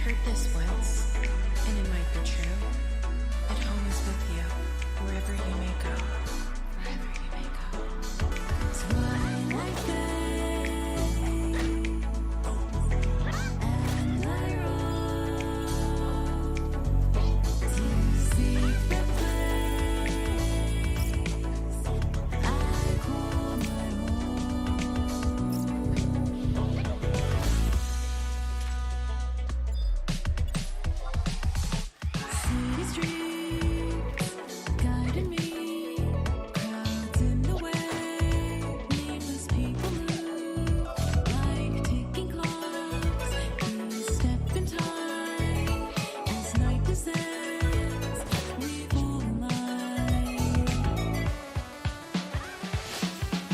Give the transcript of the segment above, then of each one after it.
heard this once, and it might be true. At home is with you, wherever you may go. Wherever you may go. It's why I fade, and I roam to secret place I call my home. City streets guiding me, crowds in the way, nameless people move like ticking clocks. Please step in time as night descends. We fall in line.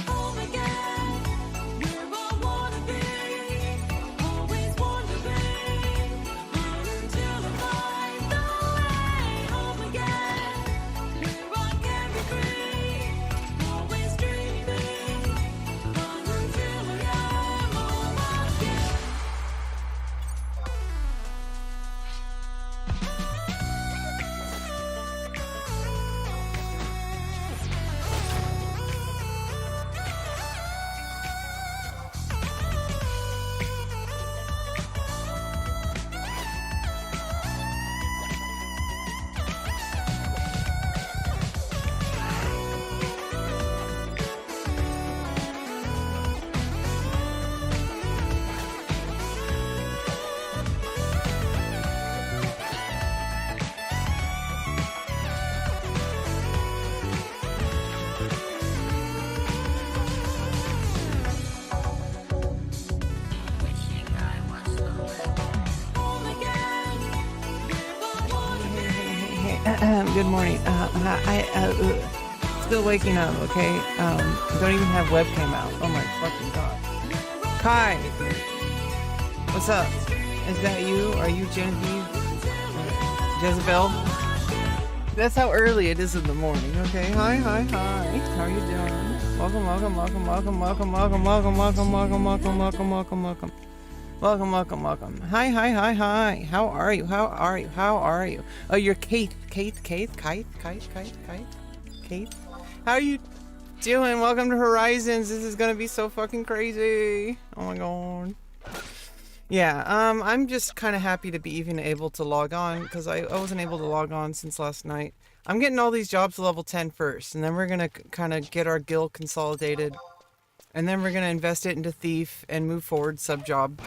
Home again, where I wanna be. Always wondering, run until I find the way. Home again, where I can be free. Always dreaming, run until I am home again. Home again, where I wanna be. Good morning. Still waking up, okay? Don't even have webcam out. Oh my fucking god. Kai! What's up? Is that you? Are you Genevieve? Jezebel? That's how early it is in the morning, okay? Hi. How are you doing? Welcome. Hi. How are you? Oh, you're Kate. Kate? How are you doing? Welcome to Horizons. This is gonna be so fucking crazy. Oh my god. Yeah, I'm just kind of happy to be even able to log on, because I wasn't able to log on since last night. I'm getting all these jobs to level 10 first, and then we're gonna kind of get our guild consolidated, and then we're gonna invest it into Thief and move forward sub-job.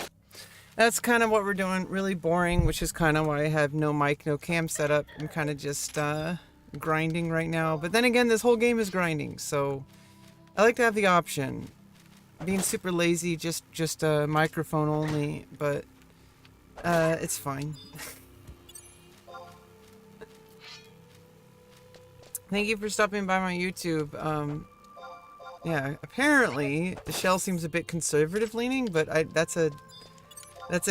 That's kind of what we're doing. Really boring, which is kind of why I have no mic, no cam set up. I'm kind of just grinding right now. But then again, this whole game is grinding, so I like to have the option. Being super lazy, just a microphone only, but it's fine. Thank you for stopping by my YouTube. Yeah, apparently the shell seems a bit conservative leaning, but that's a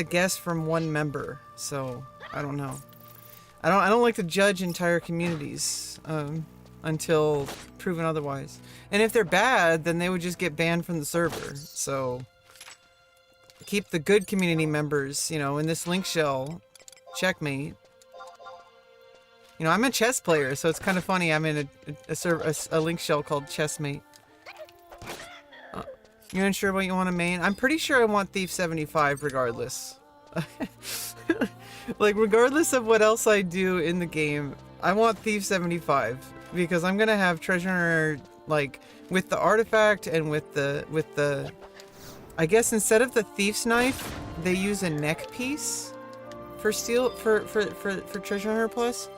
guess from one member, so I don't know. I don't like to judge entire communities until proven otherwise. And if they're bad, then they would just get banned from the server. So keep the good community members, you know, in this link shell. Checkmate. You know, I'm a chess player, so it's kind of funny. I'm in a link shell called Chessmate. You're unsure what you want to main? I'm pretty sure I want Thief 75 regardless. Like, regardless of what else I do in the game, I want Thief 75. Because I'm gonna have treasure hunter, like, with the artifact and with the... I guess instead of the thief's knife, they use a neck piece for treasure hunter plus.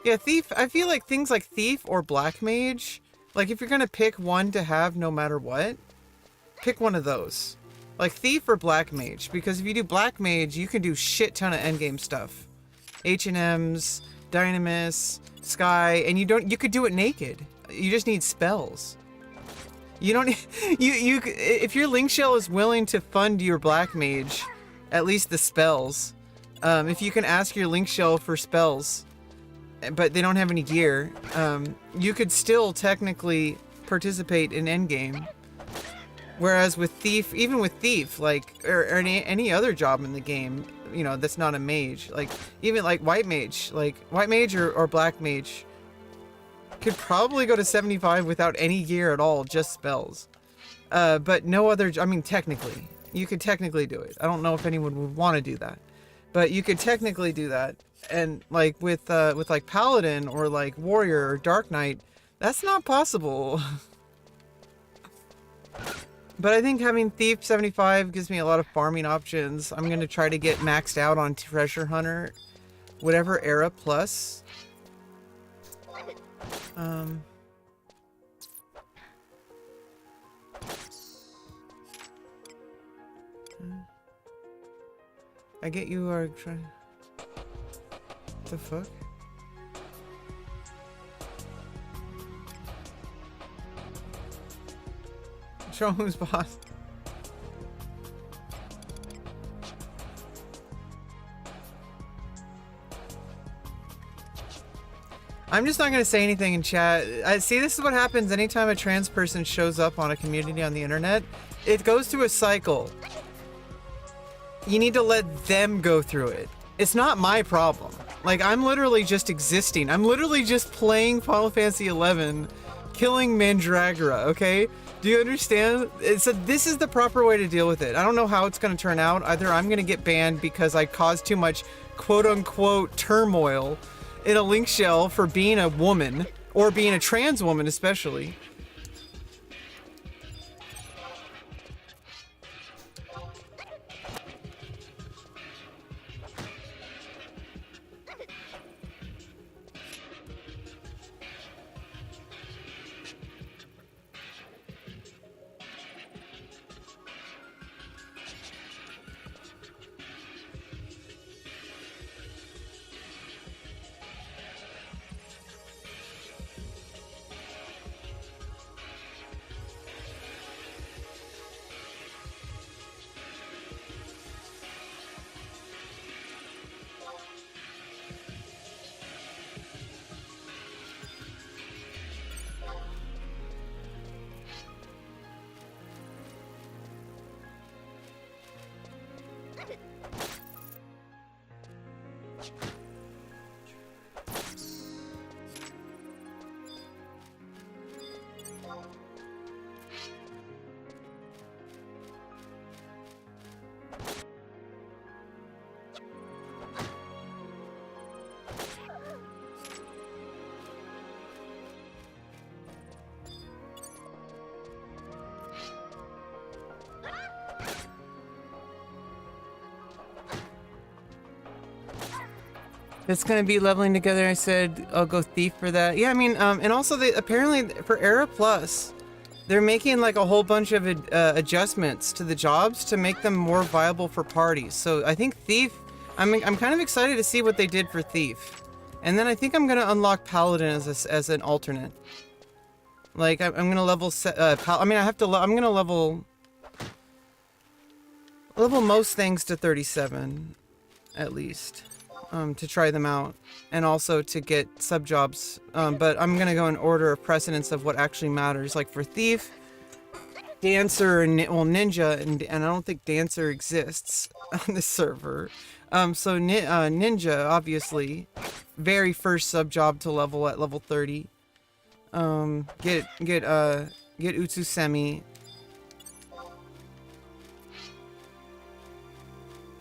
Yeah, Thief, I feel like things like Thief or Black Mage, like if you're gonna pick one to have no matter what, pick one of those. Like Thief or Black Mage, because if you do Black Mage, you can do shit ton of endgame stuff. H&Ms, Dynamis, Sky, and you could do it naked. You just need spells. You don't if your link shell is willing to fund your Black Mage, at least the spells, if you can ask your link shell for spells, but they don't have any gear, you could still technically participate in endgame. Whereas with Thief, even with Thief, like, or any other job in the game, you know, that's not a mage. Like, even like white mage or black mage could probably go to 75 without any gear at all, just spells. But no other, I mean, technically, you could technically do it. I don't know if anyone would want to do that, but you could technically do that. And like with like Paladin or like Warrior or Dark Knight, that's not possible. But I think having Thief 75 gives me a lot of farming options. I'm going to try to get maxed out on Treasure Hunter, whatever era plus. I get you are trying. What the fuck? Show who's boss. I'm just not gonna say anything in chat. I see, this is what happens anytime a trans person shows up on a community on the internet. It goes through a cycle. You need to let them go through it. It's not my problem. Like, I'm literally just existing. I'm literally just playing Final Fantasy XI, killing Mandragora, okay? Do you understand? So this is the proper way to deal with it. I don't know how it's going to turn out. Either I'm going to get banned because I caused too much quote-unquote turmoil in a link shell for being a woman, or being a trans woman especially. It's gonna be leveling together. I said I'll go Thief for that. Yeah, I mean, and also they apparently for Era Plus, they're making like a whole bunch of adjustments to the jobs to make them more viable for parties. So I think Thief, I'm kind of excited to see what they did for Thief, and then I think I'm gonna unlock Paladin as an alternate. Like I'm gonna level I'm gonna level most things to 37, at least. To try them out, and also to get sub jobs, but I'm gonna go in order of precedence of what actually matters. Like for Thief, Dancer, and Ninja, and I don't think Dancer exists on this server. So Ninja, obviously, very first sub job to level at level 30. Get Utsusemi.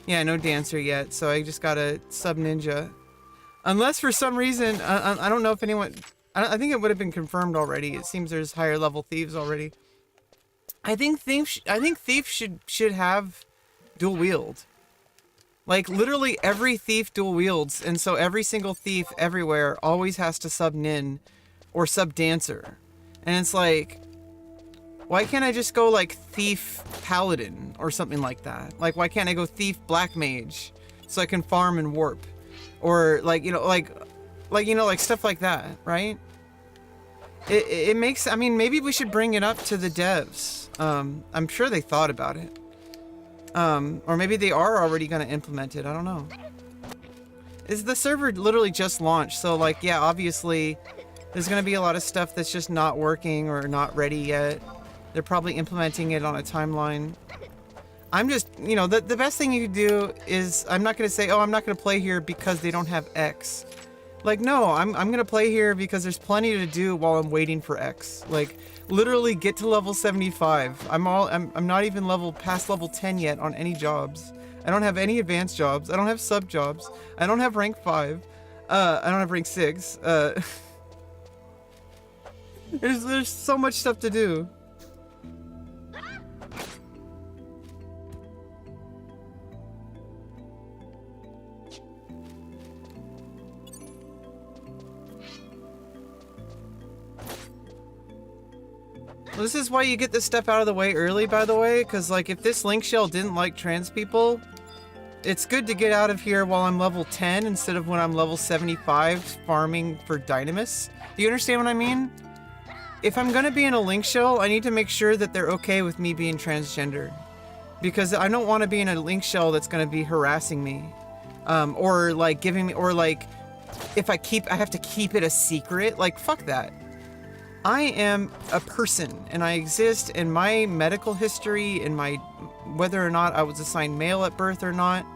Yeah, no Dancer yet, so I just got a sub Ninja. Unless for some reason, I don't know if anyone... I think it would have been confirmed already. It seems there's higher level thieves already. I think Thief should have dual wield. Like, literally every thief dual wields, and so every single thief everywhere always has to sub Nin or sub Dancer. And it's like... why can't I just go like Thief Paladin or something like that? Like, why can't I go Thief Black Mage so I can farm and warp? Or like, like stuff like that, right? It makes, I mean, maybe we should bring it up to the devs. I'm sure they thought about it. Or maybe they are already going to implement it. I don't know. The server literally just launched, so like, yeah, obviously there's going to be a lot of stuff that's just not working or not ready yet. They're probably implementing it on a timeline. I'm just, you know, the best thing you could do is, I'm not going to say, oh, I'm not going to play here because they don't have X. Like, no, I'm going to play here because there's plenty to do while I'm waiting for X. Like, literally get to level 75. I'm not even past level 10 yet on any jobs. I don't have any advanced jobs. I don't have sub jobs. I don't have rank 5. I don't have rank 6. There's so much stuff to do. This is why you get this stuff out of the way early, by the way, because like if this link shell didn't like trans people, it's good to get out of here while I'm level 10 instead of when I'm level 75 farming for Dynamis. Do you understand what I mean? If I'm gonna be in a link shell, I need to make sure that they're okay with me being transgender, because I don't want to be in a link shell that's gonna be harassing me, or like giving me, or like if I have to keep it a secret. Like, fuck that. I am a person and I exist, and my medical history and my whether or not I was assigned male at birth or not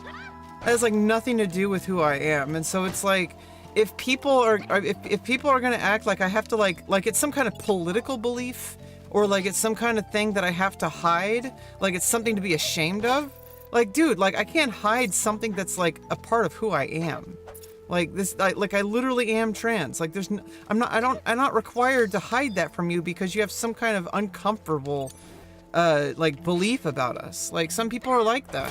has like nothing to do with who I am. And so it's like, if people are gonna act like I have to like it's some kind of political belief, or like it's some kind of thing that I have to hide, like it's something to be ashamed of, like, dude, like I can't hide something that's like a part of who I am. Like this, I literally am trans. Like I'm not required to hide that from you because you have some kind of uncomfortable, like belief about us. Like some people are like that.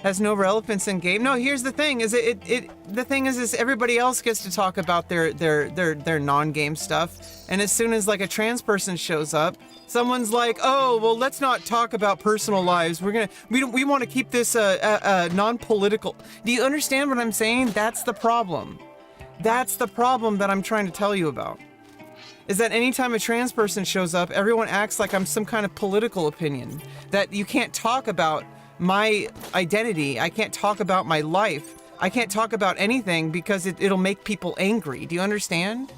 Has no relevance in game. No, here's the thing: is the thing is everybody else gets to talk about their non-game stuff, and as soon as like a trans person shows up, someone's like, oh, well, let's not talk about personal lives. We want to keep this non-political. Do you understand what I'm saying? That's the problem. That's the problem that I'm trying to tell you about. Is that anytime a trans person shows up, everyone acts like I'm some kind of political opinion, that you can't talk about my identity, I can't talk about my life, I can't talk about anything because it'll make people angry. Do you understand?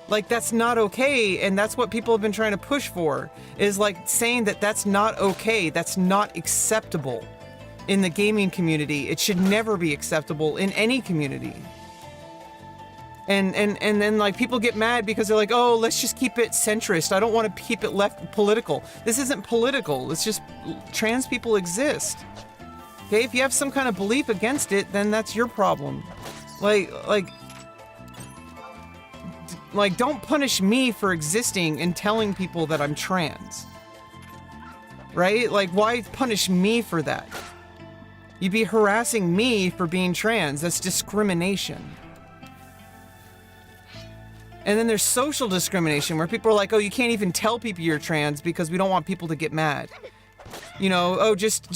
Like, that's not okay, and that's what people have been trying to push for, is like saying that that's not okay, that's not acceptable in the gaming community. It should never be acceptable in any community. And then like people get mad because they're like, oh, let's just keep it centrist. I don't want to keep it left political. This isn't political. It's just trans people exist. Okay, if you have some kind of belief against it, then that's your problem. Like don't punish me for existing and telling people that I'm trans. Right? Like, why punish me for that? You'd be harassing me for being trans. That's discrimination. And then there's social discrimination, where people are like, oh, you can't even tell people you're trans because we don't want people to get mad. You know, oh, just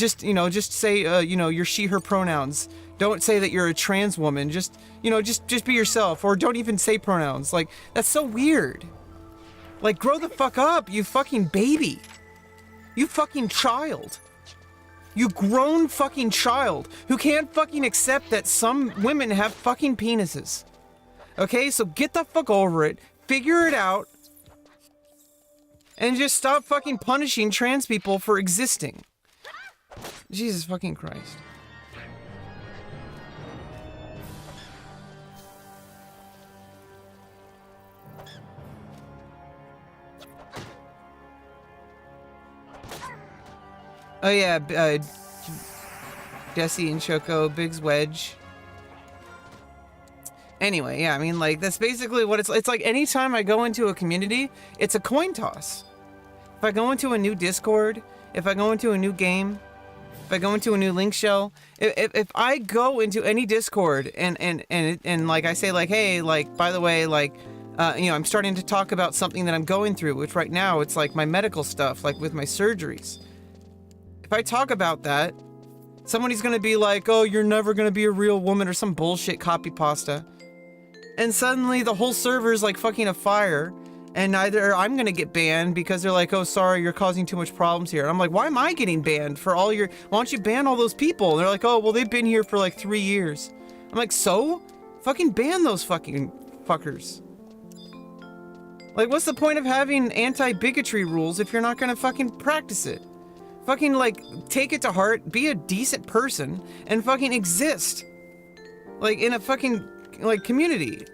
say, your she, her pronouns. Don't say that you're a trans woman. Just be yourself, or don't even say pronouns. Like, that's so weird. Like, grow the fuck up, you fucking baby. You fucking child. You grown fucking child who can't fucking accept that some women have fucking penises. Okay, so get the fuck over it, figure it out, and just stop fucking punishing trans people for existing. Jesus fucking Christ. Oh yeah, Desi and Choco, Big's Wedge. Anyway, yeah, I mean, like, that's basically what it's like. Anytime I go into a community, it's a coin toss. If I go into a new Discord, if I go into a new game, if I go into a new link shell, if I go into any Discord and like I say, like, hey, like, by the way, like, I'm starting to talk about something that I'm going through, which right now it's like my medical stuff, like with my surgeries. If I talk about that, somebody's gonna be like, oh, you're never gonna be a real woman, or some bullshit copy pasta. And suddenly the whole server's like fucking afire, And either I'm gonna get banned because they're like, oh, sorry, you're causing too much problems here. And I'm like, why am I getting banned for all your, why don't you ban all those people? And they're like, oh, well, they've been here for like 3 years. I'm like, so? Fucking ban those fucking fuckers. Like, what's the point of having anti-bigotry rules if you're not gonna fucking practice it? Fucking, like, take it to heart, be a decent person, and fucking exist. Like, in a fucking, like, community.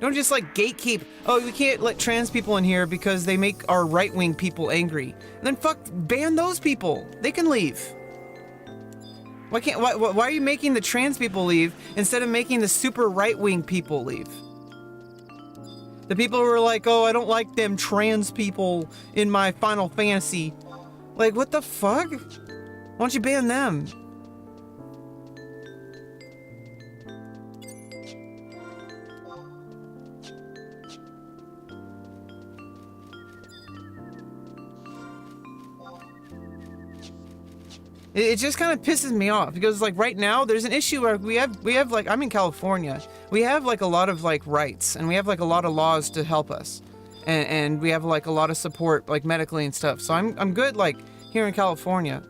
Don't just, like, gatekeep, oh, we can't let trans people in here because they make our right-wing people angry. And then fuck, ban those people. They can leave. Why are you making the trans people leave instead of making the super right-wing people leave? The people who are like, oh, I don't like them trans people in my Final Fantasy. Like, what the fuck? Why don't you ban them? It just kind of pisses me off because, like, right now there's an issue where we have like, I'm in California. We have like a lot of like rights and we have like a lot of laws to help us, and we have like a lot of support like medically and stuff. So I'm good like here in California.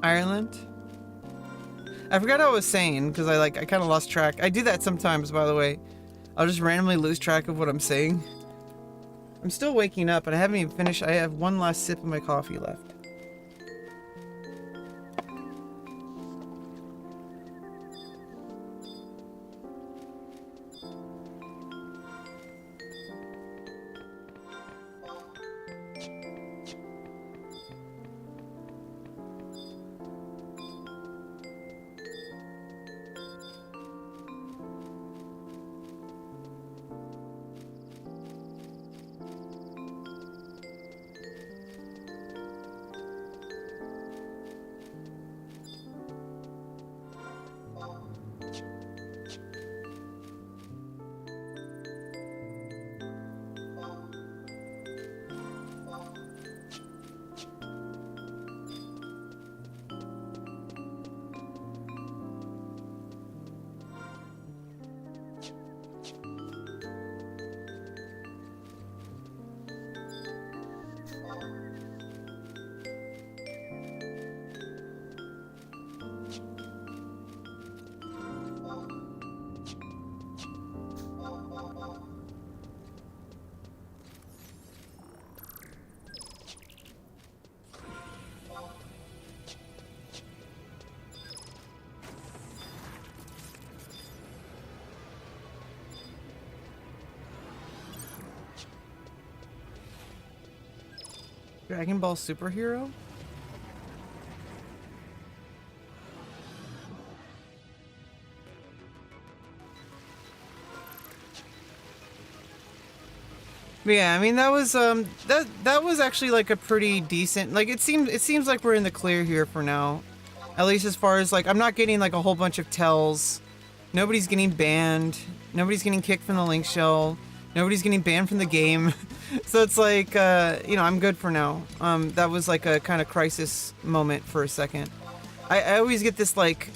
Ireland? I forgot what I was saying because I kind of lost track. I do that sometimes, by the way. I'll just randomly lose track of what I'm saying. I'm still waking up and I haven't even finished. I have one last sip of my coffee left. Dragon Ball Superhero? But yeah, I mean that was that was actually like a pretty decent, like it seems like we're in the clear here for now. At least as far as like I'm not getting like a whole bunch of tells. Nobody's getting banned. Nobody's getting kicked from the link shell. Nobody's getting banned from the game. So it's like, you know, I'm good for now. That was like a kind of crisis moment for a second. I always get this like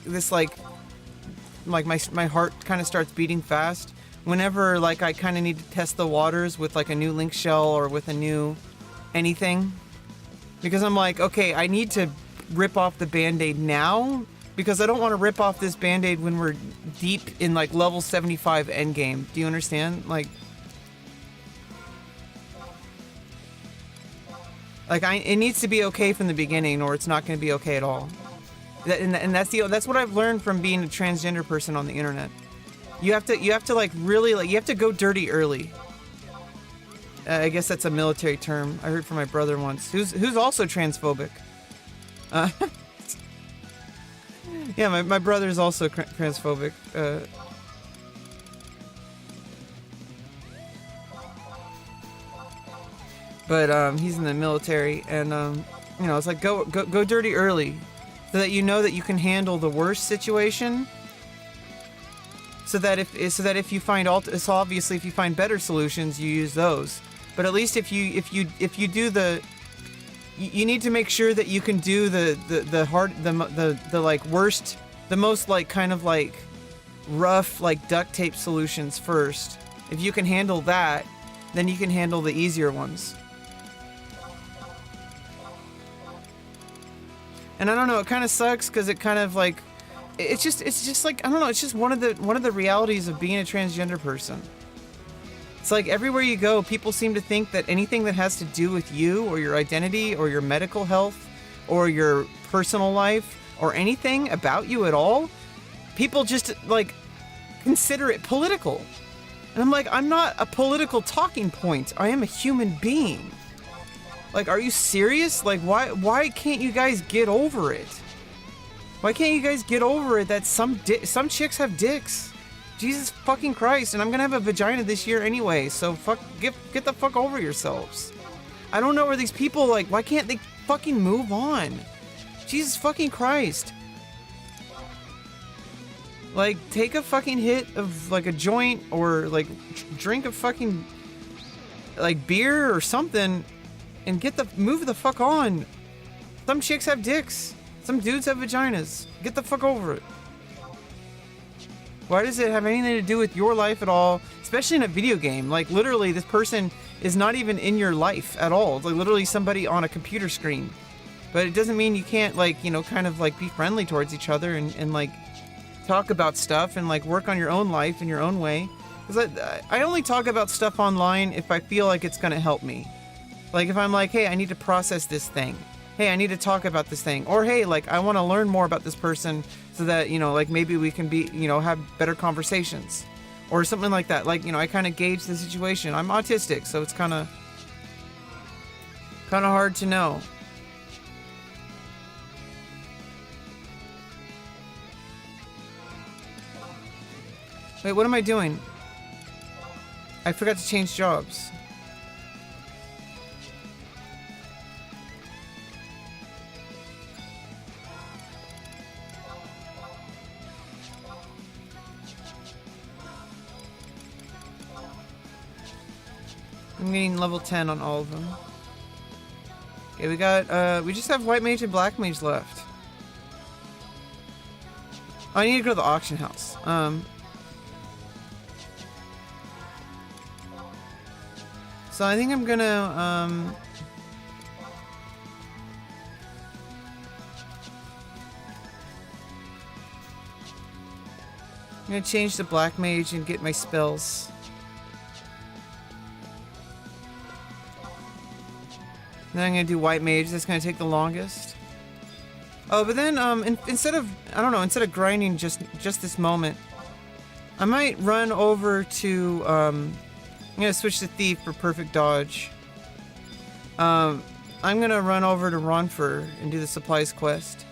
my heart kind of starts beating fast whenever like I kind of need to test the waters with like a new link shell or with a new anything. Because I'm like, okay, I need to rip off the band-aid now because I don't want to rip off this band-aid when we're deep in like level 75 endgame. Do you understand? Like it needs to be okay from the beginning, or it's not going to be okay at all. And that's what I've learned from being a transgender person on the internet. You have to like really like you have to go dirty early. I guess that's a military term I heard from my brother once, who's also transphobic. Yeah, my brother's also transphobic. But he's in the military, and you know, it's like go dirty early, so that you know that you can handle the worst situation. so that if you find so obviously if you find better solutions, you use those. But at least if you do the, you need to make sure that you can do the hard, the like worst, the most like kind of like rough like duct tape solutions first. If you can handle that, then you can handle the easier ones. And I don't know, it kind of sucks because it kind of like, it's just like, I don't know, it's just one of the realities of being a transgender person. It's like everywhere you go, people seem to think that anything that has to do with you or your identity or your medical health or your personal life or anything about you at all, people just like consider it political. And I'm like, I'm not a political talking point. I am a human being. Like, are you serious? Like, why can't you guys get over it? Why can't you guys get over it that some chicks have dicks? Jesus fucking Christ, and I'm gonna have a vagina this year anyway, so get the fuck over yourselves. I don't know where these people, like, why can't they fucking move on? Jesus fucking Christ. Like, take a fucking hit of, like, a joint, or, like, drink a fucking, like, beer or something, and move the fuck on. Some chicks have dicks. Some dudes have vaginas. Get the fuck over it. Why does it have anything to do with your life at all? Especially in a video game. Like, literally, this person is not even in your life at all. It's like literally somebody on a computer screen. But it doesn't mean you can't, like, you know, kind of, like, be friendly towards each other and like, talk about stuff and, like, work on your own life in your own way. Because I only talk about stuff online if I feel like it's going to help me. Like, if I'm like, hey, I need to process this thing. Hey, I need to talk about this thing. Or, hey, like, I want to learn more about this person so that, you know, like, maybe we can be, you know, have better conversations. Or something like that. Like, you know, I kind of gauge the situation. I'm autistic, so it's kind of hard to know. Wait, what am I doing? I forgot to change jobs. I'm getting level 10 on all of them. Okay, we just have white mage and black mage left. Oh, I need to go to the auction house. So I think I'm gonna, I'm gonna change to black mage and get my spells. Then I'm gonna do white mage. That's gonna take the longest. Oh, but then instead of grinding just this moment, I might run over to I'm gonna switch to thief for perfect dodge. I'm gonna run over to Ronfaure and do the supplies quest.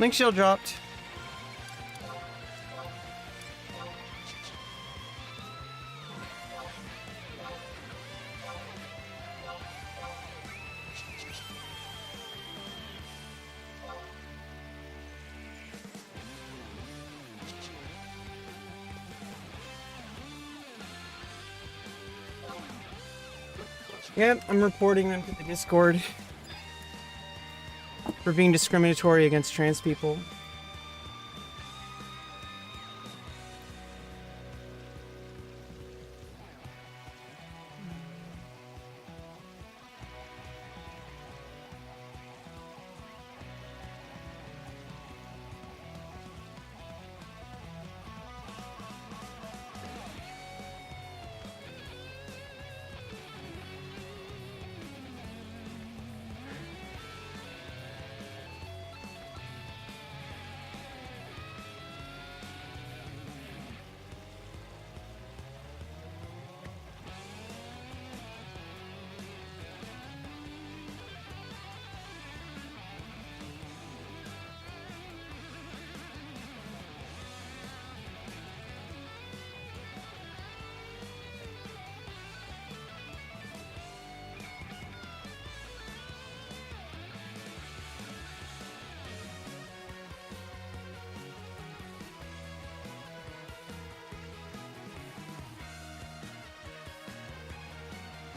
Link shield dropped. Yep, I'm reporting them to the Discord for being discriminatory against trans people.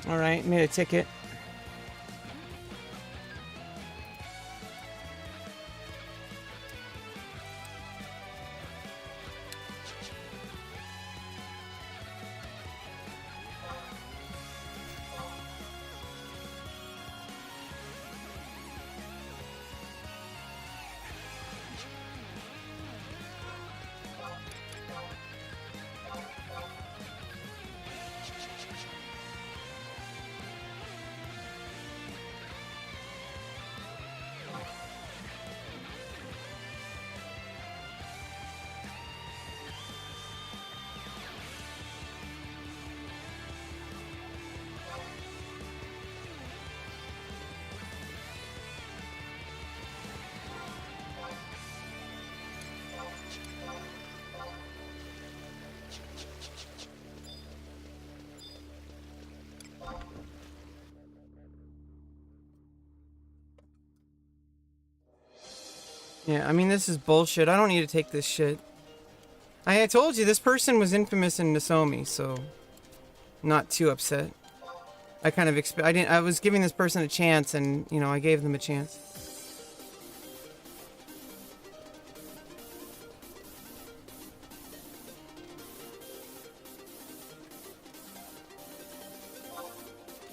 All right, made a ticket. Yeah, I mean, this is bullshit. I don't need to take this shit. I told you, this person was infamous in Nozomi, so... not too upset. I kind of I was giving this person a chance, and, you know, I gave them a chance.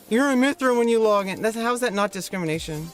You're a Mithra when you log in. How's that not discrimination?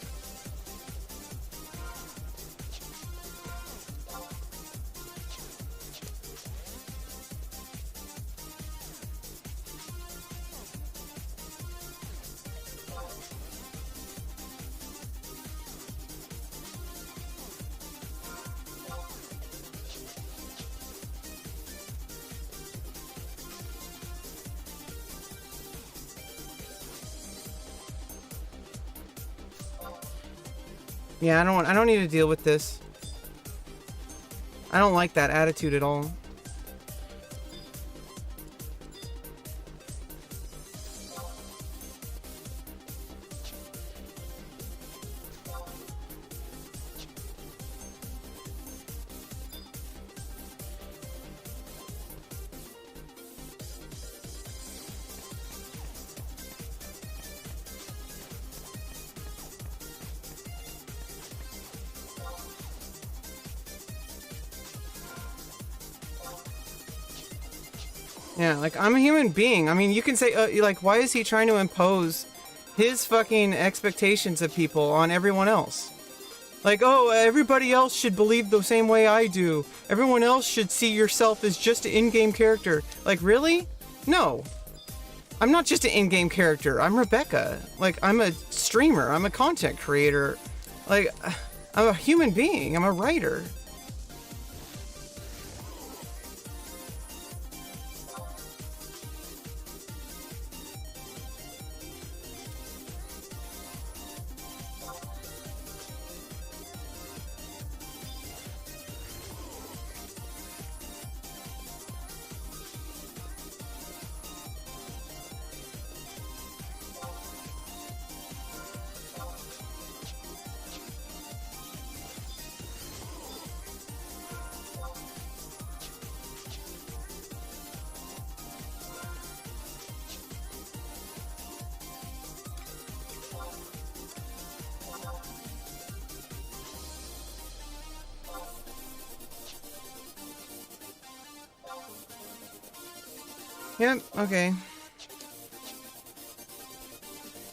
Yeah, I don't need to deal with this. I don't like that attitude at all. Yeah, like, I'm a human being. I mean, you can say, like, why is he trying to impose his fucking expectations of people on everyone else? Like, oh, everybody else should believe the same way I do. Everyone else should see yourself as just an in-game character. Like, really? No. I'm not just an in-game character. I'm Rebecca. Like, I'm a streamer. I'm a content creator. Like, I'm a human being. I'm a writer. Yep, okay.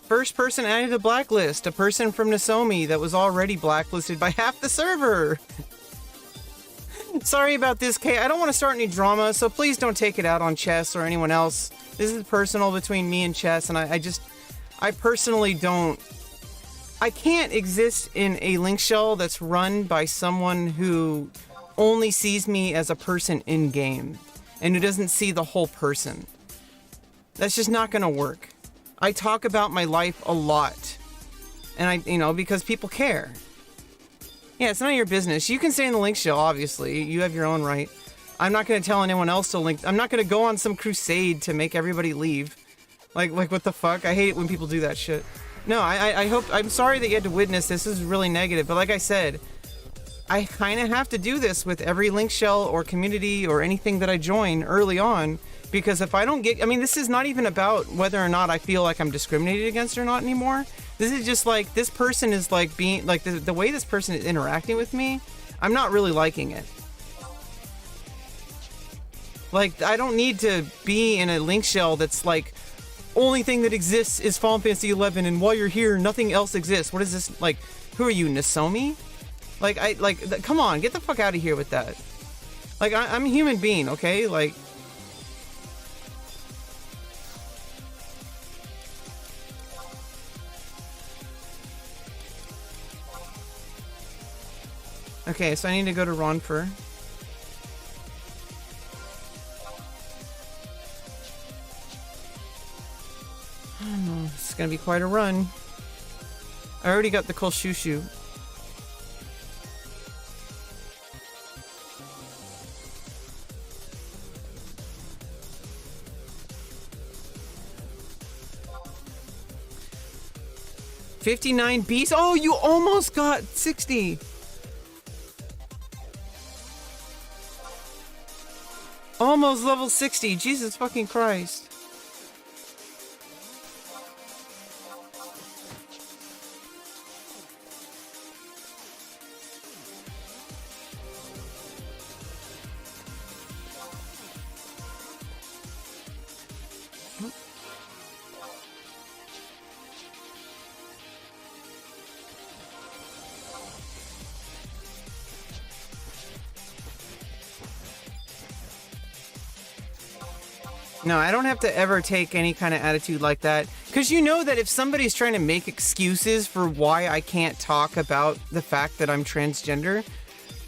First person added to the blacklist, a person from Nozomi that was already blacklisted by half the server. Sorry about this, Kay. I don't want to start any drama, so please don't take it out on Chess or anyone else. This is personal between me and Chess, and I personally don't... I can't exist in a link shell that's run by someone who only sees me as a person in-game, and who doesn't see the whole person. That's just not gonna work. I talk about my life a lot, and because people care. Yeah, it's none of your business. You can stay in the link shell, obviously. You have your own right. I'm not gonna tell anyone else to link. I'm not gonna go on some crusade to make everybody leave. Like what the fuck? I hate it when people do that shit. No, I'm sorry that you had to witness this. This is really negative, but like I said, I kind of have to do this with every link shell or community or anything that I join early on, because if I don't get, this is not even about whether or not I feel like I'm discriminated against or not anymore. This is just like, this person is like being, like the way this person is interacting with me, I'm not really liking it. Like, I don't need to be in a link shell that's like, only thing that exists is Final Fantasy 11, and while you're here, nothing else exists. What is this? Like, who are you, Nozomi? Come on, get the fuck out of here with that. Like, I'm a human being, okay? Like... Okay, so I need to go to Ronfaure. It's gonna be quite a run. I already got the Kolshushu. $59 beasts. Oh, you almost got 60. Almost level 60. Jesus fucking Christ. No, I don't have to ever take any kind of attitude like that. Because you know that if somebody's trying to make excuses for why I can't talk about the fact that I'm transgender,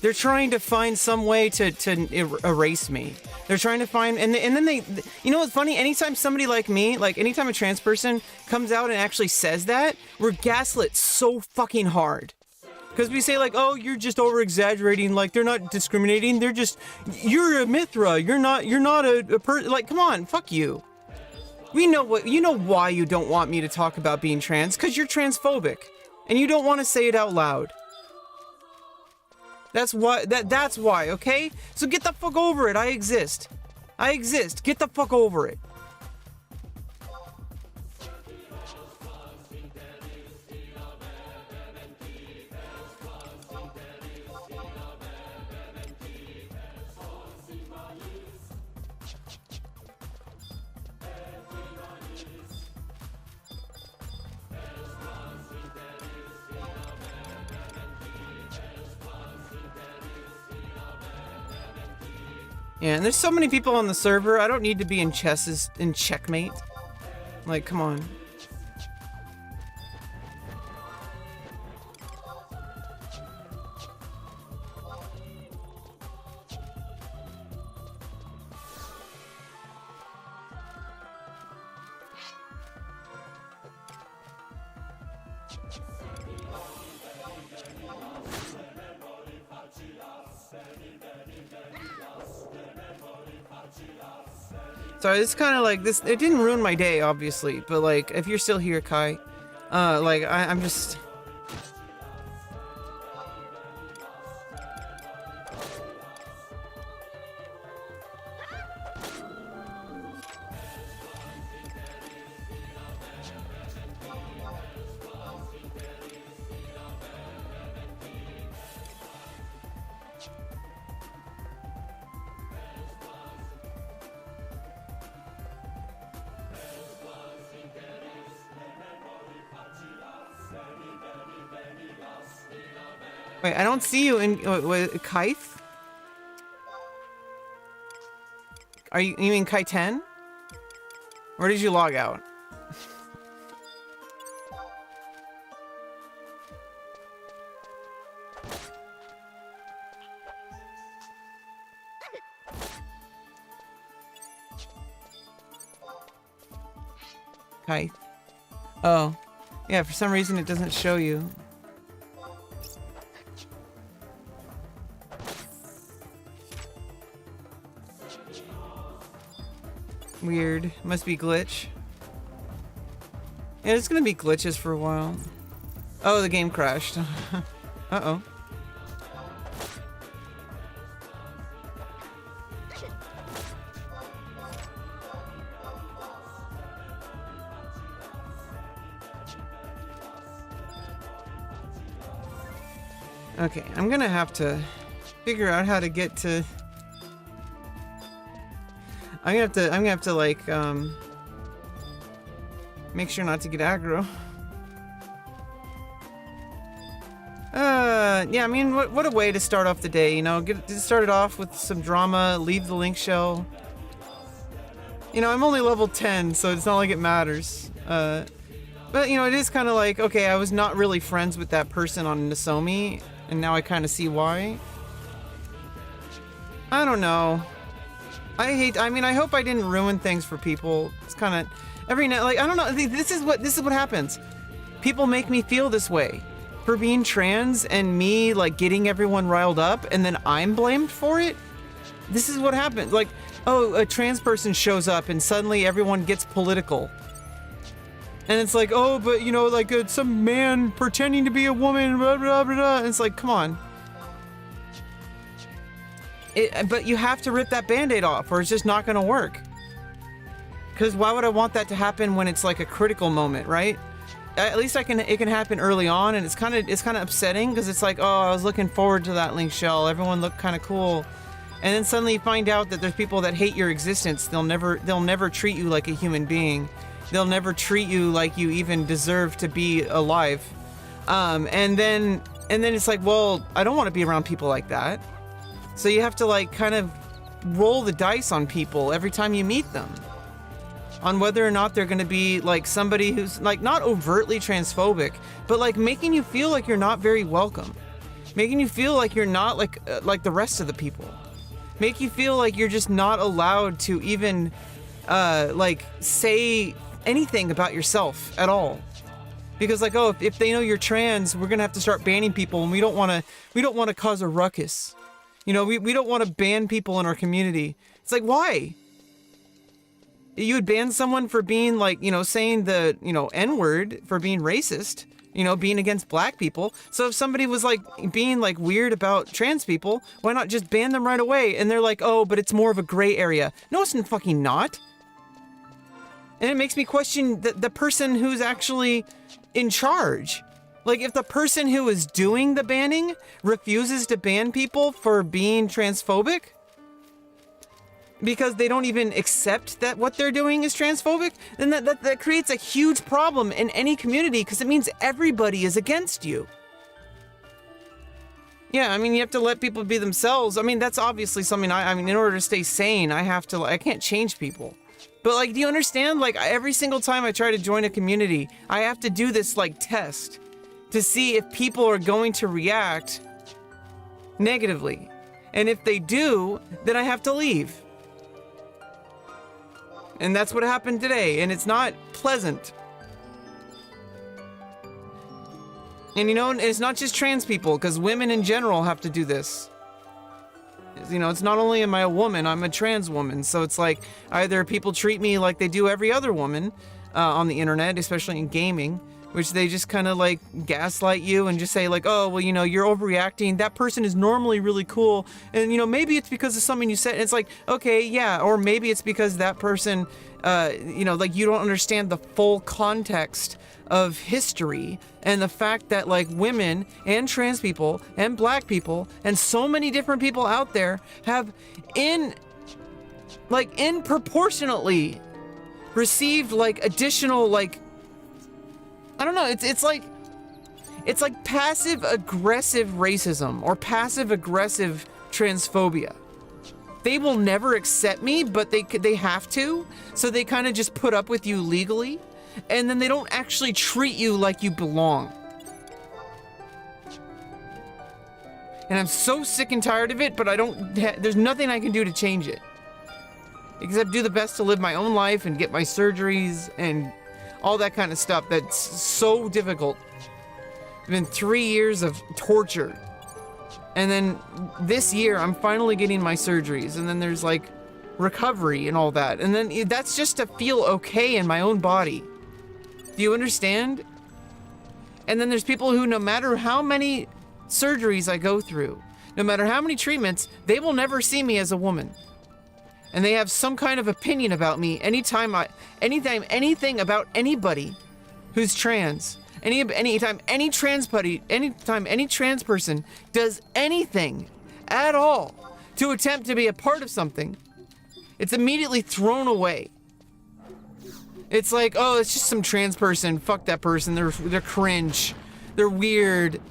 they're trying to find some way to erase me. They're trying to find... And then they... You know what's funny? Anytime somebody like me, like anytime a trans person comes out and actually says that, we're gaslit so fucking hard. Because we say like, oh, you're just over exaggerating, like they're not discriminating, they're just, you're a Mithra, you're not a person, like, come on, fuck you. We know you know why you don't want me to talk about being trans, because you're transphobic, and you don't want to say it out loud. That's why, okay? So get the fuck over it, I exist, get the fuck over it. Yeah, and there's so many people on the server, I don't need to be in checkmate. Like, come on. Sorry, it's kind of like this. It didn't ruin my day, obviously, but like, if you're still here, Kai, like, I'm just. Wait, I don't see you in Kaith? You mean Kaiten? Or did you log out? Kaith. Oh. Yeah, for some reason it doesn't show you. Weird. Must be glitch. Yeah, it's gonna be glitches for a while. Oh, the game crashed. Uh-oh. Okay, I'm gonna have to figure out how to get to... I'm gonna have to like, make sure not to get aggro. Yeah, I mean, what a way to start off the day, you know? Get started off with some drama, leave the link shell. You know, I'm only level 10, so it's not like it matters. But, you know, it is kind of like, okay, I was not really friends with that person on Nozomi, and now I kind of see why. I don't know. I mean, I hope I didn't ruin things for people. It's kind of, every night, like, I don't know, this is what happens. People make me feel this way for being trans and me, like, getting everyone riled up, and then I'm blamed for it. This is what happens. Like, oh, a trans person shows up and suddenly everyone gets political. And it's like, oh, but, you know, like, some man pretending to be a woman, blah, blah, blah, blah. And it's like, come on. But you have to rip that Band-Aid off, or it's just not going to work. Because why would I want that to happen when it's like a critical moment, right? At least it can happen early on, and it's kind of upsetting because it's like, oh, I was looking forward to that link shell. Everyone looked kind of cool, and then suddenly you find out that there's people that hate your existence. They'll never treat you like a human being. They'll never treat you like you even deserve to be alive. And then it's like, well, I don't want to be around people like that. So you have to like kind of roll the dice on people every time you meet them, on whether or not they're going to be like somebody who's like not overtly transphobic, but like making you feel like you're not very welcome, making you feel like you're not like the rest of the people, make you feel like you're just not allowed to even like say anything about yourself at all. Because like, oh, if they know you're trans, we're gonna have to start banning people, and we don't want to cause a ruckus. You know, we don't want to ban people in our community. It's like, why? You would ban someone for being like, you know, saying the, you know, N-word, for being racist, you know, being against black people. So if somebody was like being like weird about trans people, why not just ban them right away? And they're like, oh, but it's more of a gray area. No, it's fucking not. And it makes me question the person who's actually in charge. Like, if the person who is doing the banning refuses to ban people for being transphobic, because they don't even accept that what they're doing is transphobic, then that creates a huge problem in any community, because it means everybody is against you. Yeah, I mean, you have to let people be themselves. I mean, that's obviously something I mean, in order to stay sane, I can't change people. But, like, do you understand? Like, every single time I try to join a community, I have to do this, like, test to see if people are going to react negatively. And if they do, then I have to leave. And that's what happened today, and it's not pleasant. And you know, it's not just trans people, because women in general have to do this. You know, it's not only am I a woman, I'm a trans woman. So it's like, either people treat me like they do every other woman on the internet, especially in gaming, which they just kind of like gaslight you and just say like, oh, well, you know, you're overreacting. That person is normally really cool. And, you know, maybe it's because of something you said. And it's like, okay, yeah. Or maybe it's because that person, you know, like you don't understand the full context of history and the fact that like women and trans people and black people and so many different people out there have proportionately received like additional like, I don't know, it's like It's like passive aggressive racism or passive aggressive transphobia. They will never accept me, but they have to. So they kind of just put up with you legally, and then they don't actually treat you like you belong. And I'm so sick and tired of it, but there's nothing I can do to change it. Except do the best to live my own life and get my surgeries and all that kind of stuff that's so difficult. It's been 3 years of torture. And then this year, I'm finally getting my surgeries. And then there's like recovery and all that. And then that's just to feel okay in my own body. Do you understand? And then there's people who, no matter how many surgeries I go through, no matter how many treatments, they will never see me as a woman. And they have some kind of opinion about me anytime anything about anybody who's trans. Anytime any trans person does anything at all to attempt to be a part of something, it's immediately thrown away. It's like, oh, it's just some trans person. Fuck that person. They're cringe. They're weird.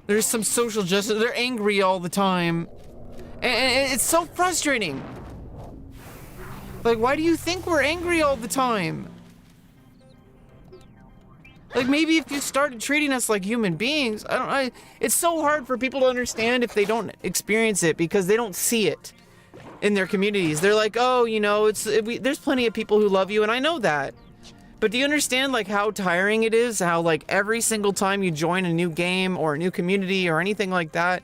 There's some social justice. They're angry all the time. And it's so frustrating. Like, why do you think we're angry all the time? Like, maybe if you started treating us like human beings, I don't know. It's so hard for people to understand if they don't experience it because they don't see it in their communities. They're like, oh, you know, there's plenty of people who love you, and I know that. But do you understand, like, how tiring it is? How, like, every single time you join a new game or a new community or anything like that,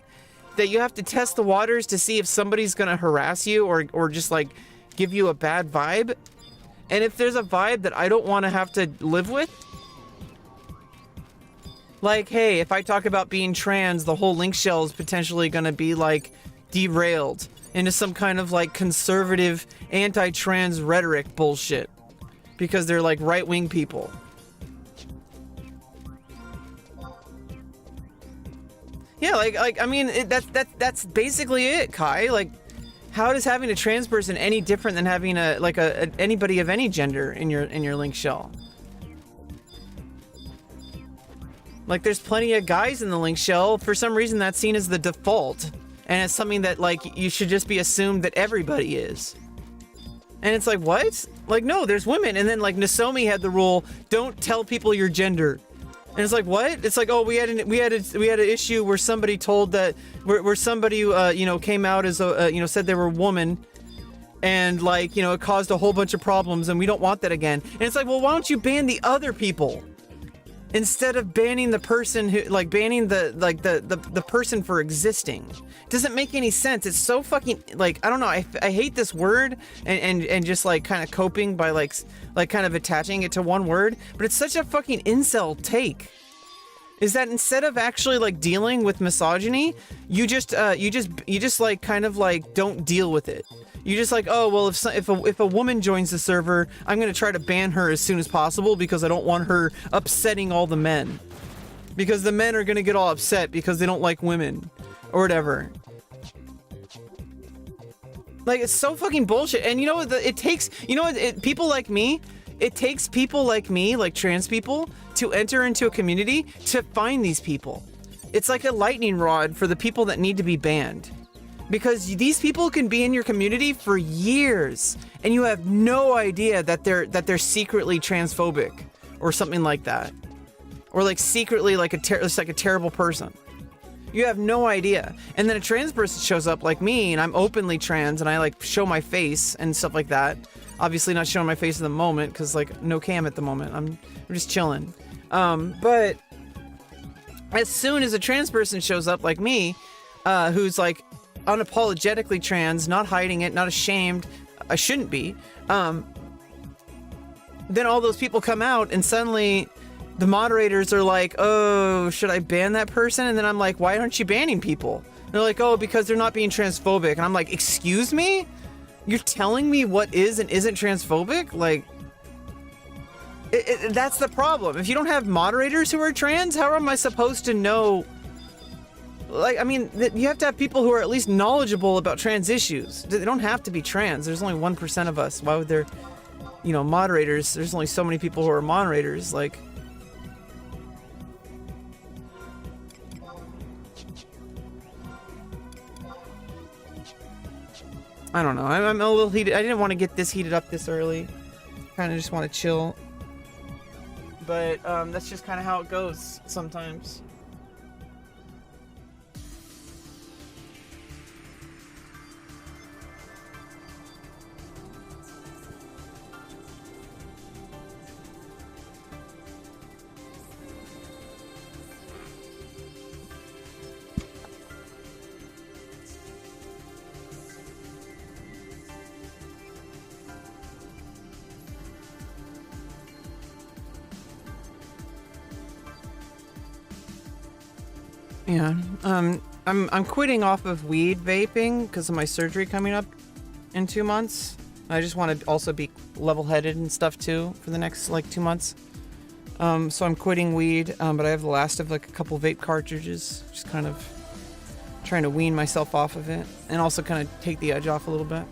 that you have to test the waters to see if somebody's gonna harass you or just, like, give you a bad vibe? And if there's a vibe that I don't want to have to live with, like, hey, if I talk about being trans, the whole link shell is potentially gonna be, like, derailed into some kind of, like, conservative anti-trans rhetoric bullshit. Because they're like right-wing people. Yeah, like I mean, that's basically it, Kai. Like, how does having a trans person any different than having anybody of any gender in your link shell? Like, there's plenty of guys in the link shell. For some reason, that's seen as the default, and it's something that, like, you should just be assumed that everybody is. And it's like, what? Like, no, there's women. And then, like, Nasomi had the rule, don't tell people your gender. And it's like, what? It's like, oh, we had an issue where somebody told that, where somebody, you know, came out as a, you know, said they were a woman. And, like, you know, it caused a whole bunch of problems, and we don't want that again. And it's like, well, why don't you ban the other people? Instead of banning the person who, like, banning the person for existing. It doesn't make any sense. It's so fucking, like, I don't know, I hate this word and just, like, kind of coping by, like kind of attaching it to one word, but it's such a fucking incel take. Is that instead of actually, like, dealing with misogyny, you just like kind of like don't deal with it. You just like, oh, well, if a woman joins the server, I'm going to try to ban her as soon as possible because I don't want her upsetting all the men. Because the men are going to get all upset because they don't like women or whatever. Like, it's so fucking bullshit. And you know what? It takes people like me, like trans people, to enter into a community to find these people. It's like a lightning rod for the people that need to be banned. Because these people can be in your community for years, and you have no idea that they're secretly transphobic, or something like that, or like secretly like a terrible person. You have no idea. And then a trans person shows up like me, and I'm openly trans, and I like show my face and stuff like that. Obviously not showing my face at the moment because, like, no cam at the moment. I'm just chilling. But as soon as a trans person shows up like me, who's like unapologetically trans, not hiding it, not ashamed, I shouldn't be, then all those people come out, and suddenly the moderators are like, oh, should I ban that person? And then I'm like, why aren't you banning people? And they're like, oh, because they're not being transphobic. And I'm like, excuse me? You're telling me what is and isn't transphobic? Like, that's the problem. If you don't have moderators who are trans, how am I supposed to know? Like, I mean, you have to have people who are at least knowledgeable about trans issues. They don't have to be trans. There's only 1% of us. Why would there, you know, moderators? There's only so many people who are moderators. Like, I don't know. I'm a little heated. I didn't want to get this heated up this early. Kind of just want to chill. But that's just kind of how it goes sometimes. Yeah, I'm quitting off of weed vaping because of my surgery coming up in 2 months. I just want to also be level-headed and stuff too for the next like 2 months. So I'm quitting weed, but I have the last of like a couple vape cartridges, just kind of trying to wean myself off of it and also kind of take the edge off a little bit.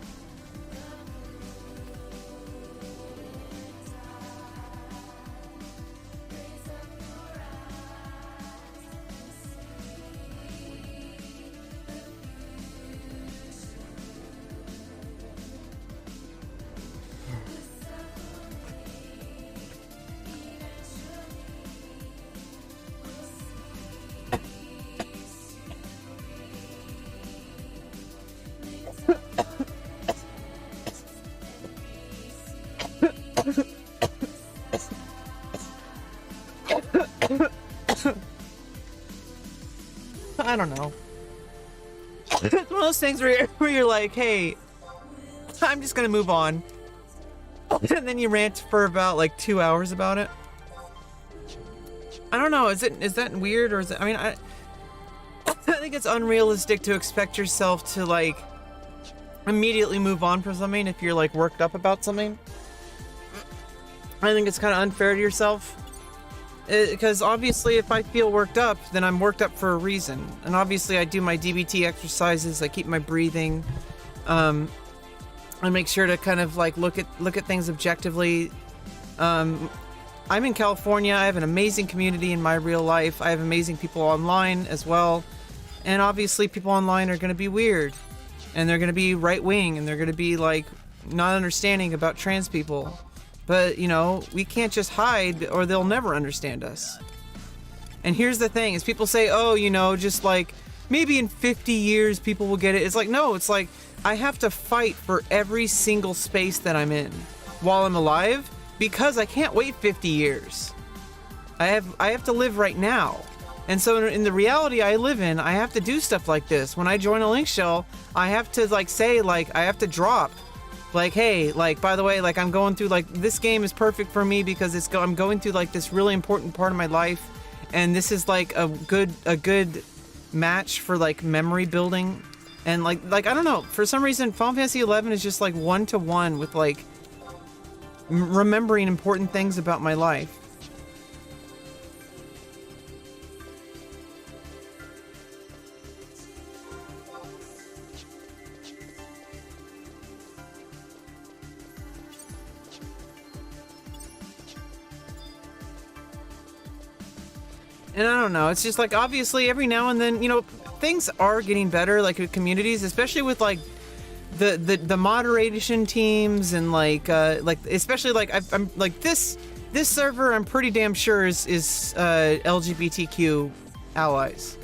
I don't know. It's one of those things where you're like, hey, I'm just gonna move on. And then you rant for about like 2 hours about it. I don't know, is that weird or is it, I mean, I think it's unrealistic to expect yourself to like immediately move on from something if you're like worked up about something. I think it's kind of unfair to yourself. Because obviously if I feel worked up, then I'm worked up for a reason. And obviously I do my DBT exercises, I keep my breathing. I make sure to kind of like look at things objectively. I'm in California, I have an amazing community in my real life. I have amazing people online as well. And obviously people online are going to be weird. And they're going to be right-wing, and they're going to be like not understanding about trans people. But, you know, we can't just hide or they'll never understand us. And here's the thing, is people say, oh, you know, just like, maybe in 50 years people will get it. It's like, no, it's like, I have to fight for every single space that I'm in while I'm alive because I can't wait 50 years. I have to live right now. And so in the reality I live in, I have to do stuff like this. When I join a link shell, I have to like say, like, I have to drop. Like, hey, like, by the way, like, I'm going through, like, this game is perfect for me because I'm going through, like, this really important part of my life, and this is, like, a good match for, like, memory building, and, like, I don't know, for some reason, Final Fantasy XI is just, like, one-to-one with, like, remembering important things about my life. And I don't know, it's just like, obviously every now and then, you know, things are getting better, like with communities, especially with like the moderation teams and like especially like I'm like this server I'm pretty damn sure is LGBTQ allies,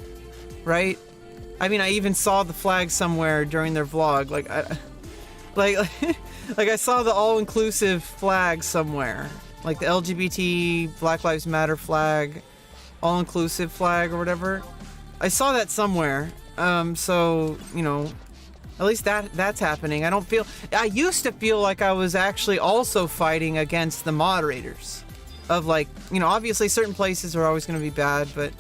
right? I mean, I even saw the flag somewhere during their vlog, like like I saw the all-inclusive flag somewhere, like the LGBT Black Lives Matter flag, all-inclusive flag or whatever. I saw that somewhere. So, you know, at least that's happening. I used to feel like I was actually also fighting against the moderators of, like, you know, obviously certain places are always going to be bad, but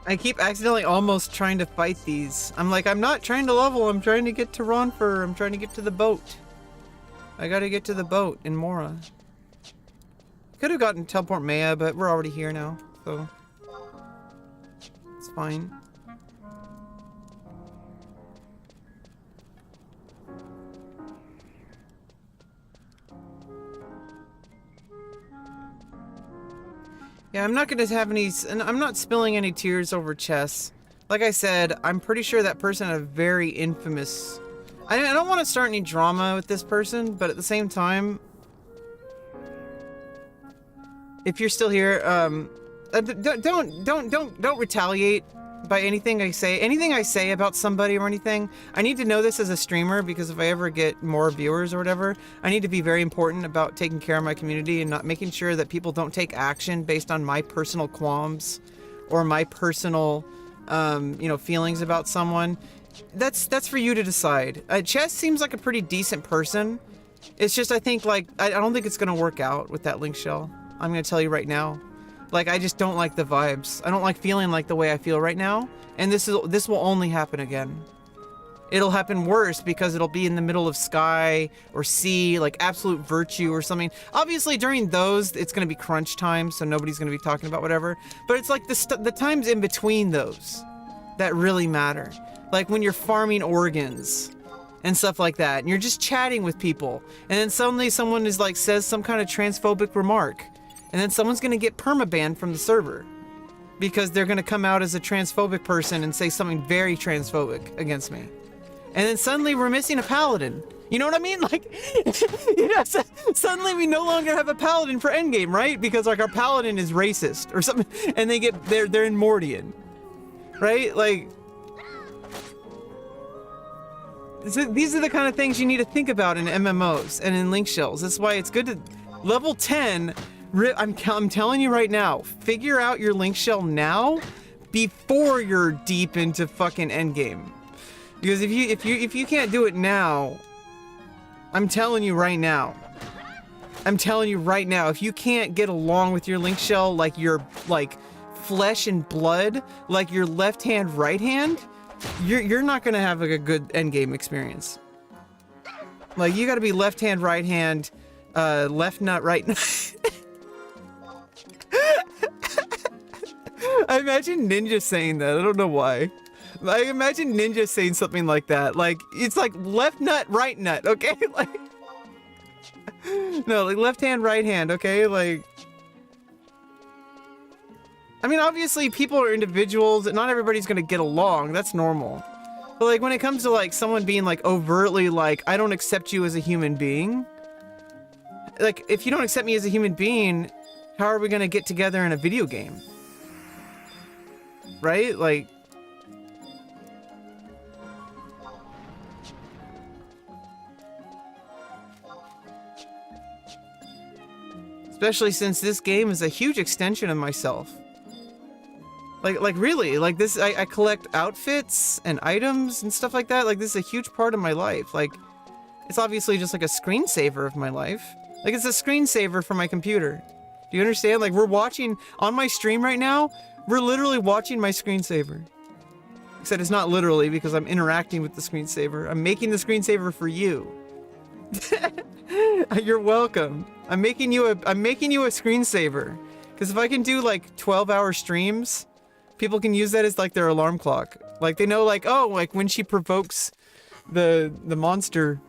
I keep accidentally almost trying to fight these. I'm like, I'm not trying to level, I'm trying to get to Ronfaure, I'm trying to get to the boat. I gotta get to the boat in Mora. Could have gotten teleport Maya, but we're already here now, so it's fine. Yeah, I'm not gonna have any, and I'm not spilling any tears over chess. Like I said, I'm pretty sure that person had a very infamous... I don't want to start any drama with this person, but at the same time, if you're still here, don't retaliate by anything I say. Anything I say about somebody or anything, I need to know this as a streamer, because if I ever get more viewers or whatever, I need to be very important about taking care of my community and not making sure that people don't take action based on my personal qualms or my personal, you know, feelings about someone. That's for you to decide. Chess seems like a pretty decent person. It's just, I think, like, I don't think it's gonna work out with that link shell. I'm gonna tell you right now. Like, I just don't like the vibes. I don't like feeling like the way I feel right now. And this will only happen again. It'll happen worse because it'll be in the middle of sky or sea, like absolute virtue or something. Obviously, during those, it's gonna be crunch time, so nobody's gonna be talking about whatever. But it's like the times in between those that really matter. Like when you're farming organs and stuff like that, and you're just chatting with people, and then suddenly someone is like, says some kind of transphobic remark, and then someone's gonna get permabanned from the server because they're gonna come out as a transphobic person and say something very transphobic against me. And then suddenly we're missing a paladin. You know what I mean? Like, you know, suddenly we no longer have a paladin for endgame, right? Because like our paladin is racist or something, and they're in Mordian, right? Like, so these are the kind of things you need to think about in MMOs and in link shells. That's why it's good to level 10. I'm telling you right now, figure out your link shell now before you're deep into fucking endgame. Because if you can't do it now, I'm telling you right now, if you can't get along with your link shell like your flesh and blood, like your left hand, right hand, you're not gonna have like a good endgame experience. Like, you gotta be left hand, right hand, left nut, right nut. I imagine Ninja saying that. I don't know why. I imagine Ninja saying something like that. Like, it's like left nut, right nut, okay? Like, no, like left hand, right hand, okay? Like, I mean, obviously people are individuals and not everybody's gonna get along. That's normal. But like, when it comes to like someone being like overtly like, I don't accept you as a human being. Like, if you don't accept me as a human being, how are we gonna get together in a video game? Right? Like, especially since this game is a huge extension of myself. Like really, like this, I collect outfits and items and stuff like that. Like, this is a huge part of my life. Like, it's obviously just like a screensaver of my life. Like, it's a screensaver for my computer. Do you understand? Like, we're watching, on my stream right now, we're literally watching my screensaver. Except it's not literally, because I'm interacting with the screensaver. I'm making the screensaver for you. You're welcome. I'm making you a screensaver. Because if I can do like 12-hour streams, people can use that as like their alarm clock. Like, they know, like, oh, like when she provokes the monster.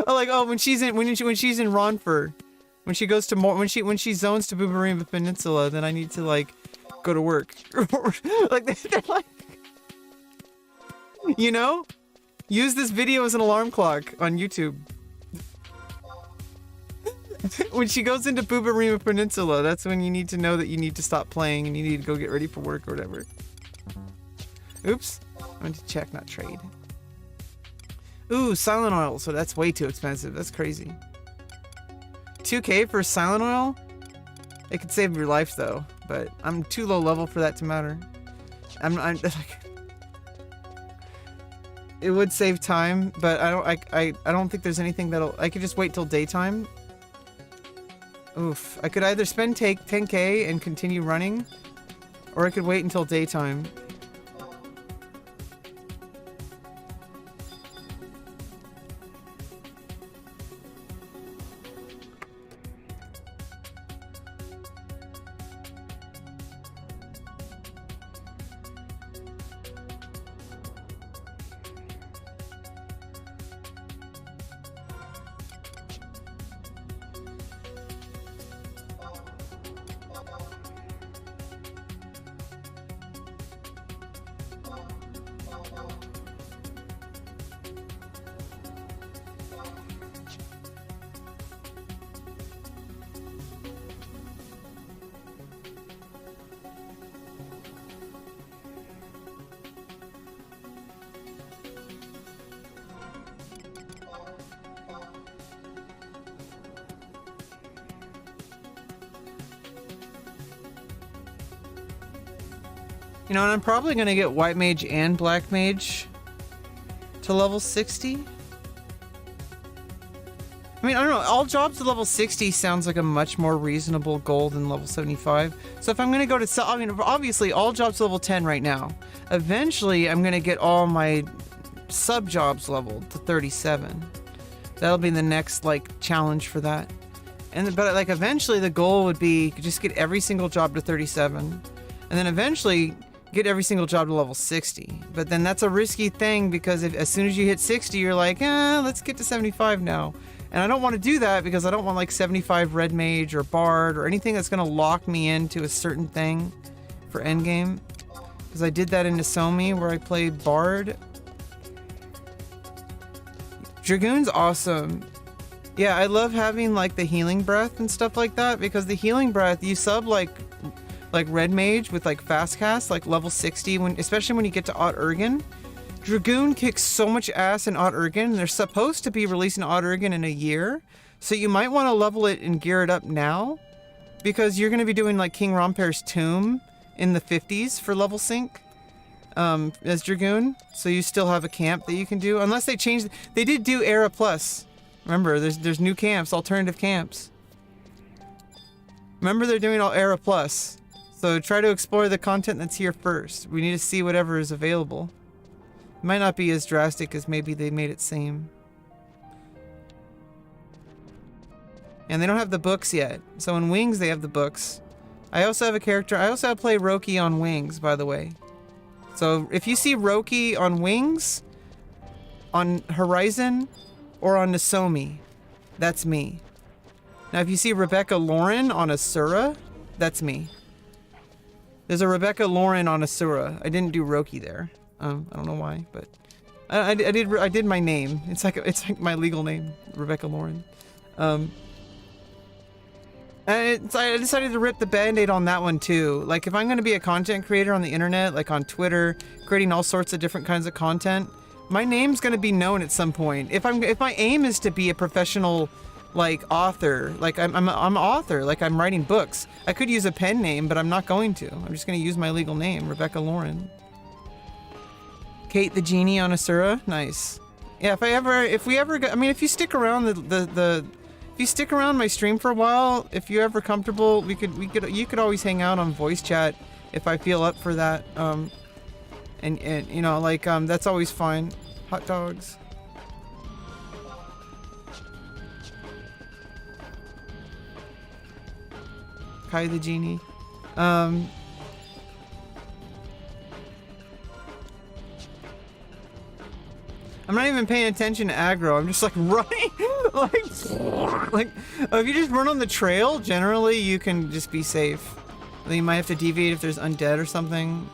Like, oh, when she's in Ronfaure, when she goes to when she zones to Boomerang Peninsula, then I need to like go to work. Like, they're like, you know, use this video as an alarm clock on YouTube. When she goes into Boomerang Peninsula, that's when you need to know that you need to stop playing and you need to go get ready for work or whatever. Oops. I went to check, not trade. Ooh, silent oil. So that's way too expensive. That's crazy. 2K for silent oil? It could save your life though, but I'm too low level for that to matter. I'm like, it would save time, but I don't think there's anything that'll, I could just wait till daytime. Oof. I could either spend 10K and continue running, or I could wait until daytime. You know, and I'm probably gonna get white mage and black mage to level 60. I mean, I don't know, all jobs to level 60 sounds like a much more reasonable goal than level 75. So if I'm gonna go to, I mean, obviously all jobs to level 10 right now. Eventually, I'm gonna get all my sub jobs leveled to 37. That'll be the next, like, challenge for that. But like, eventually the goal would be just get every single job to 37. And then eventually get every single job to level 60. But then that's a risky thing because as soon as you hit 60, you're like, let's get to 75 now. And I don't want to do that because I don't want like 75 red mage or bard or anything that's going to lock me into a certain thing for endgame. Because I did that in Nasomi where I played bard. Dragoon's awesome. Yeah, I love having like the healing breath and stuff like that because the healing breath, you sub like red mage with like fast cast, like level 60, especially when you get to Odd Urgen. Dragoon kicks so much ass in Odd Urgen, and they're supposed to be releasing Odd Urgen in a year, so you might want to level it and gear it up now, because you're going to be doing like King Rompaire's Tomb in the 50s for level sync as Dragoon, so you still have a camp that you can do, unless they change. They did do Era Plus. Remember, there's new camps, alternative camps. Remember, they're doing all Era Plus, so try to explore the content that's here first. We need to see whatever is available. It might not be as drastic as maybe they made it seem. And they don't have the books yet. So in Wings, they have the books. I also have a character. I also have play Roki on Wings, by the way. So if you see Roki on Wings, on Horizon, or on Nasomi, that's me. Now if you see Rebecca Lauren on Asura, that's me. There's a Rebecca Lauren on Asura. I didn't do Roki there. I don't know why, but I did my name. It's like my legal name, Rebecca Lauren. I decided to rip the band-aid on that one too. Like if I'm going to be a content creator on the internet, like on Twitter, creating all sorts of different kinds of content, my name's going to be known at some point. If my aim is to be a professional, like author, like I'm an author, like I'm writing books. I could use a pen name, but I'm not going to. I'm just going to use my legal name, Rebecca Lauren. Kate the Genie on Asura, nice. Yeah, if we ever, I mean, if you stick around if you stick around my stream for a while, if you're ever comfortable, you could always hang out on voice chat if I feel up for that. And you know, like that's always fine. Hot dogs. Kai the Genie. I'm not even paying attention to aggro. I'm just like running, like if you just run on the trail, generally you can just be safe. Then you might have to deviate if there's undead or something.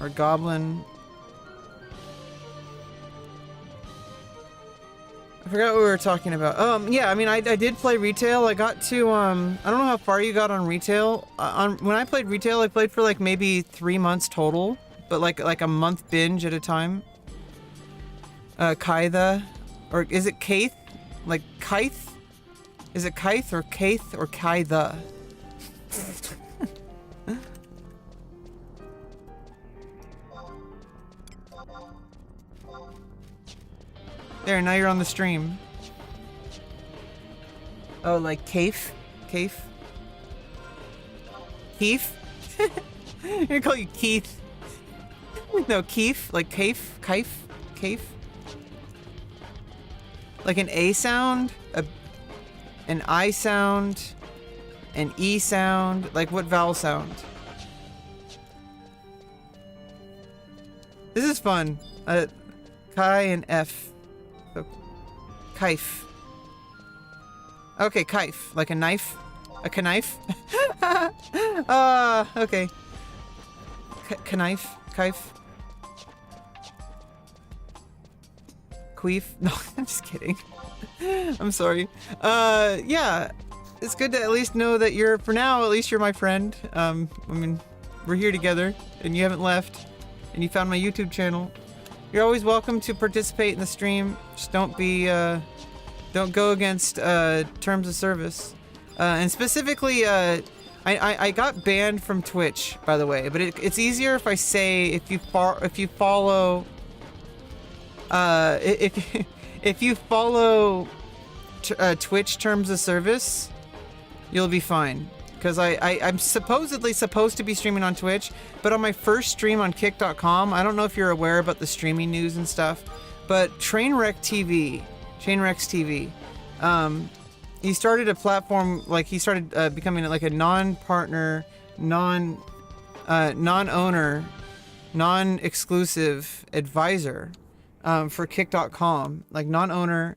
Or goblin. I forgot what we were talking about. Yeah, I mean, I did play retail. I got to, I don't know how far you got on retail. When I played retail, I played for like maybe 3 months total. But like a month binge at a time. Kaitha, or is it Kaith? Like Kaith? Is it Kaith or Kaith or Kaitha? There, now you're on the stream. Oh, like Kaif? Kaif? Keith? I'm gonna call you Keith. No, Keef, like Kaif, Kaif, Kaif. Like an A sound, an I sound, an E sound. Like what vowel sound? This is fun. Kai and F. So, Kaif. Okay, Kaif. Like a knife? A knife? Okay. Knife? Kaif? Queef? No, I'm just kidding. I'm sorry. Yeah. It's good to at least know that you're, for now, at least you're my friend. I mean, we're here together, and you haven't left, and you found my YouTube channel. You're always welcome to participate in the stream. Just don't go against terms of service. And specifically, I got banned from Twitch, by the way, but it's easier if I say if you follow if you follow Twitch terms of service, you'll be fine. Because I'm supposedly supposed to be streaming on Twitch, but on my first stream on kick.com, I don't know if you're aware about the streaming news and stuff, but Trainwreck TV, he started a platform, like he started becoming like a non-partner, non-owner, non-exclusive advisor for kick.com, like non-owner,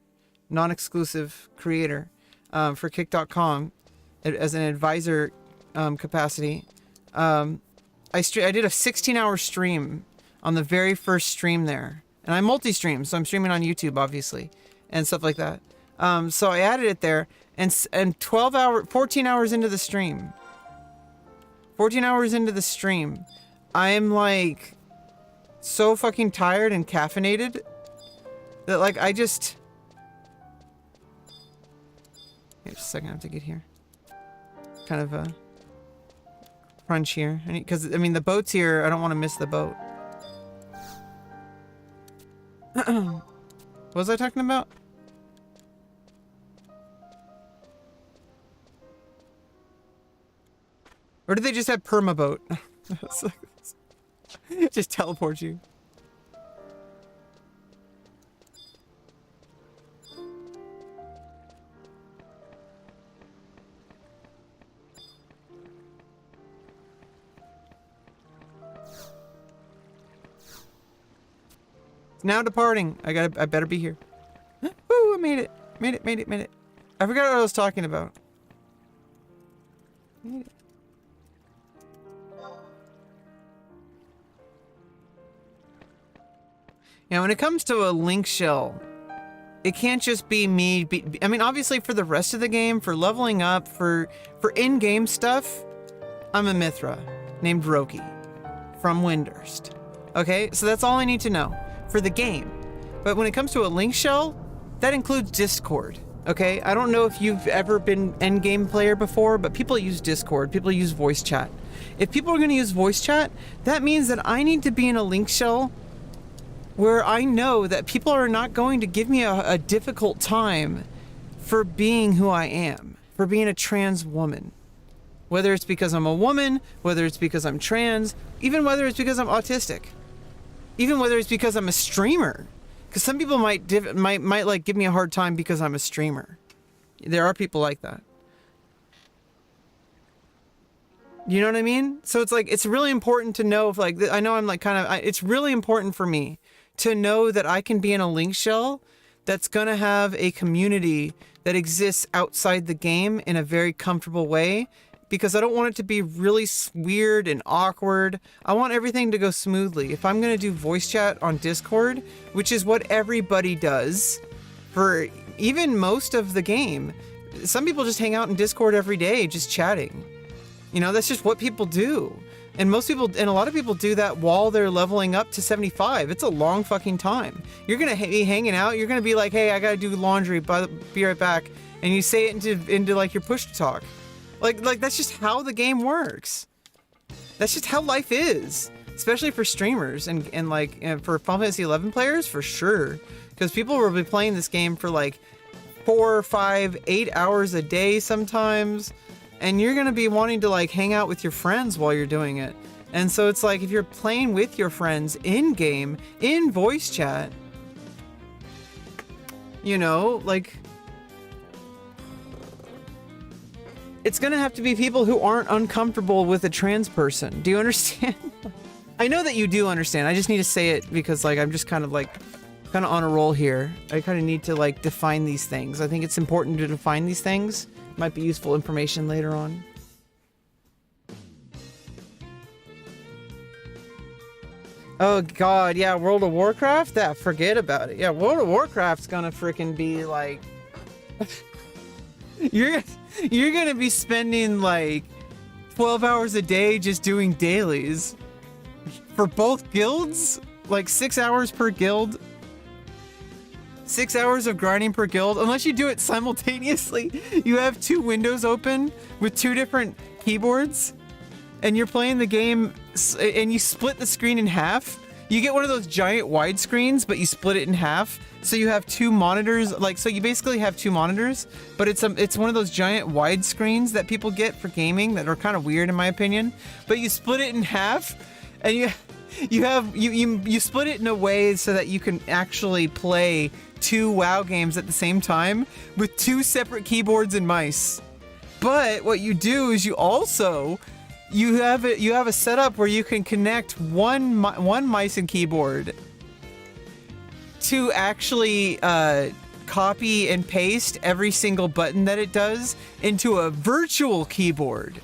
non-exclusive creator for kick.com as an advisor capacity. I did a 16-hour stream on the very first stream there, and I multi-stream, so I'm streaming on YouTube obviously and stuff like that. So I added it there, and 14 hours into the stream, I am like so fucking tired and caffeinated that like I just... Wait just a second, I have to get here. Kind of a crunch here, because I mean the boat's here. I don't want to miss the boat. What was I talking about? Or did they just have permaboat? Just teleport you. It's now departing. I better be here. Woo, I made it. Made it. I forgot what I was talking about. Made it. Now, when it comes to a link shell, it can't just be me. I mean, obviously for the rest of the game, for leveling up, for in-game stuff, I'm a Mithra named Roki from Windurst. Okay, so that's all I need to know for the game. But when it comes to a link shell, that includes Discord. Okay, I don't know if you've ever been end-game player before, but people use Discord, people use voice chat. If people are going to use voice chat, that means that I need to be in a link shell where I know that people are not going to give me a difficult time for being who I am, for being a trans woman. Whether it's because I'm a woman, whether it's because I'm trans, even whether it's because I'm autistic, even whether it's because I'm a streamer. Because some people might like give me a hard time because I'm a streamer. There are people like that. You know what I mean? So it's like, it's really important to know if like, I know I'm like kind of, it's really important for me to know that I can be in a link shell that's going to have a community that exists outside the game in a very comfortable way, because I don't want it to be really weird and awkward. I want everything to go smoothly. If I'm going to do voice chat on Discord, which is what everybody does for even most of the game, some people just hang out in Discord every day just chatting. You know, that's just what people do. And most people, and a lot of people do that while they're leveling up to 75. It's a long fucking time. You're going to be hanging out. You're going to be like, hey, I got to do laundry, be right back. And you say it into like your push to talk. Like that's just how the game works. That's just how life is, especially for streamers and for Final Fantasy 11 players for sure. Because people will be playing this game for like 4, 5, 8 hours a day sometimes. And you're going to be wanting to like hang out with your friends while you're doing it. And so it's like if you're playing with your friends in game, in voice chat, you know, like it's going to have to be people who aren't uncomfortable with a trans person. Do you understand? I know that you do understand. I just need to say it because like I'm just kind of on a roll here. I kind of need to like define these things. I think it's important to define these things. Might be useful information later on. Oh god, yeah, World of Warcraft? Forget about it. Yeah, World of Warcraft's gonna freaking be like... You're gonna be spending like 12 hours a day just doing dailies. For both guilds? Like 6 hours per guild? 6 hours of grinding per guild, unless you do it simultaneously. You have 2 windows open with 2 different keyboards and you're playing the game and you split the screen in half, you get one of those giant wide screens, but you split it in half. So you have two monitors, like, so you basically have two monitors, but it's one of those giant wide screens that people get for gaming that are kind of weird in my opinion. But you split it in half, and you split it in a way so that you can actually play two WoW games at the same time with two separate keyboards and mice. But what you do is you have a setup where you can connect one mice and keyboard to actually copy and paste every single button that it does into a virtual keyboard.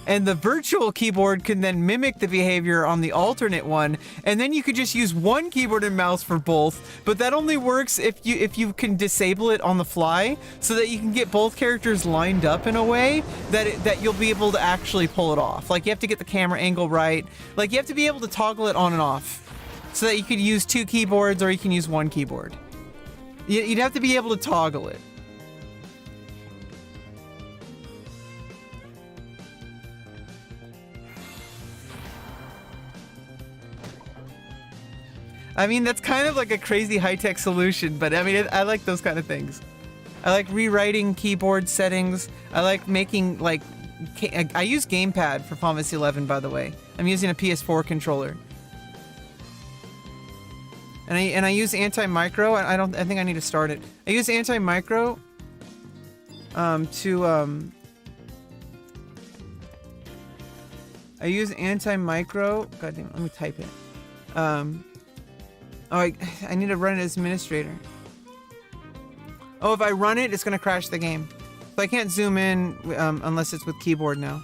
And the virtual keyboard can then mimic the behavior on the alternate one, and then you could just use one keyboard and mouse for both, but that only works if you can disable it on the fly, so that you can get both characters lined up in a way that you'll be able to actually pull it off. Like, you have to get the camera angle right, like you have to be able to toggle it on and off, so that you could use two keyboards or you can use one keyboard. You'd have to be able to toggle it. I mean, that's kind of like a crazy high-tech solution, but I mean, I like those kind of things. I like rewriting keyboard settings. I like making, like, I use Gamepad for Final Fantasy 11, by the way. I'm using a PS4 controller. And I use anti-micro. I think I need to start it. I use anti-micro I use anti-micro. God damn it, let me type it. I need to run it as administrator. Oh, if I run it, it's gonna crash the game. So I can't zoom in unless it's with keyboard now.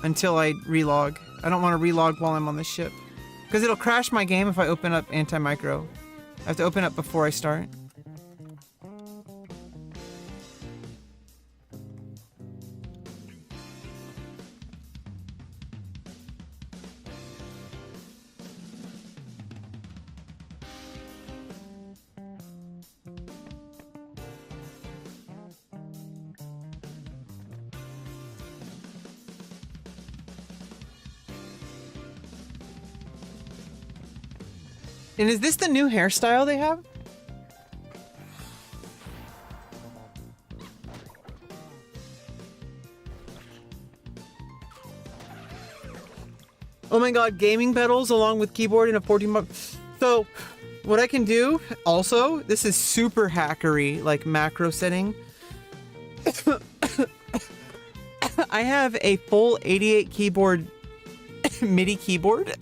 Until I relog. I don't want to relog while I'm on the ship. Because it'll crash my game if I open up anti-micro. I have to open up before I start. And is this the new hairstyle they have? Oh my god, gaming pedals along with keyboard in a 14-month. So, what I can do also, this is super hackery, like macro setting. I have a full 88 keyboard MIDI keyboard.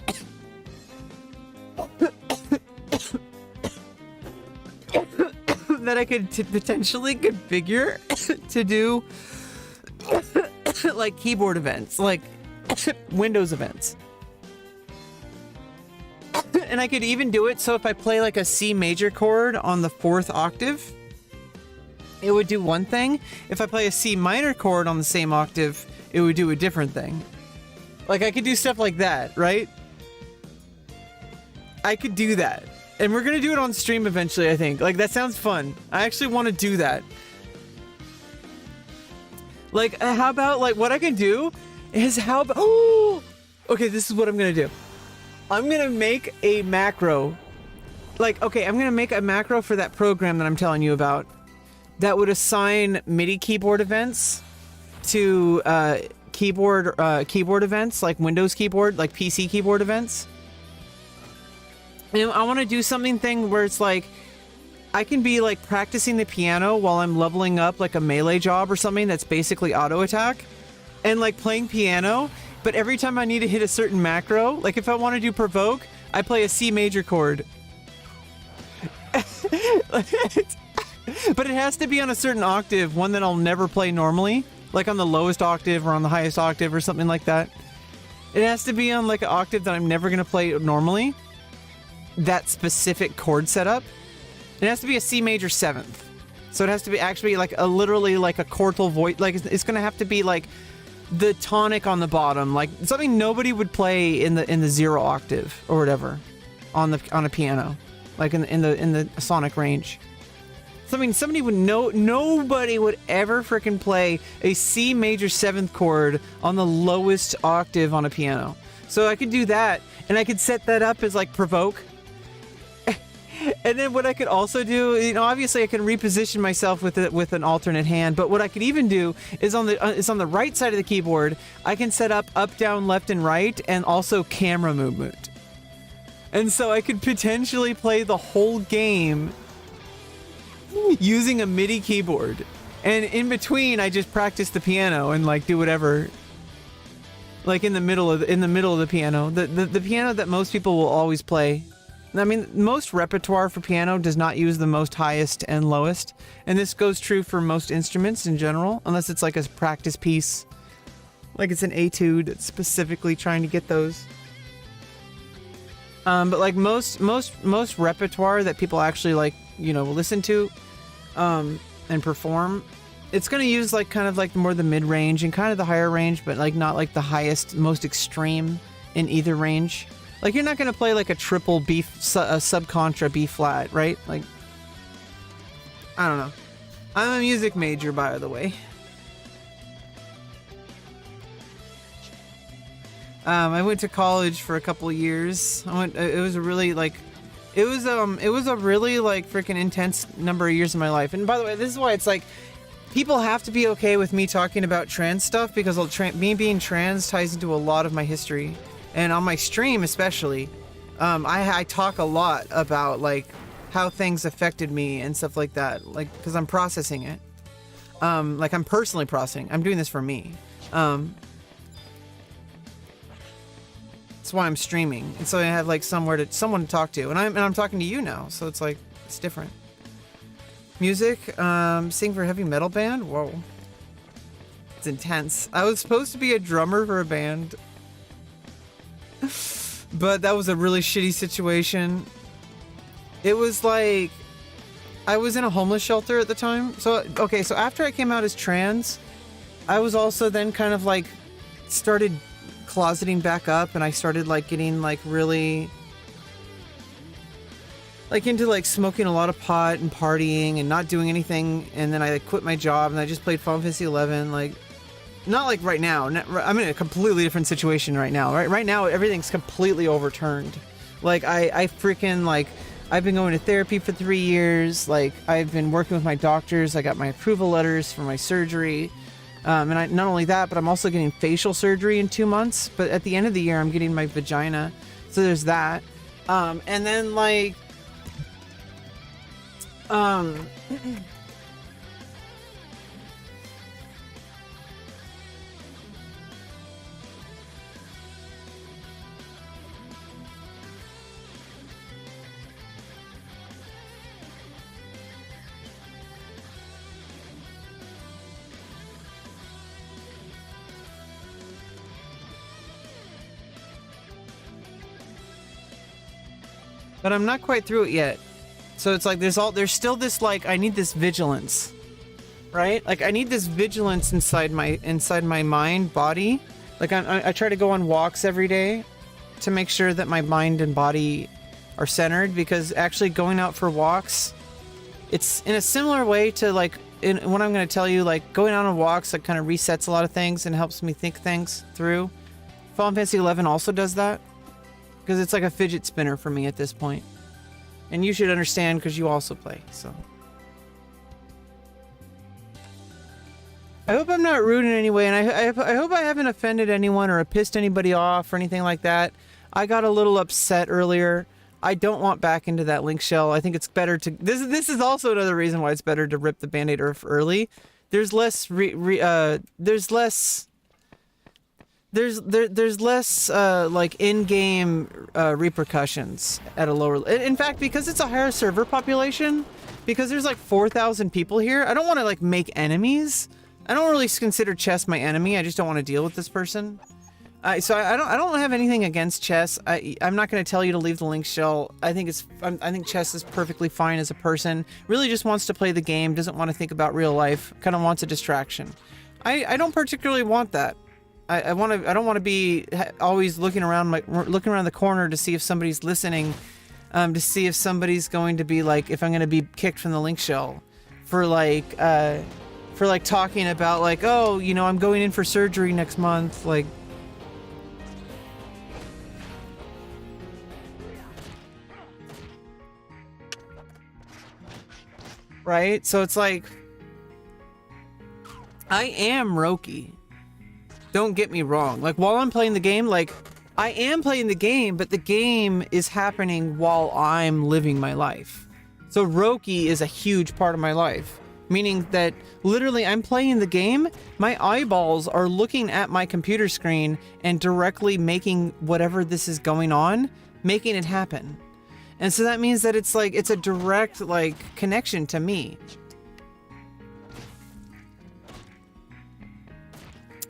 That I could potentially configure to do like keyboard events, like Windows events. And I could even do it so if I play like a C major chord on the 4th octave, it would do one thing. If I play a C minor chord on the same octave, it would do a different thing. Like, I could do stuff like that, right? I could do that. And we're gonna do it on stream eventually, I think. Like, that sounds fun. I actually want to do that. Like, how about, like, what I can do is how about... Oh! Okay, this is what I'm gonna do. I'm gonna make a macro. Like, okay, I'm gonna make a macro for that program that I'm telling you about that would assign MIDI keyboard events to keyboard events, like Windows keyboard, like PC keyboard events. And I want to do something where it's like I can be like practicing the piano while I'm leveling up like a melee job or something that's basically auto attack, and like playing piano, but every time I need to hit a certain macro, like if I want to do provoke, I play a C major chord. But it has to be on a certain octave, one that I'll never play normally, like on the lowest octave or on the highest octave or something like that. It has to be on like an octave that I'm never going to play normally. That specific chord setup. It has to be a C major 7th. So it has to be actually like a literally like a quartal voice. Like it's gonna have to be like the tonic on the bottom, like something nobody would play in the 0 octave or whatever on a piano, like in the sonic range. So, I mean, nobody would ever freaking play a C major 7th chord on the lowest octave on a piano. So I could do that, and I could set that up as like provoke. And then what I could also do, you know, obviously I can reposition myself with an alternate hand, but what I could even do is on the right side of the keyboard, I can set up, down, left, and right, and also camera movement. And so I could potentially play the whole game using a MIDI keyboard. And in between, I just practice the piano and like do whatever. Like in the middle of the piano, the piano that most people will always play. I mean, most repertoire for piano does not use the most highest and lowest, and this goes true for most instruments in general, unless it's like a practice piece, like it's an etude that's specifically trying to get those. But like most repertoire that people actually like, you know, listen to, and perform, it's gonna use like kind of like more the mid range and kind of the higher range, but like not like the highest, most extreme in either range. Like, you're not going to play, like, a triple B, a sub-contra B flat, right? Like, I don't know. I'm a music major, by the way. I went to college for a couple years. It was a really, like, it was a really, like, freaking intense number of years in my life. And by the way, this is why it's like, people have to be okay with me talking about trans stuff, because me being trans ties into a lot of my history. And on my stream especially, I talk a lot about like how things affected me and stuff like that, like because I'm processing it. Like I'm personally processing. I'm doing this for me. That's why I'm streaming, and so I have like someone to talk to, and I'm talking to you now, so it's like it's different. Music, sing for a heavy metal band. Whoa, it's intense. I was supposed to be a drummer for a band. But that was a really shitty situation. It was like I was in a homeless shelter at the time. So okay, so after I came out as trans, I was also then kind of like started closeting back up, and I started like getting like really like into like smoking a lot of pot and partying and not doing anything, and then I like quit my job and I just played Final Fantasy 11, like not like right now. I'm in a completely different situation right now. Right now, everything's completely overturned. Like, I freaking, like, I've been going to therapy for 3 years. Like, I've been working with my doctors. I got my approval letters for my surgery. And not only that, but I'm also getting facial surgery in 2 months. But at the end of the year, I'm getting my vagina. So there's that. And then, like... But I'm not quite through it yet. So it's like there's still this like I need this vigilance. Right? Like I need this vigilance inside my mind, body. Like I try to go on walks every day to make sure that my mind and body are centered, because actually going out for walks, it's in a similar way to like in what I'm going to tell you, like going out on walks like kind of resets a lot of things and helps me think things through. Final Fantasy 11 also does that, because it's like a fidget spinner for me at this point. And you should understand because you also play, so. I hope I'm not rude in any way, and I hope I haven't offended anyone or pissed anybody off or anything like that. I got a little upset earlier. I don't want back into that link shell. I think it's better to... This is also another reason why it's better to rip the Band-Aid early. There's less... there's less like in-game repercussions at a lower... In fact, because it's a higher server population, because there's like 4,000 people here, I don't want to like make enemies. I don't really consider Chess my enemy. I just don't want to deal with this person. So I don't have anything against Chess. I'm not going to tell you to leave the link shell. I think Chess is perfectly fine as a person. Really just wants to play the game, doesn't want to think about real life, kind of wants a distraction. I don't particularly want that. I don't want to be always looking around the corner to see if somebody's listening, to see if somebody's going to be like, if I'm going to be kicked from the link shell. for like talking about like, oh, you know, I'm going in for surgery next month, like. Right? So it's like, I am Roki. Don't get me wrong. Like, while I'm playing the game, like, I am playing the game, but the game is happening while I'm living my life. So Roki is a huge part of my life. Meaning that literally I'm playing the game, my eyeballs are looking at my computer screen and directly making whatever this is going on, making it happen. And so that means that it's like, it's a direct like connection to me.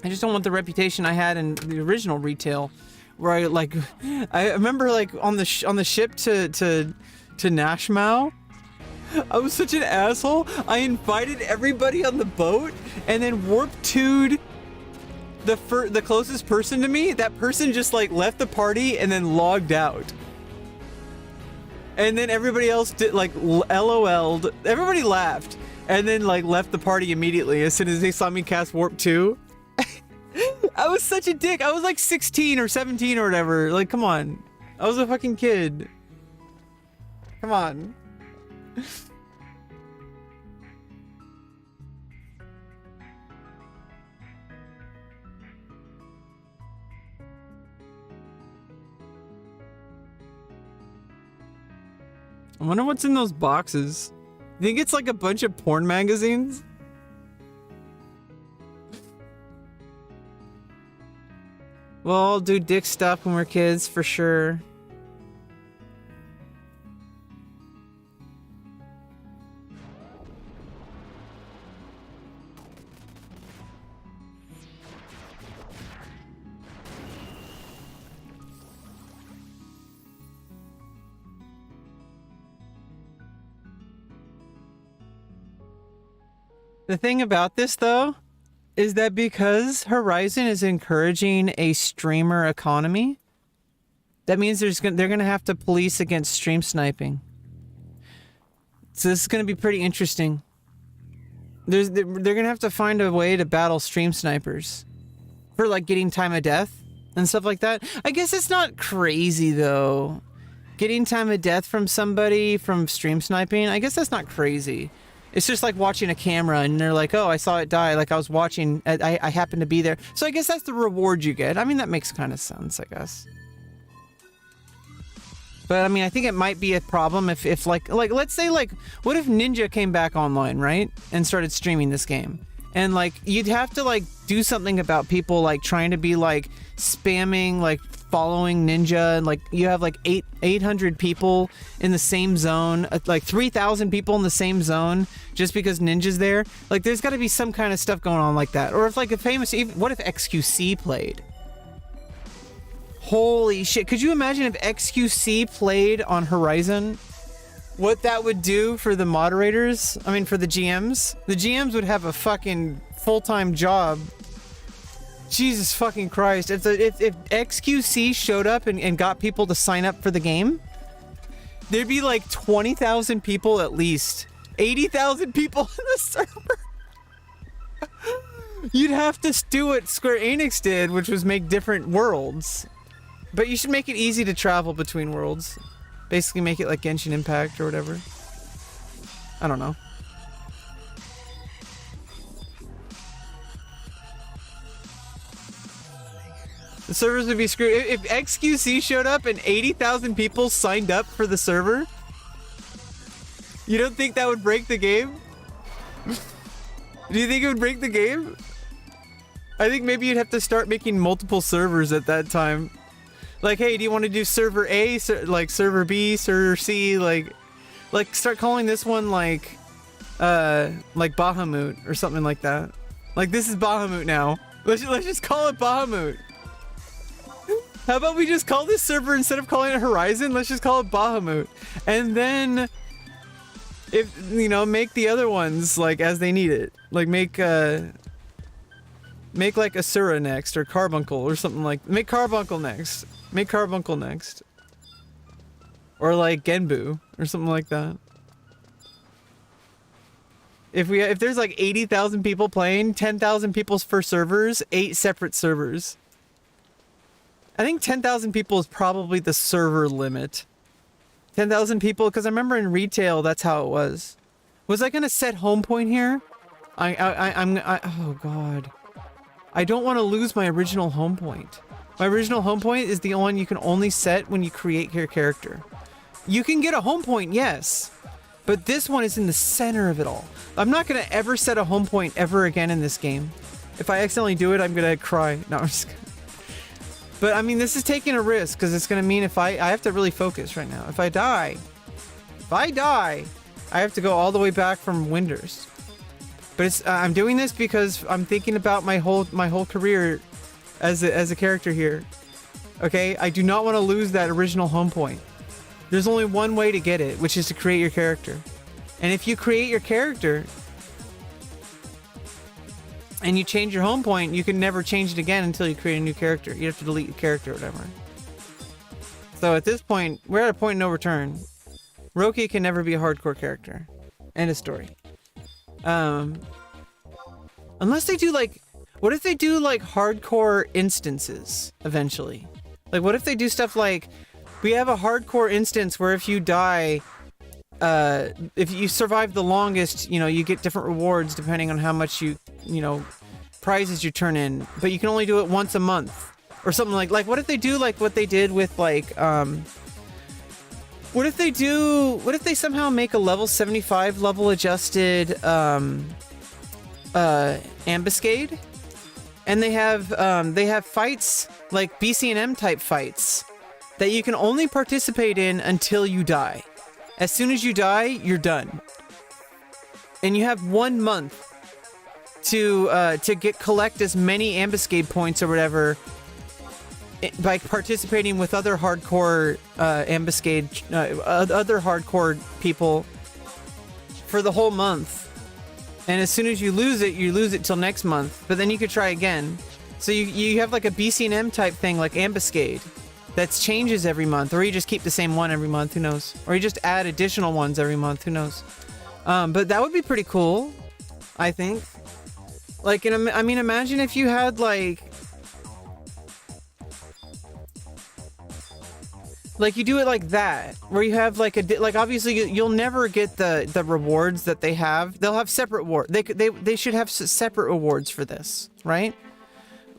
I just don't want the reputation I had in the original retail, where I remember like on the ship to Nashmau, I was such an asshole. I invited everybody on the boat and then warp 2'd the closest person to me. That person just like left the party and then logged out. And then everybody else did like LOL'd. Everybody laughed and then like left the party immediately as soon as they saw me cast warp 2. I was such a dick. I was like 16 or 17 or whatever. Like, come on. I was a fucking kid. Come on. I wonder what's in those boxes. You think it's like a bunch of porn magazines? We'll all do dick stuff when we're kids, for sure. The thing about this, though, is that because Horizon is encouraging a streamer economy, that means they're going to have to police against stream sniping. So this is going to be pretty interesting. They're going to have to find a way to battle stream snipers for like getting time of death and stuff like that. I guess it's not crazy though. Getting time of death from somebody from stream sniping, I guess that's not crazy. It's just like watching a camera and they're like, oh, I saw it die. Like I was watching, I happened to be there. So I guess that's the reward you get. I mean, that makes kind of sense, I guess. But I mean, I think it might be a problem if like let's say like, what if Ninja came back online, right? And started streaming this game. And like, you'd have to like do something about people like trying to be like spamming, like following Ninja, and like you have like 800 people in the same zone, like 3,000 people in the same zone just because Ninja's there. Like there's got to be some kind of stuff going on like that. Or if like a famous, what if XQC played? Holy shit, could you imagine if XQC played on Horizon? What that would do for the moderators? I mean, for the GMs? The GMs would have a fucking full-time job. Jesus fucking Christ. If XQC showed up and got people to sign up for the game, there'd be like 20,000 people at least. 80,000 people in the server. You'd have to do what Square Enix did, which was make different worlds. But you should make it easy to travel between worlds. Basically make it like Genshin Impact or whatever. I don't know. The servers would be screwed. If XQC showed up and 80,000 people signed up for the server, you don't think that would break the game? Do you think it would break the game? I think maybe you'd have to start making multiple servers at that time. Like, hey, do you want to do server A, like server B, server C, like start calling this one like Bahamut or something like that. Like, this is Bahamut now. Let's just call it Bahamut. How about we just call this server, instead of calling it Horizon, let's just call it Bahamut. And then, if, you know, make the other ones like as they need it. Like make like Asura next, or Carbuncle, or something like, make Carbuncle next. Make Carbuncle next. Or like Genbu, or something like that. If there's like 80,000 people playing, 10,000 people's for servers, 8 separate servers. I think 10,000 people is probably the server limit. 10,000 people, because I remember in retail that's how it was. Was I gonna set home point here? Oh god. I don't want to lose my original home point. My original home point is the one you can only set when you create your character. You can get a home point, yes, but this one is in the center of it all. I'm not gonna ever set a home point ever again in this game. If I accidentally do it, I'm gonna cry. No, I'm just kidding. But I mean, this is taking a risk because it's gonna mean if I have to really focus right now. If I die, I have to go all the way back from Winders. But it's I'm doing this because I'm thinking about my whole career as a character here. Okay, I do not want to lose that original home point. There's only one way to get it, which is to create your character. And if you create your character and you change your home point, you can never change it again until you create a new character. You have to delete your character or whatever. So at this point, we're at a point of no return. Roki can never be a hardcore character. End of story. Unless they do like, what if they do like hardcore instances eventually? Like what if they do stuff like, we have a hardcore instance where if you die, if you survive the longest, you know, you get different rewards depending on how much you know, prizes you turn in, but you can only do it once a month or something like what if they do like what they did with like, what if they somehow make a level 75 level adjusted, ambuscade, and they have fights like BC&M type fights that you can only participate in until you die. As soon as you die, you're done. And you have 1 month to collect as many ambuscade points or whatever by participating with other hardcore ambuscade, other hardcore people for the whole month. And as soon as you lose it till next month. But then you could try again. So you have like a BC&M type thing like ambuscade that changes every month, or you just keep the same one every month, who knows? Or you just add additional ones every month, who knows? But that would be pretty cool, I think. Like, I mean, imagine if you had like you do it like that, where you have like obviously you'll never get the rewards that they have. They'll have separate they should have separate awards for this, right?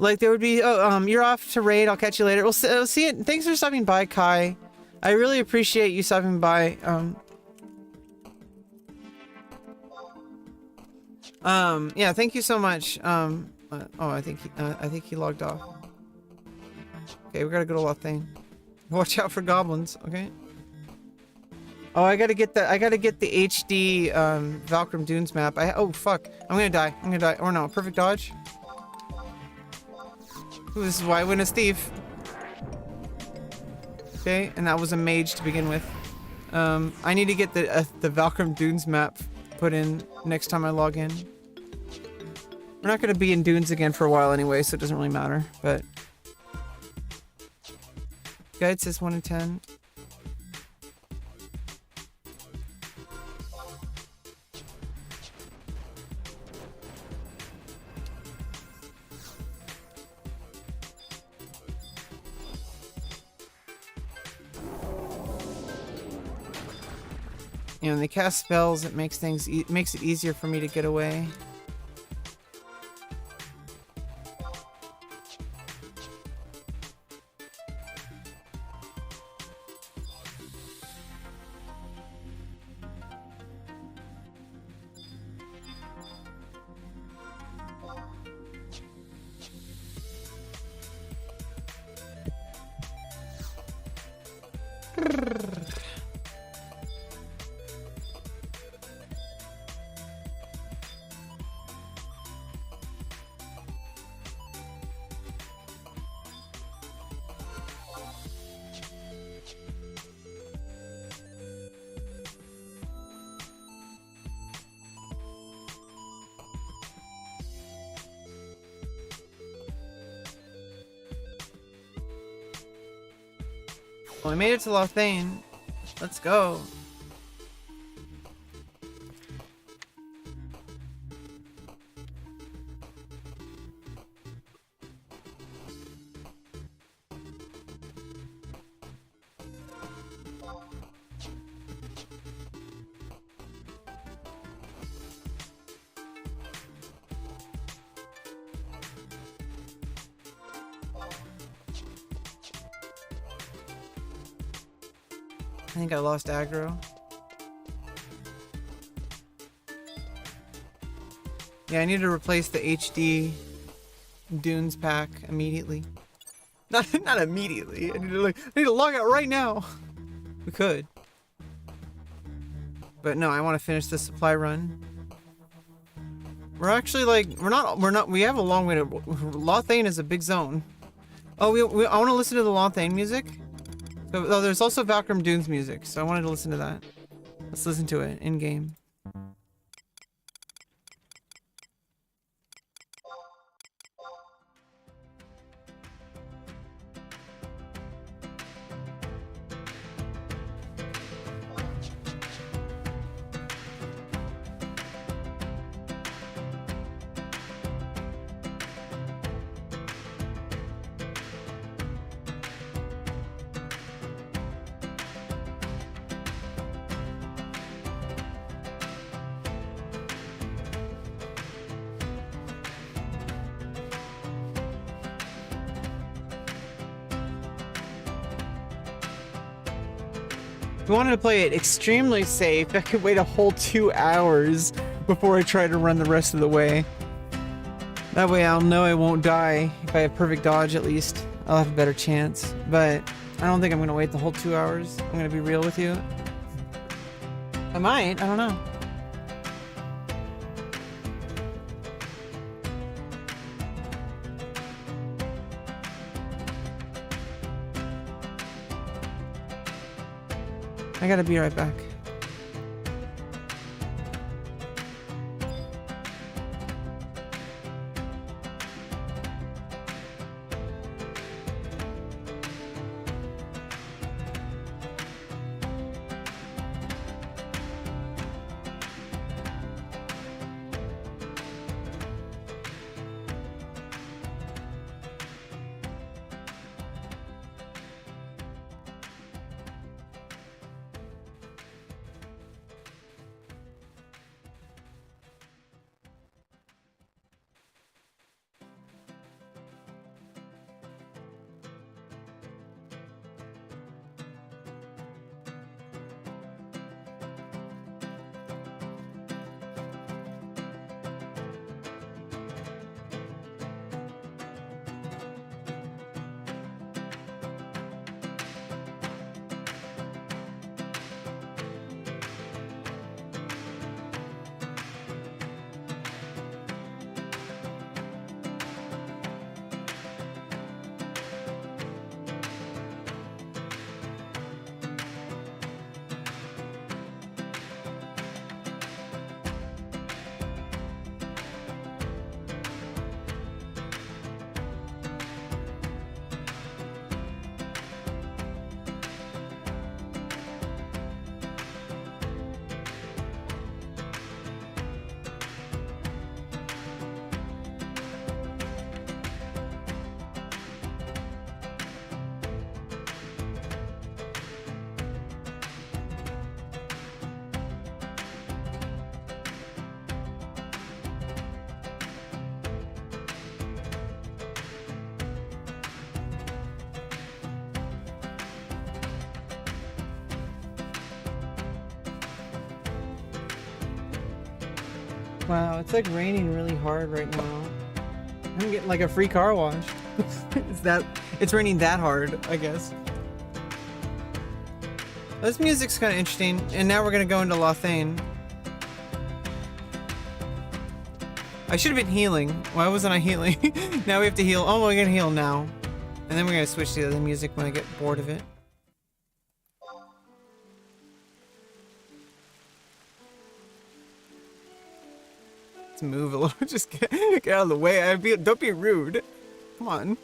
Like there would be, you're off to raid. I'll catch you later. We'll see it. Thanks for stopping by, Kai. I really appreciate you stopping by. Yeah, thank you so much. I think he logged off. Okay, we gotta go to Lothane. Watch out for goblins, okay? Oh, I gotta get the HD Valkyrie Dunes map. Oh fuck, I'm gonna die. Or no, perfect dodge. Ooh, this is why I win as thief. Okay, and that was a mage to begin with. I need to get the Valkyrie Dunes map put in next time I log in. We're not gonna be in Dunes again for a while anyway, so it doesn't really matter, but guide says 1 in 10. You know, when they cast spells, it makes makes it easier for me to get away. Well, we made it to Lothane. Let's go. think I lost aggro. Yeah, I need to replace the HD Dunes pack immediately. Not immediately. I need to log out right now. We could. But no, I want to finish the supply run. We're actually like, we have a long way to, Lothane is a big zone. Oh, I want to listen to the Lothane music. So, oh, there's also Valkyrie Dunes music, so I wanted to listen to that. Let's listen to it in game. If I wanted to play it extremely safe, I could wait a whole 2 hours before I try to run the rest of the way. That way I'll know I won't die. If I have perfect dodge at least, I'll have a better chance. But I don't think I'm gonna wait the whole 2 hours. I'm gonna be real with you. I might, I don't know. I gotta be right back. Wow, it's like raining really hard right now. I'm getting like a free car wash. It's raining that hard, I guess. This music's kind of interesting, and now we're gonna go into Lothane. I should have been healing. Why wasn't I healing? Now we have to heal. Oh, we're gonna heal now. And then we're gonna switch to the other music when I get bored of it. Let's move a little. Just get out of the way. Don't be rude. Come on.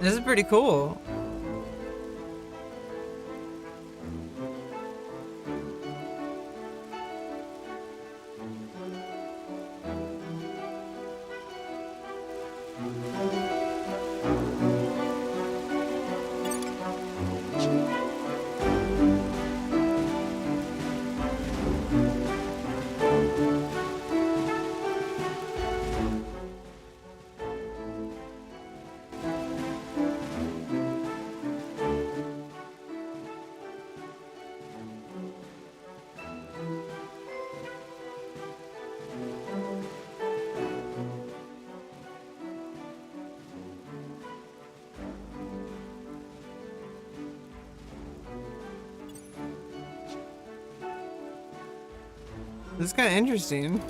This is pretty cool. This is kind of interesting.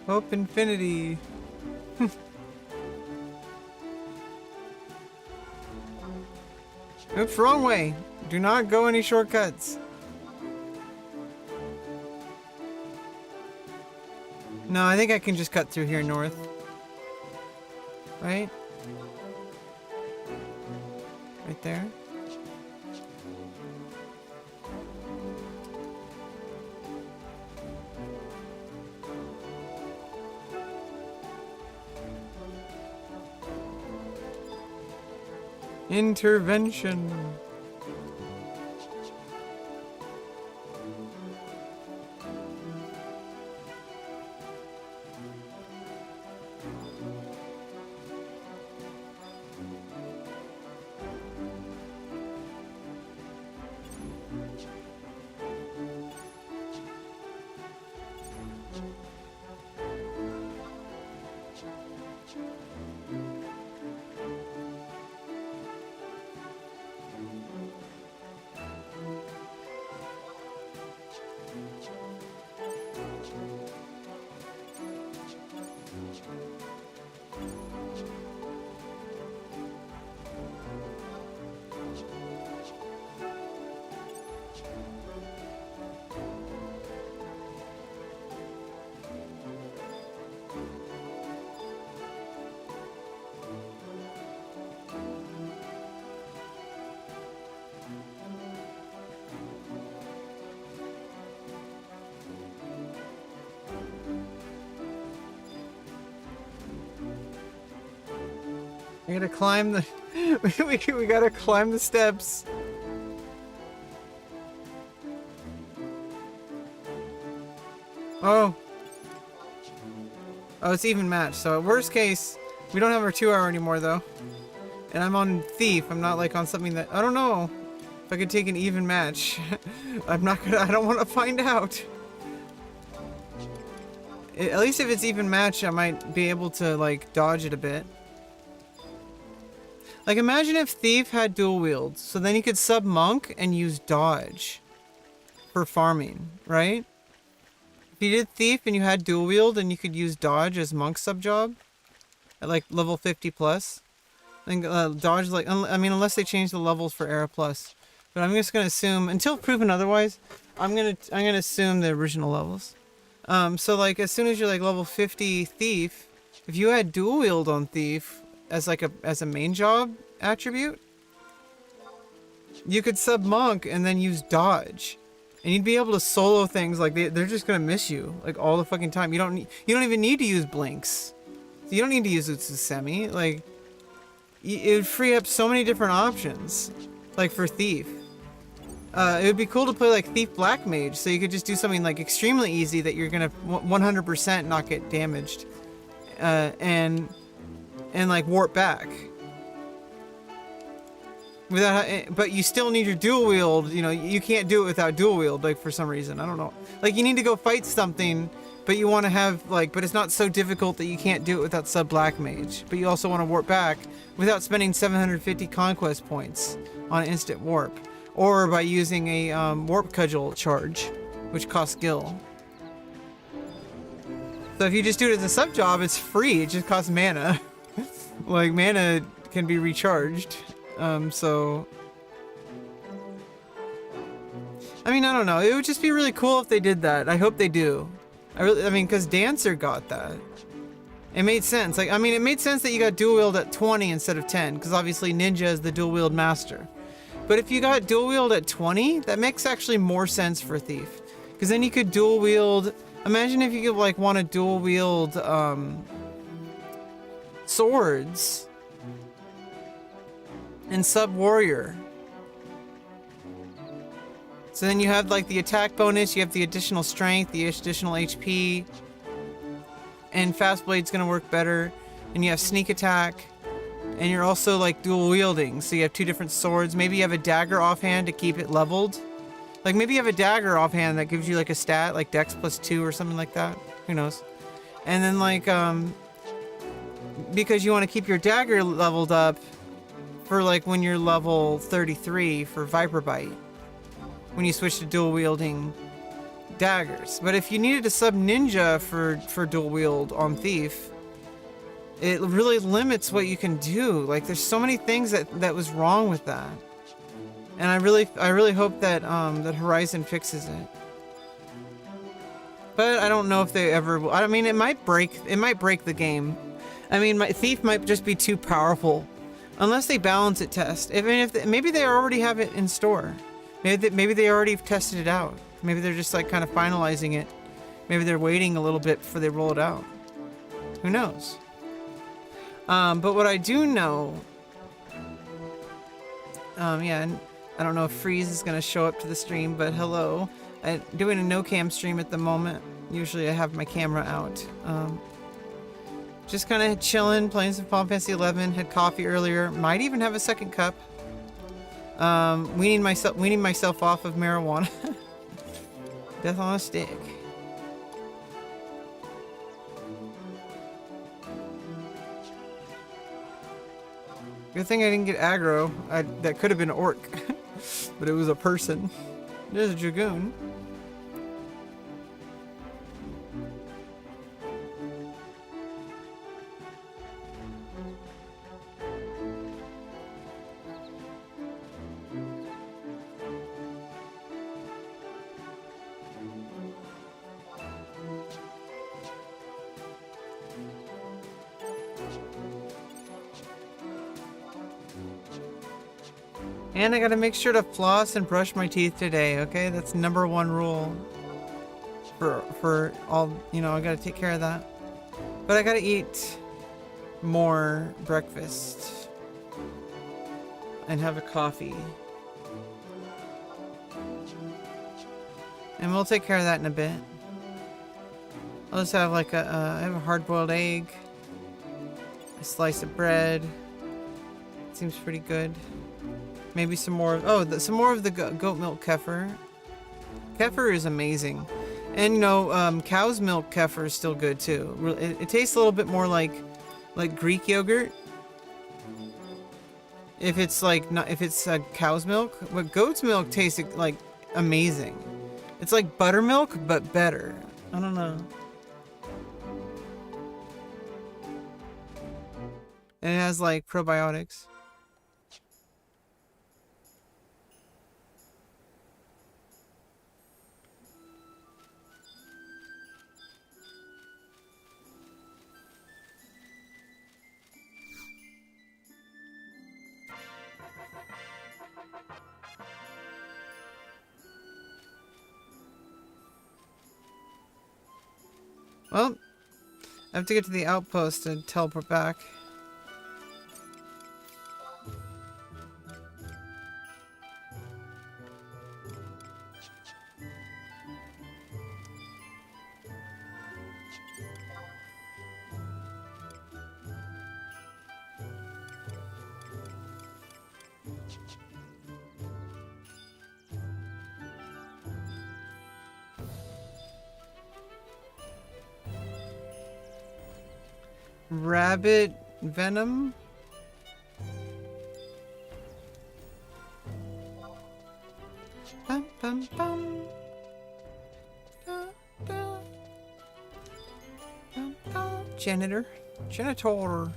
Hope Infinity. Oops, wrong way. Do not go any shortcuts. No, I think I can just cut through here north. Right? Right there. Intervention. I gotta climb the we gotta climb the steps. Oh. Oh, it's even match. So worst case, we don't have our 2 hour anymore though. And I'm on Thief. I'm not like on something that I don't know if I could take an even match. I don't want to find out. At least if it's even match, I might be able to like dodge it a bit. Like imagine if Thief had dual wield, so then you could sub Monk and use dodge for farming, right? If you did Thief and you had dual wield and you could use dodge as Monk sub job at like level 50 plus. I think dodge like, I mean unless they change the levels for Era plus. But I'm just gonna assume, until proven otherwise, I'm gonna assume the original levels. So like as soon as you're like level 50 Thief, if you had dual wield on Thief, as like a main job attribute, you could sub Monk and then use dodge, and you'd be able to solo things like they're just gonna miss you like all the fucking time. You don't even need to use blinks. You don't need to use Utsusemi. Like it would free up so many different options. Like for Thief, it would be cool to play like Thief Black Mage, so you could just do something like extremely easy that you're gonna 100% not get damaged, and like warp back without, but you still need your dual wield. You know, you can't do it without dual wield, like for some reason, I don't know, like you need to go fight something, but you want to have like, but it's not so difficult that you can't do it without sub Black Mage, but you also want to warp back without spending 750 conquest points on instant warp, or by using a warp cudgel charge, which costs gil. So if you just do it as a sub job, it's free. It just costs mana. Like, mana can be recharged. So... I mean, I don't know. It would just be really cool if they did that. I hope they do. I mean, because Dancer got that. It made sense. Like, I mean, it made sense that you got dual wield at 20 instead of 10, because obviously Ninja is the dual wield master. But if you got dual wield at 20, that makes actually more sense for Thief. Because then you could dual wield... Imagine if you could, like, want to dual wield, swords and sub warrior. So then you have, like, the attack bonus, you have the additional strength, the additional HP, and Fast Blade's gonna work better, and you have sneak attack, and you're also, like, dual wielding, so you have two different swords. Maybe you have a dagger offhand to keep it leveled. Like, maybe you have a dagger offhand that gives you, like, a stat, like Dex +2 or something like that. Who knows? And then, like, because you want to keep your dagger leveled up for, like, when you're level 33 for Viper Bite. When you switch to dual wielding daggers. But if you needed a sub ninja for dual wield on Thief, it really limits what you can do. Like, there's so many things that was wrong with that. And I really hope that that Horizon fixes it. But I don't know if they ever will. I mean, it might break the game. I mean, Thief might just be too powerful unless they balance it test. Maybe they already have it in store. Maybe they already tested it out. Maybe they're just, like, kind of finalizing it. Maybe they're waiting a little bit before they roll it out. Who knows? But what I do know... yeah, and I don't know if Freeze is going to show up to the stream, but hello. I'm doing a no-cam stream at the moment. Usually I have my camera out. Just kind of chilling, playing some Final Fantasy 11. Had coffee earlier. Might even have a second cup. Weaning myself off of marijuana. Death on a stick. Good thing I didn't get aggro. That could have been an orc. But it was a person. There's a dragoon. And I gotta make sure to floss and brush my teeth today, okay? That's #1 rule. For all, you know, I gotta take care of that. But I gotta eat more breakfast. And have a coffee. And we'll take care of that in a bit. I'll just have like I have a hard-boiled egg. A slice of bread. Seems pretty good. Maybe some more. Some more of the goat milk kefir. Kefir is amazing, and you know, cow's milk kefir is still good too. It tastes a little bit more like Greek yogurt. If it's cow's milk, but goat's milk tastes like amazing. It's like buttermilk but better. I don't know. And it has like probiotics. Well, I have to get to the outpost and teleport back. Rabbit venom? Bum, bum, bum. Da, da. Janitor. Janitor.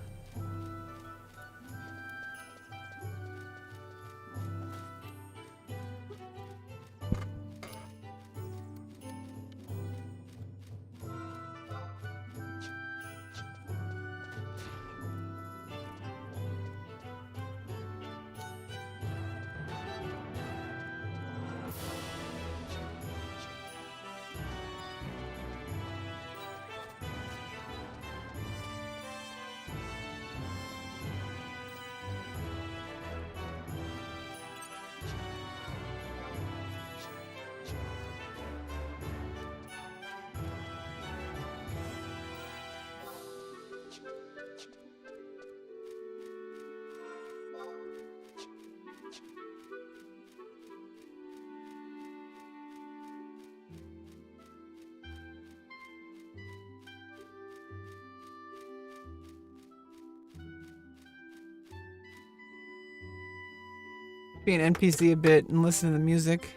Be an NPC a bit and listen to the music.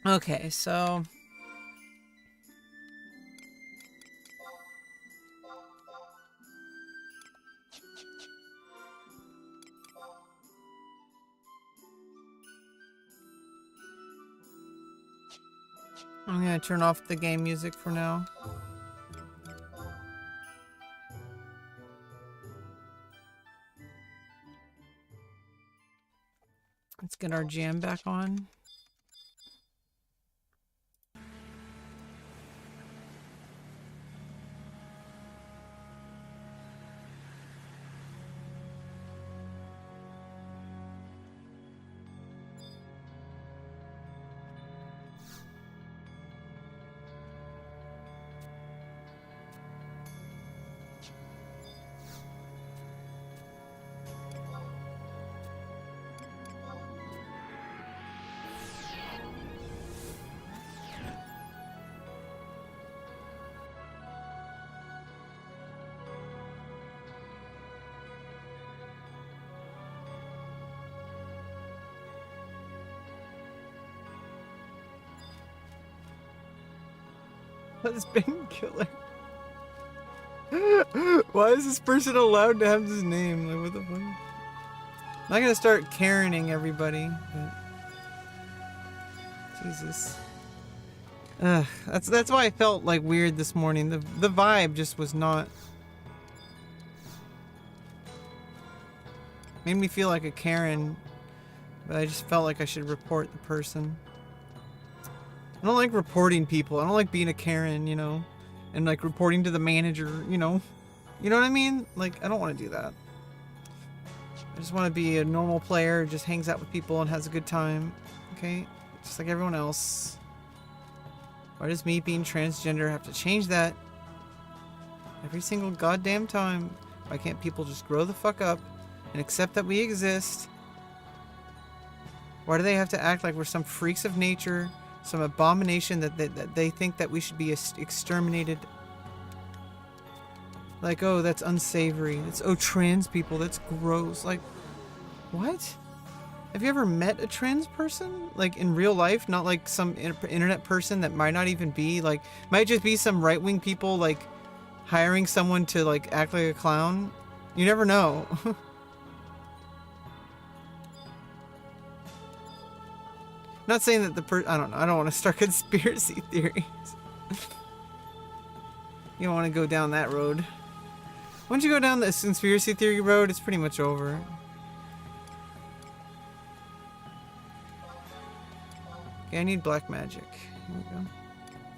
Okay, so I'm gonna turn off the game music for now. Let's get our jam back on. Husband killer. Why is this person allowed to have this name? Like, what the fuck? I'm not gonna start Karening everybody, but Jesus. That's why I felt like weird this morning. The vibe just was not. Made me feel like a Karen, but I just felt like I should report the person. I don't like reporting people. I don't like being a Karen, you know, and like reporting to the manager, you know. You know what I mean? Like, I don't want to do that. I just want to be a normal player, just hangs out with people and has a good time. Okay? Just like everyone else. Why does me being transgender have to change that every single goddamn time? Why can't people just grow the fuck up and accept that we exist? Why do they have to act like we're some freaks of nature, some abomination that they think that we should be exterminated? Like, oh, that's unsavory. It's, oh, trans people, that's gross. Like, what? Have you ever met a trans person? Like, in real life? Not like some internet person that might not even be, like, might just be some right-wing people, like, hiring someone to, like, act like a clown? You never know. Not saying that I don't know. I don't want to start conspiracy theories. You don't want to go down that road. Once you go down this conspiracy theory road, it's pretty much over. Okay, I need black magic. Here we go.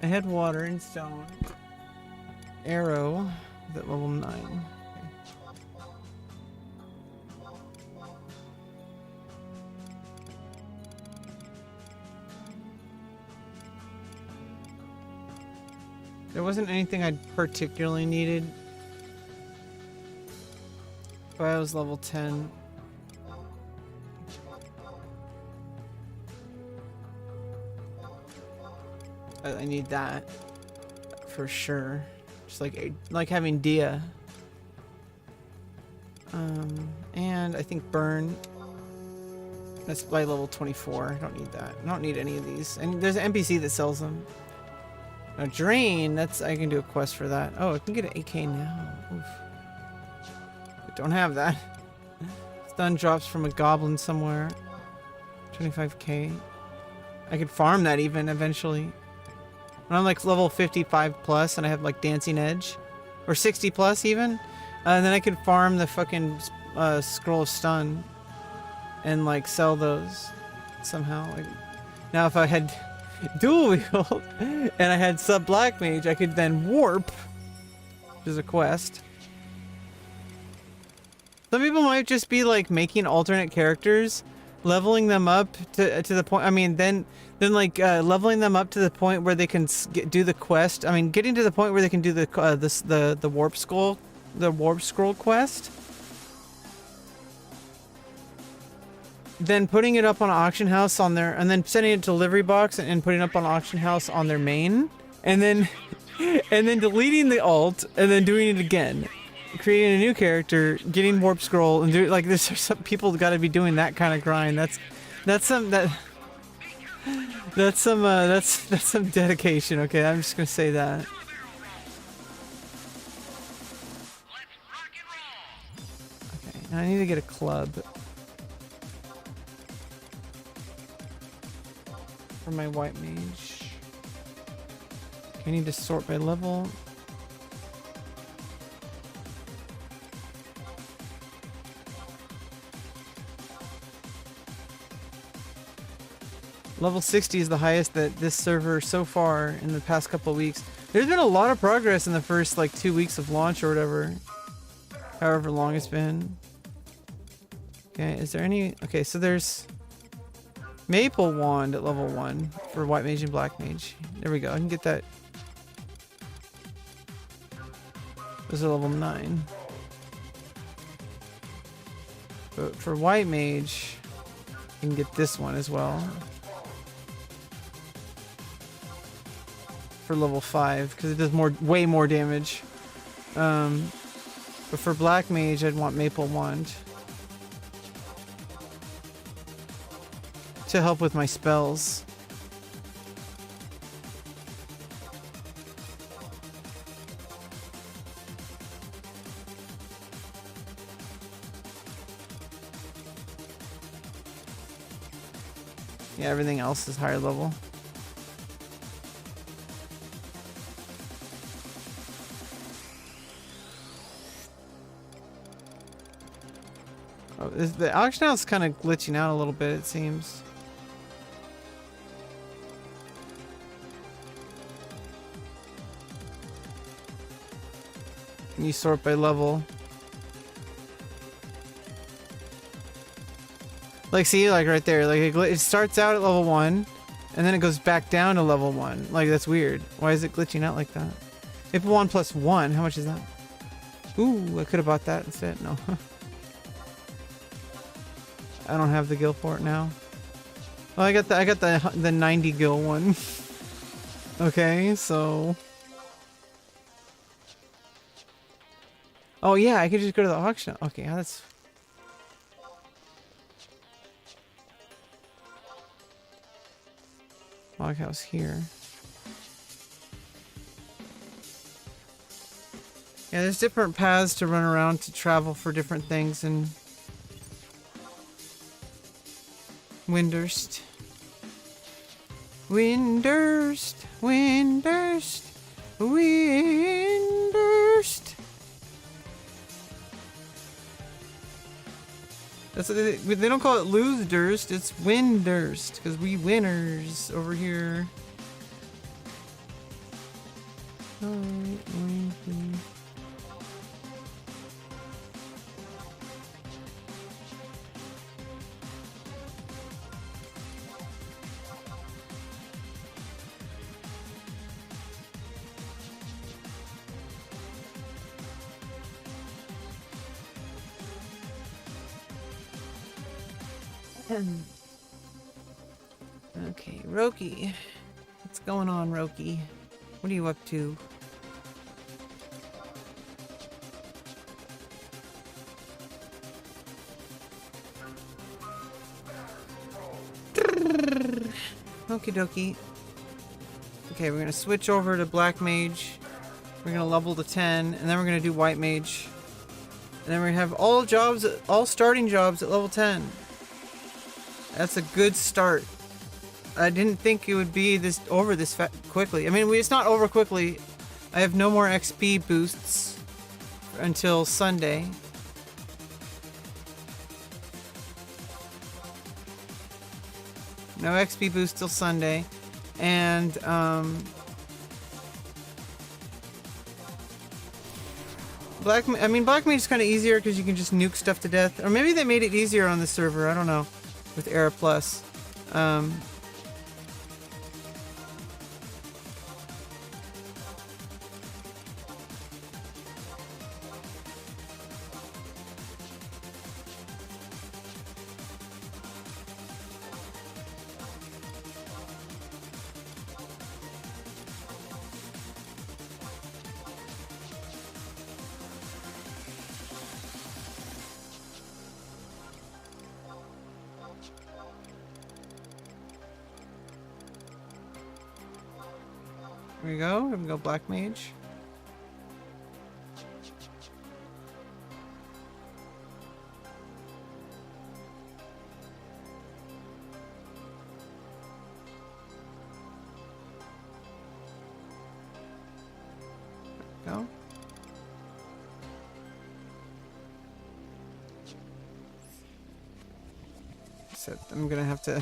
I had water and stone. Arrow at level 9. Okay. There wasn't anything I particularly needed. But I was level 10. I need that for sure. Just like having Dia. And I think burn. That's by level 24. I don't need that. I don't need any of these. And there's an NPC that sells them. Now drain. I can do a quest for that. Oh, I can get an AK now. Oof. I don't have that. Stun drops from a goblin somewhere. 25k. I could farm that even eventually. When I'm like level 55 plus and I have like Dancing Edge, or 60 plus even, and then I could farm the fucking scroll of stun and like sell those somehow. Like, now if I had dual wield and I had sub black mage, I could then warp, which is a quest. Some people might just be like making alternate characters, leveling them up to the point. I mean, then like leveling them up to the point where they can do the quest. I mean, getting to the point where they can do the warp scroll quest. Then putting it up on auction house on their, and then sending it to delivery box and putting it up on auction house on their main, and then deleting the alt and then doing it again. Creating a new character, getting warp scroll, and do like this. Some people got to be doing that kind of grind. That's some dedication. Okay, I'm just gonna say that. Okay, now I need to get a club for my white mage. I need to sort by level. Level 60 is the highest that this server so far in the past couple of weeks. There's been a lot of progress in the first like 2 weeks of launch or whatever. However long it's been. Okay, is there any... Okay, so there's Maple Wand at level 1 for White Mage and Black Mage. There we go, I can get that. Those are level 9. But for White Mage, you can get this one as well. For level 5 because it does way more damage. But for Black Mage, I'd want Maple Wand to help with my spells. Yeah, everything else is higher level. Oh, the auction house is kind of glitching out a little bit, it seems. And you sort by level. Like, see, like right there, like it starts out at level 1, and then it goes back down to level 1. Like, that's weird. Why is it glitching out like that? If 1 plus 1, how much is that? Ooh, I could have bought that instead. No. I don't have the gil for it now. Oh, I got the 90 gil one. Okay, so. Oh yeah, I could just go to the auction. Okay, that's. Log house here. Yeah, there's different paths to run around to travel for different things in Windurst. Windurst, Windurst, Windurst. That's what they don't call it lose durst, it's win durst, because we winners over here. Okay, Roki. What's going on, Roki? What are you up to? Okie dokie. Okay, we're gonna switch over to Black Mage. We're gonna level to 10, and then we're gonna do White Mage. And then we're gonna have all jobs, all starting jobs at level 10. That's a good start. I didn't think it would be this quickly. I mean, it's not over quickly. I have no more XP boosts until Sunday. No XP boost till Sunday. And Black Mage is kind of easier because you can just nuke stuff to death. Or maybe they made it easier on the server. I don't know. With Era Plus. Here we go. Here we go, Black Mage. There we go. So I'm gonna have to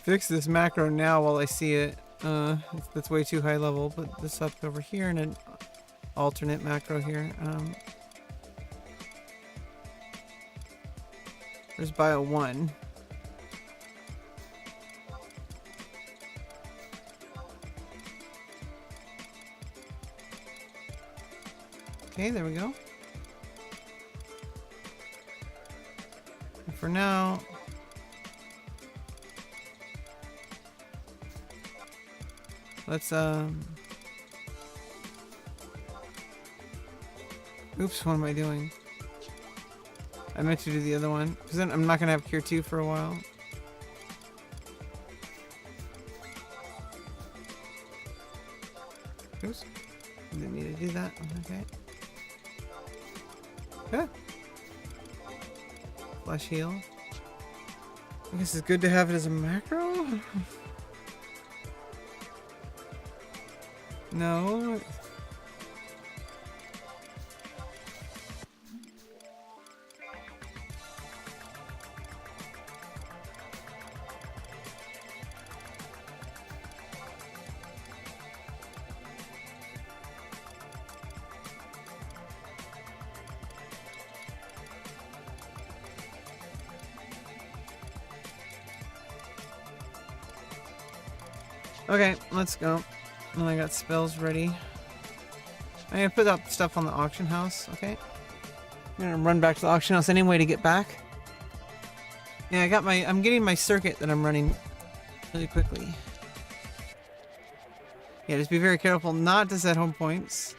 fix this macro now while I see it. That's way too high level. Put this up over here and an alternate macro here. There's bio 1. Okay, there we go. And for now, let's oops, what am I doing? I meant to do the other one because then I'm not gonna have Cure 2 for a while. Oops, didn't need to do that. Okay. Yeah. Flash heal. I guess it's good to have it as a macro? No. Okay, let's go. And I got spells ready. I'm gonna put up stuff on the auction house, okay? I'm gonna run back to the auction house anyway to get back. Yeah, I'm getting my circuit that I'm running really quickly. Yeah, just be very careful not to set home points.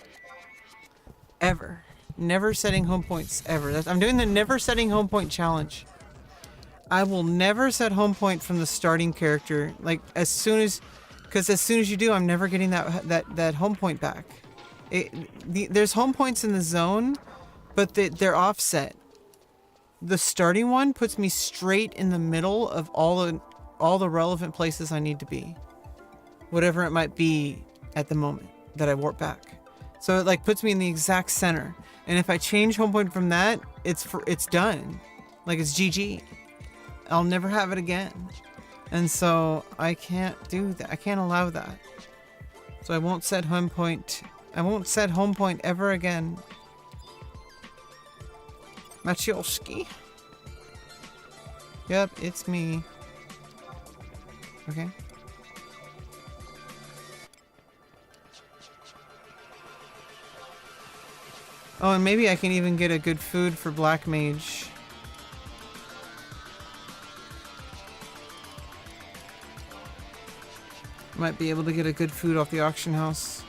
Ever. Never setting home points, ever. I'm doing the never setting home point challenge. I will never set home point from the starting character. Like, as soon as you do, I'm never getting that home point back. There's home points in the zone, but they're offset. The starting one puts me straight in the middle of all the relevant places I need to be. Whatever it might be at the moment that I warp back. So it like puts me in the exact center. And if I change home point from that, it's done. Like it's GG. I'll never have it again. And so I can't do that. I can't allow that. So I won't set home point. I won't set home point ever again. Maciolski. Yep, it's me. Okay. Oh, and maybe I can even get a good food for Black Mage. Might be able to get a good food off the auction house.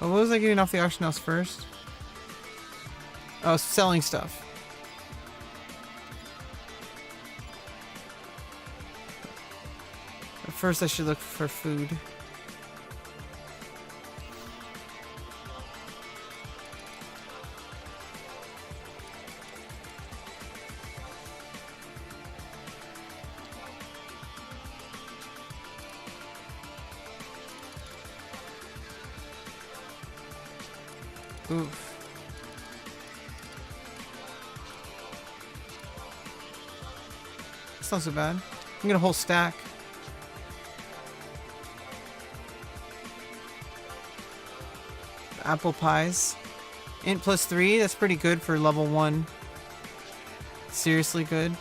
Oh, what was I getting off the auction house first? Oh, selling stuff. But first I should look for food. Oof. That's not so bad. I can get a whole stack. Apple pies. Int +3, that's pretty good for level 1. Seriously good.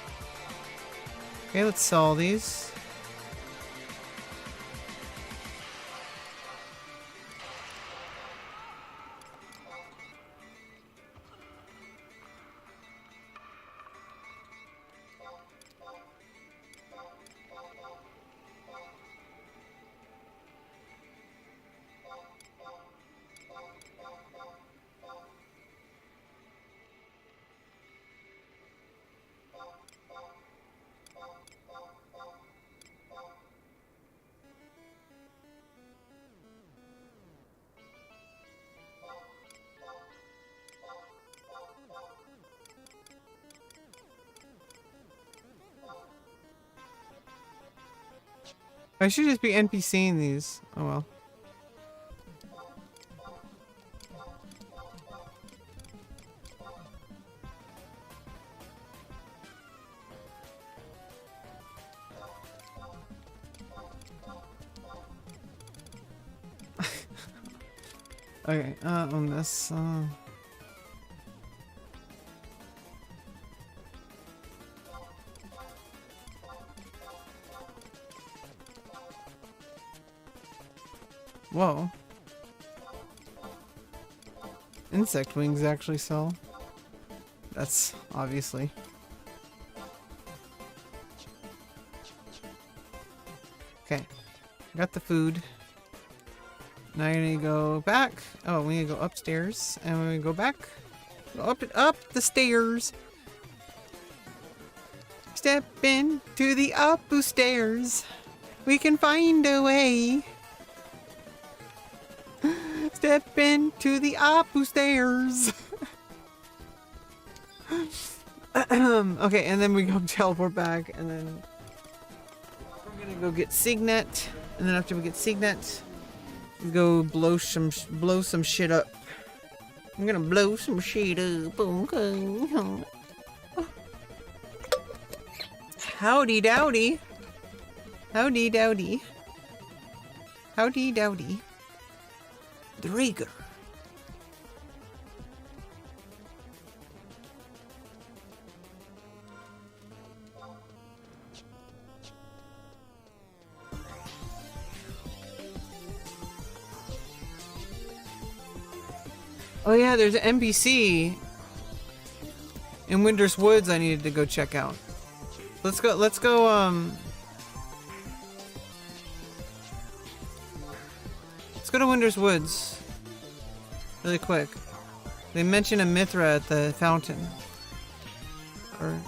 Okay, let's sell all these. I should just be NPCing these. Oh well. Okay, on this, whoa. Insect wings actually sell. That's obviously. Okay, got the food. Now you're gonna go back. Oh, we need to go upstairs, and we're gonna go back. Go up the stairs. Step into the upper stairs. We can find a way. Step into the upper stairs. Okay, and then we go teleport back, and then we're gonna go get Signet, and then after we get Signet, we go blow some shit up. I'm gonna blow some shit up. Okay. Howdy dowdy. Howdy dowdy. Howdy dowdy. Drager. Oh yeah, there's an NPC in Winter's Woods I needed to go check out. Let's go, let's go to Winter's Woods really quick. They mention a Mithra at the fountain. Or,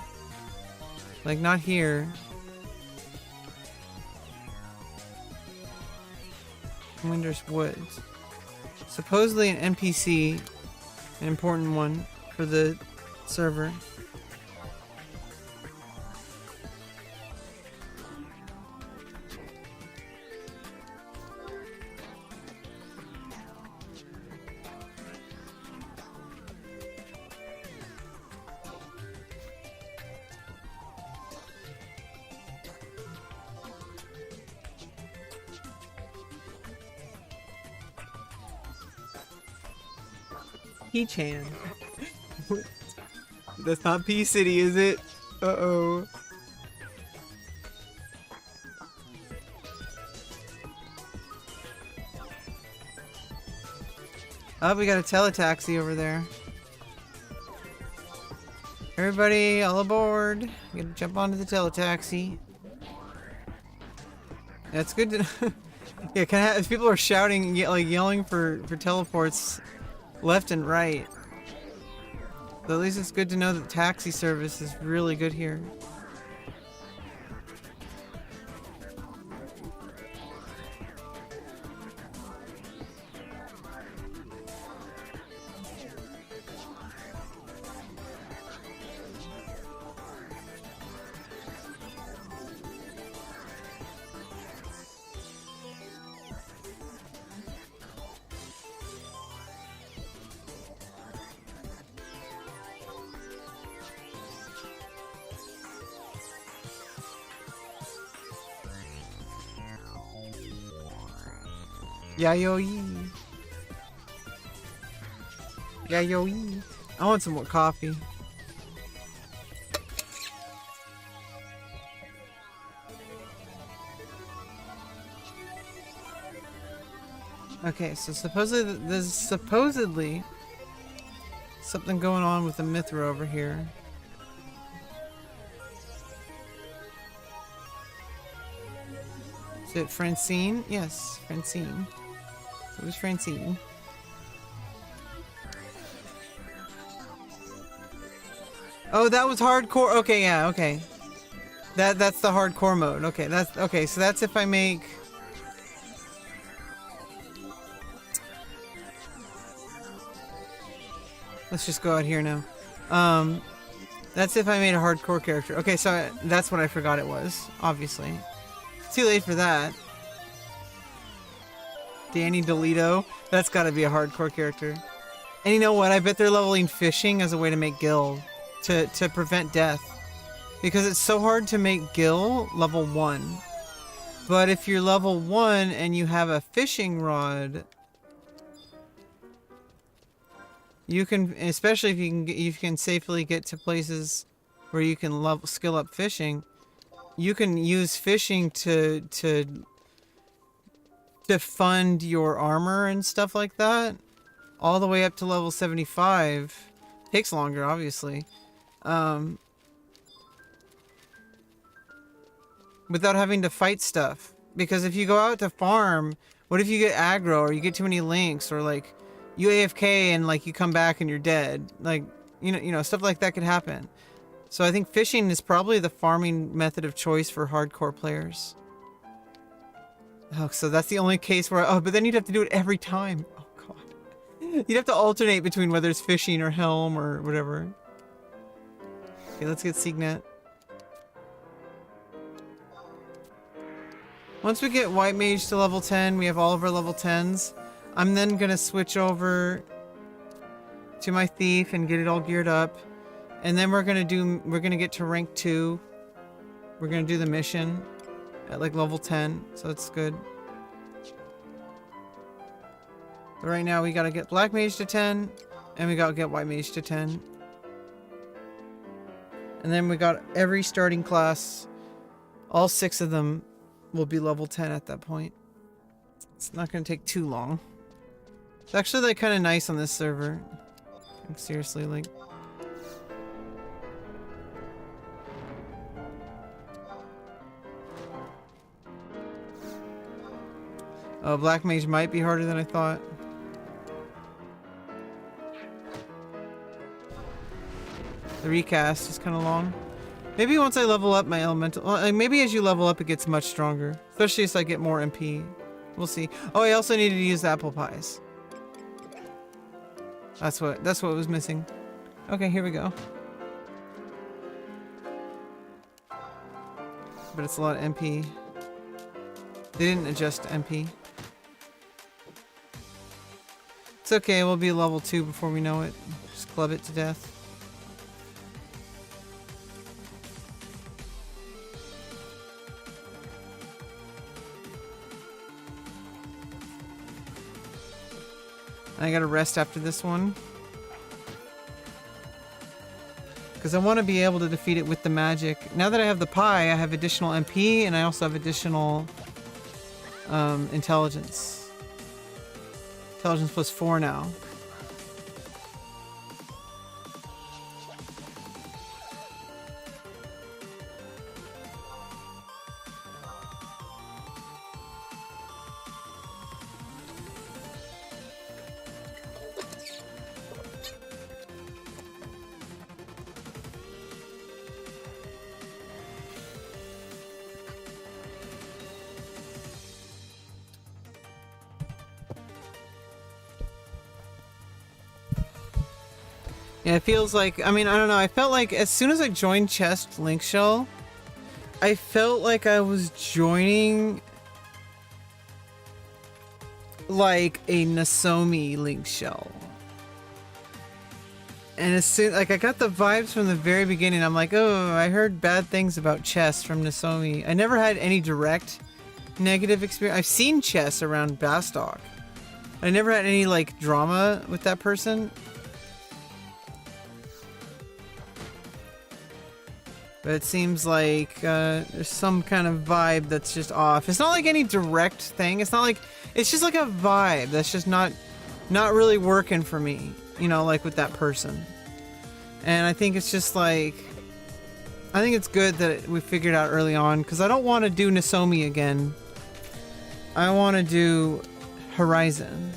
like, not here. Winter's Woods. Supposedly an NPC, an important one for the server. P-Chan. That's not P-City, is it? Uh-oh. Oh, we got a teletaxi over there. Everybody, all aboard. We gotta jump onto the teletaxi. That's good to yeah, if people are shouting, like yelling for teleports left and right. But at least it's good to know that taxi service is really good here. Yayoi. Yayoi. I want some more coffee. Okay, so there's supposedly something going on with the Mithra over here. Is it Francine? Yes, Francine. It was Francine. Oh, that was hardcore. Okay, yeah, okay. That's the hardcore mode. Okay, that's okay. So that's if I make. Let's just go out here now. That's if I made a hardcore character. Okay, so that's what I forgot it was. Obviously, too late for that. Danny DeLito. That's got to be a hardcore character. And you know what? I bet they're leveling fishing as a way to make Gil. To prevent death. Because it's so hard to make Gil level 1. But if you're level 1 and you have a fishing rod, you can, especially if you can safely get to places where you can skill up fishing, you can use fishing to fund your armor and stuff like that, all the way up to level 75. Takes longer, obviously. Without having to fight stuff. Because if you go out to farm, what if you get aggro or you get too many links or like you AFK and like you come back and you're dead? Like, you know, stuff like that could happen. So I think fishing is probably the farming method of choice for hardcore players. Oh, so that's the only case where, oh, but then you'd have to do it every time. Oh, God. You'd have to alternate between whether it's fishing or helm or whatever. Okay, let's get Signet. Once we get White Mage to level 10, we have all of our level 10s. I'm then gonna switch over to my Thief and get it all geared up. And then we're gonna get to rank 2. We're gonna do the mission at like level 10, so it's good. But right now we gotta get Black Mage to 10, and we gotta get White Mage to 10. And then we got every starting class, all 6 of them will be level 10 at that point. It's not gonna take too long. It's actually like kind of nice on this server. Like, seriously, like. Oh, Black Mage might be harder than I thought. The recast is kind of long. Maybe once I level up my elemental, maybe as you level up it gets much stronger. Especially as I get more MP. We'll see. Oh, I also needed to use the apple pies. That's what was missing. Okay, here we go. But it's a lot of MP. They didn't adjust MP. It's okay, we'll be level 2 before we know it. Just club it to death. I gotta rest after this one. Because I want to be able to defeat it with the magic. Now that I have the pie, I have additional MP and I also have additional intelligence. Intelligence plus 4 now. Yeah, it feels like, I mean, I don't know, I felt like as soon as I joined Chest Link Shell, I felt like I was joining like a Nasomi Link Shell. And as soon, like I got the vibes from the very beginning, I'm like, oh, I heard bad things about Chess from Nasomi. I never had any direct negative experience. I've seen Chess around Bastock. I never had any like drama with that person. But it seems like there's some kind of vibe that's just off. It's not like any direct thing. It's not like, it's just like a vibe that's just not really working for me, you know, like with that person. And I think it's just like, I think it's good that we figured out early on, because I don't want to do Nasomi again. I want to do Horizon.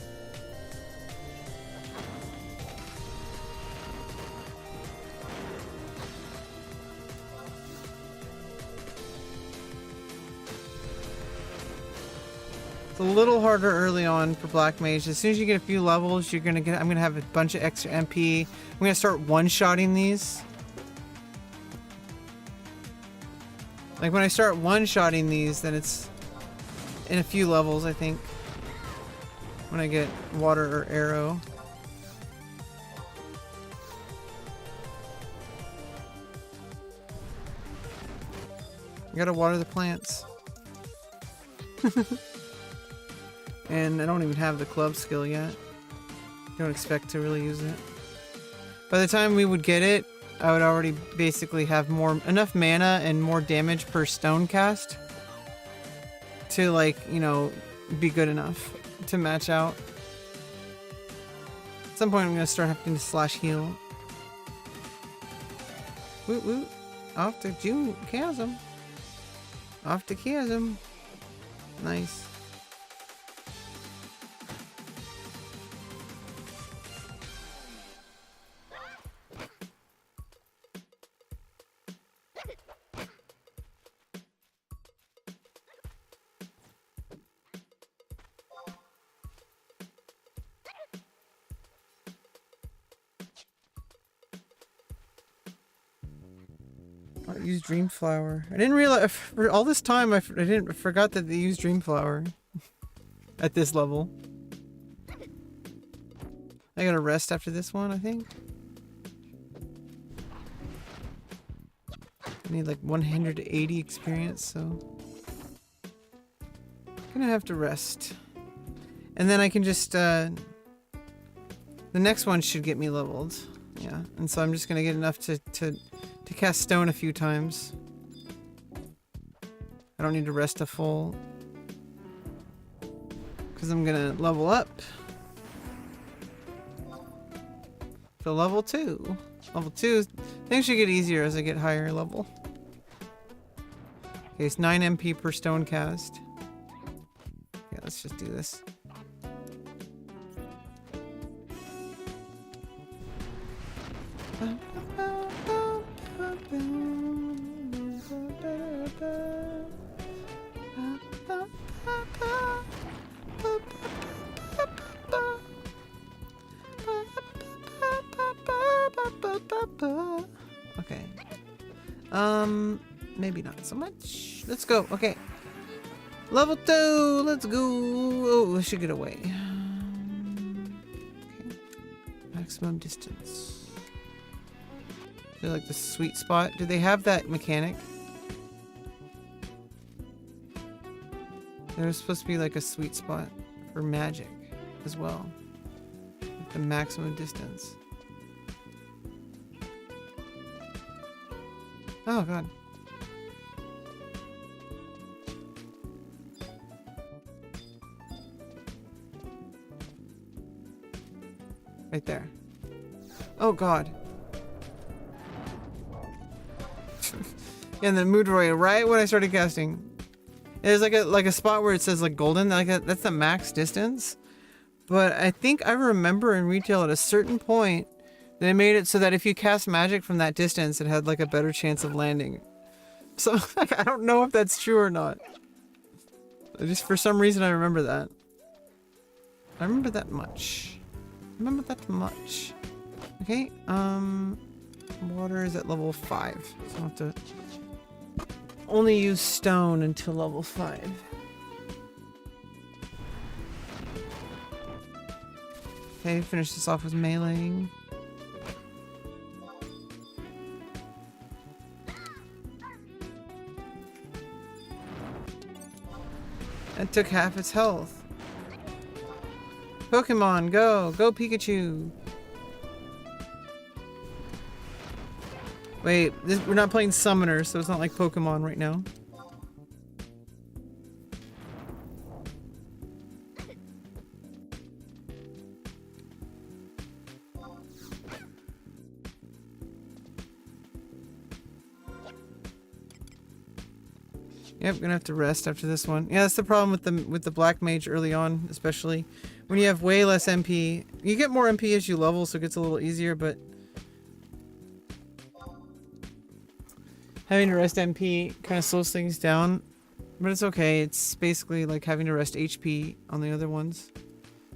It's a little harder early on for Black Mage. As soon as you get a few levels, you're gonna get. I'm gonna have a bunch of extra MP. I'm gonna start one-shotting these. Like when I start one-shotting these, then it's in a few levels, I think. When I get water or arrow. I gotta water the plants. And I don't even have the club skill yet. Don't expect to really use it. By the time we would get it, I would already basically have enough mana and more damage per stone cast to, like, you know, be good enough to match out. At some point I'm gonna start having to slash heal. Woot woot. Off to chasm. Off to chasm. Nice. I use Dreamflower. I didn't realize for all this time. I forgot that they use Dreamflower at this level. I gotta rest after this one, I think. I need like 180 experience, so gonna have to rest. And then I can just the next one should get me leveled. Yeah, and so I'm just gonna get enough to cast stone a few times. I don't need to rest a full, because I'm gonna level up to level 2. Level 2, things should get easier as I get higher level. Okay, it's 9 MP per stone cast. Yeah, let's just do this. Okay. Maybe not so much. Let's go. Okay. Level 2. Let's go. Oh, I should get away. Okay. Maximum distance. I feel like the sweet spot. Do they have that mechanic? There's supposed to be like a sweet spot for magic as well. Like the maximum distance. Oh god. Right there. Oh god. And then Moodroy, right when I started casting. There's like a spot where it says like golden, like that's the max distance. But I think I remember in retail at a certain point they made it so that if you cast magic from that distance, it had like a better chance of landing. So like, I don't know if that's true or not. Just for some reason I remember that. I remember that much. Okay, water is at level 5. So I have to only use stone until level 5. Okay, finish this off with meleeing. That took half its health. Pokemon, go! Go Pikachu! Wait, we're not playing Summoner, so it's not like Pokemon right now. Yep, gonna have to rest after this one. Yeah, that's the problem with the Black Mage early on, especially. When you have way less MP. You get more MP as you level, so it gets a little easier, but having to rest MP kind of slows things down. But it's okay. It's basically like having to rest HP on the other ones.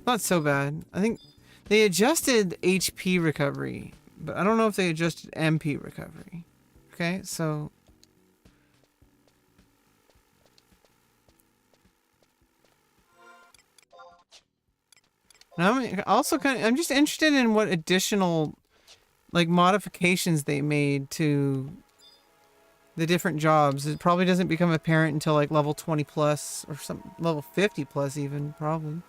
Not so bad. I think they adjusted HP recovery, but I don't know if they adjusted MP recovery. Okay, so now I'm also I'm just interested in what additional like modifications they made to the different jobs. It probably doesn't become apparent until like level 20 plus or some level 50 plus even, probably.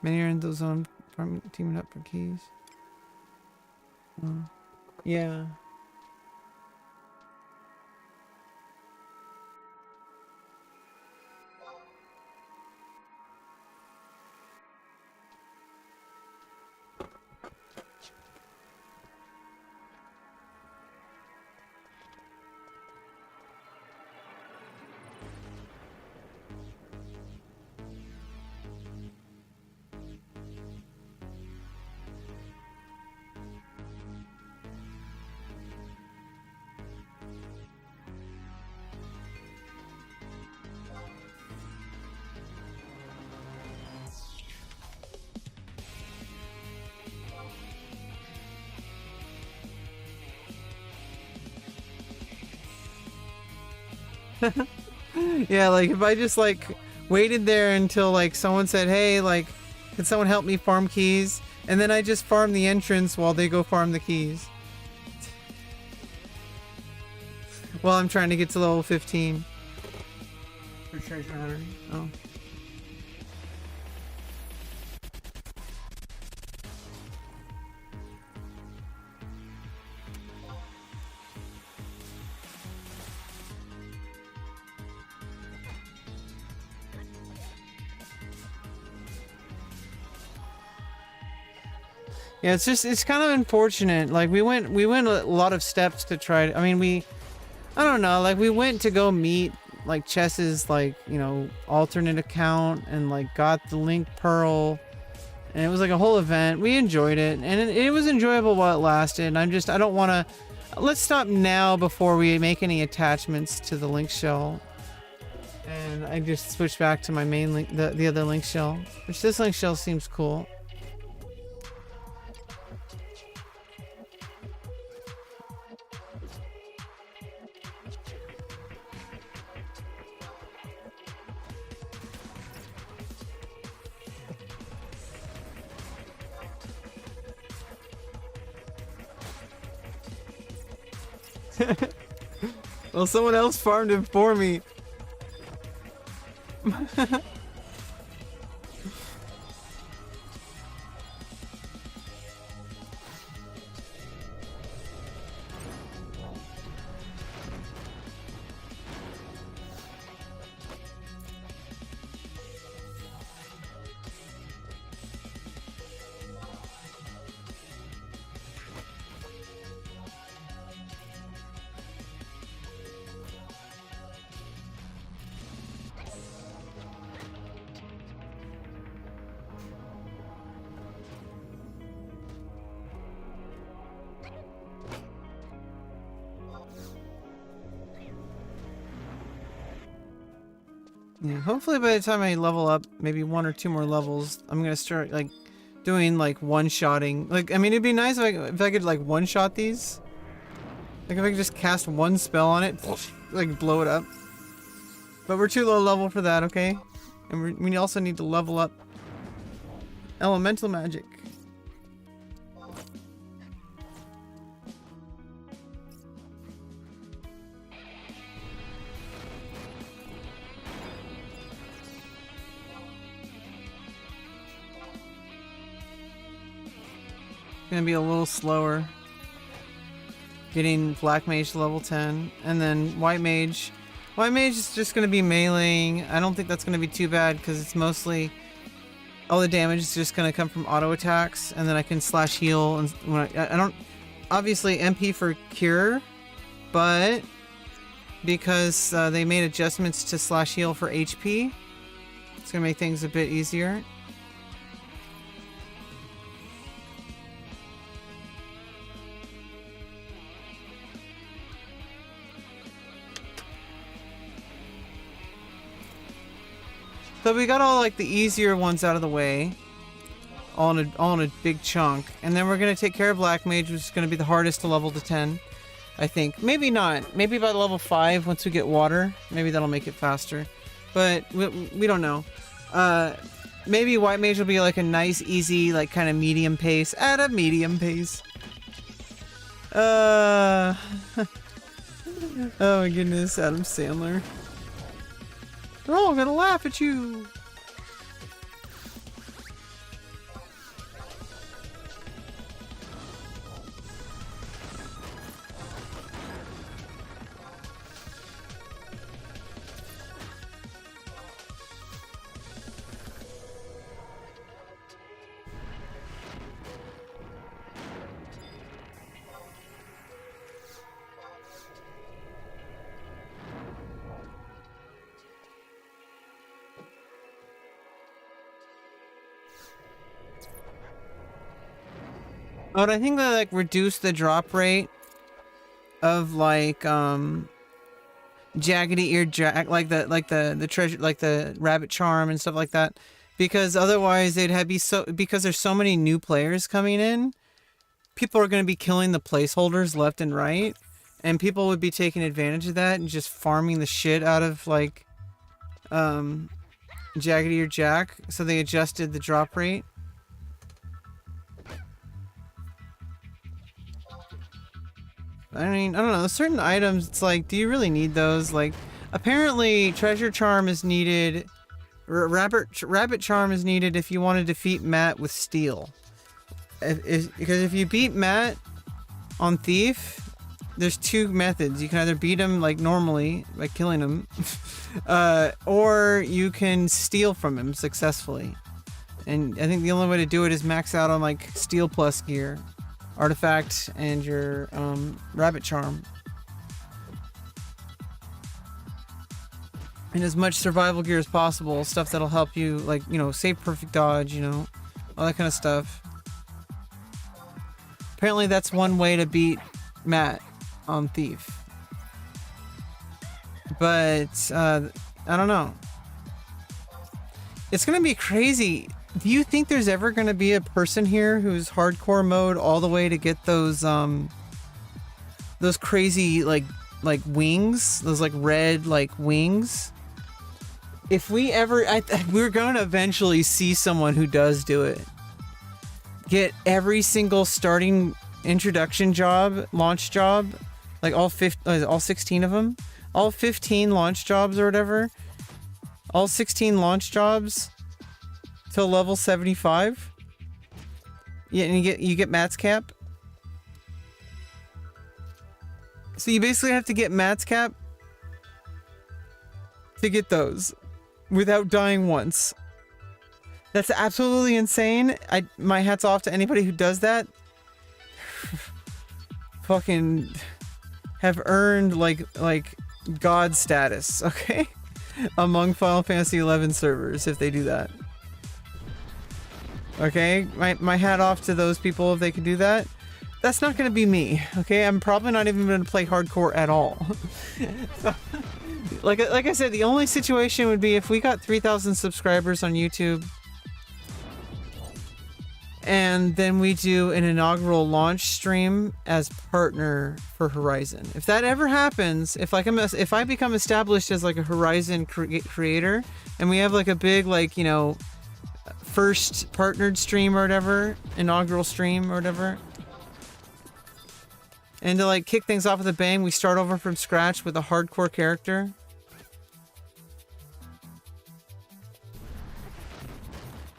Many are in the zone teaming up for keys. Yeah. Yeah, like if I just like waited there until like someone said, hey, like, can someone help me farm keys? And then I just farm the entrance while they go farm the keys. While I'm trying to get to level 15. For treasure hunter. Oh. Yeah, it's kind of unfortunate. Like we went a lot of steps to try to, I mean, I don't know, like we went to go meet like Chess's like, you know, alternate account and like got the Link Pearl, and it was like a whole event. We enjoyed it, and it was enjoyable while it lasted. And I don't want to, let's stop now before we make any attachments to the Link shell. And I just switched back to my main Link, the other Link shell, which this Link shell seems cool. Well, someone else farmed it for me. Yeah, hopefully by the time I level up maybe 1 or 2 more levels, I'm gonna start like doing like one-shotting. Like, I mean, it'd be nice if I could like one-shot these. Like if I could just cast one spell on it, like blow it up. But we're too low level for that, okay? And we also need to level up elemental magic. Gonna be a little slower getting Black Mage to level 10, and then White Mage is just gonna be meleeing. I don't think that's gonna be too bad because it's mostly all the damage is just gonna come from auto attacks, and then I can slash heal. And when I don't obviously MP for cure, but because they made adjustments to slash heal for HP, it's gonna make things a bit easier. So we got all like the easier ones out of the way, all in a big chunk, and then we're gonna take care of Black Mage, which is gonna be the hardest to level to 10, I think. Maybe not. Maybe by level 5, once we get water, maybe that'll make it faster. But we don't know. Maybe White Mage will be like a nice, easy, like kind of medium pace. At a medium pace. Oh my goodness, Adam Sandler. They're all gonna laugh at you. Oh, and I think they like reduce the drop rate of like jaggedy eared like the treasure, like the rabbit charm and stuff like that, because otherwise they'd have because there's so many new players coming in, people are going to be killing the placeholders left and right, and people would be taking advantage of that and just farming the shit out of like Jaggedy or Jack, so they adjusted the drop rate. I mean, I don't know, certain items, it's like, do you really need those? Like, apparently treasure charm is needed, rabbit charm is needed if you want to defeat Matt with steel. Because if you beat Matt on Thief, there's two methods. You can either beat him like normally by killing him, or you can steal from him successfully. And I think the only way to do it is max out on like steel plus gear, artifact, and your rabbit charm. And as much survival gear as possible, stuff that'll help you, like, you know, save perfect dodge, you know, all that kind of stuff. Apparently that's one way to beat Matt on Thief. But, I don't know. It's gonna be crazy. Do you think there's ever gonna be a person here who's hardcore mode all the way to get those crazy, like wings? Those, like, red, like, wings? If we ever... we're gonna eventually see someone who does do it. Get every single starting introduction job, launch job, like all 16 of them, all 15 launch jobs or whatever, all 16 launch jobs till level 75. Yeah, and you get Matt's cap. So you basically have to get Matt's cap to get those without dying once. That's absolutely insane. My hat's off to anybody who does that. Fucking have earned like god status, okay? Among Final Fantasy XI servers if they do that. Okay? My hat off to those people if they can do that. That's not gonna be me, okay? I'm probably not even gonna play hardcore at all. So, like I said, the only situation would be if we got 3,000 subscribers on YouTube, and then we do an inaugural launch stream as partner for Horizon. If that ever happens, if I become established as like a Horizon creator, and we have like a big, like, you know, first partnered stream or whatever, inaugural stream or whatever, and to like kick things off with a bang, we start over from scratch with a hardcore character.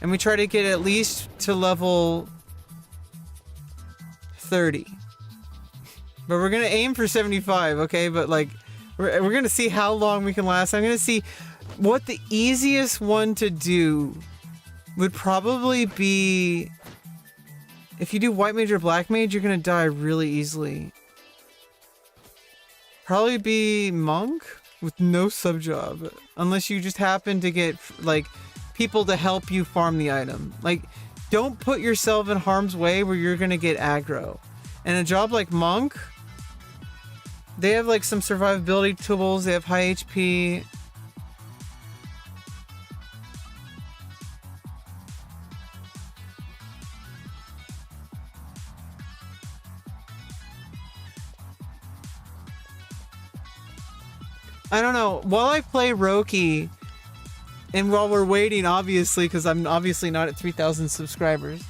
And we try to get at least to level 30. But we're gonna aim for 75, okay? But like, we're gonna see how long we can last. I'm gonna see what the easiest one to do would probably be. If you do white mage or black mage, you're gonna die really easily. Probably be monk with no sub job, unless you just happen to get like people to help you farm the item. Like, don't put yourself in harm's way where you're gonna get aggro. And a job like monk, they have like some survivability tools, they have high HP. I don't know, while I play Roki, and while we're waiting, obviously, because I'm obviously not at 3,000 subscribers.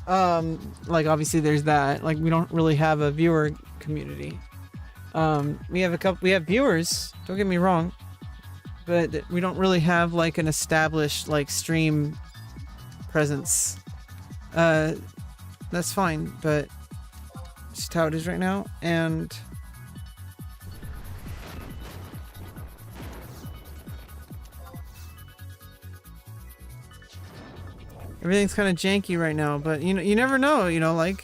Like, obviously there's that. Like, we don't really have a viewer community. We have viewers, don't get me wrong. But we don't really have, like, an established, like, stream presence. That's fine, but it's just how it is right now, and everything's kind of janky right now, but you know, you never know, you know, like.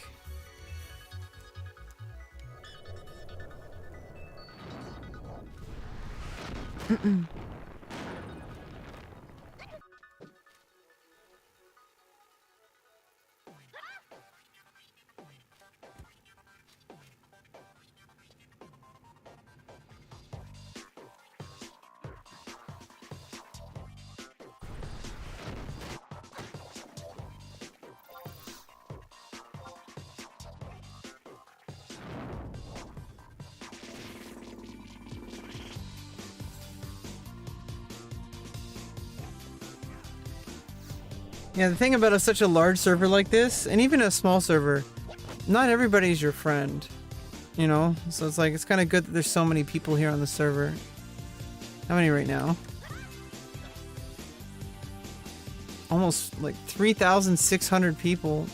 Yeah, the thing about such a large server like this, and even a small server, not everybody's your friend. You know? So it's like, it's kind of good that there's so many people here on the server. How many right now? Almost like 3,600 people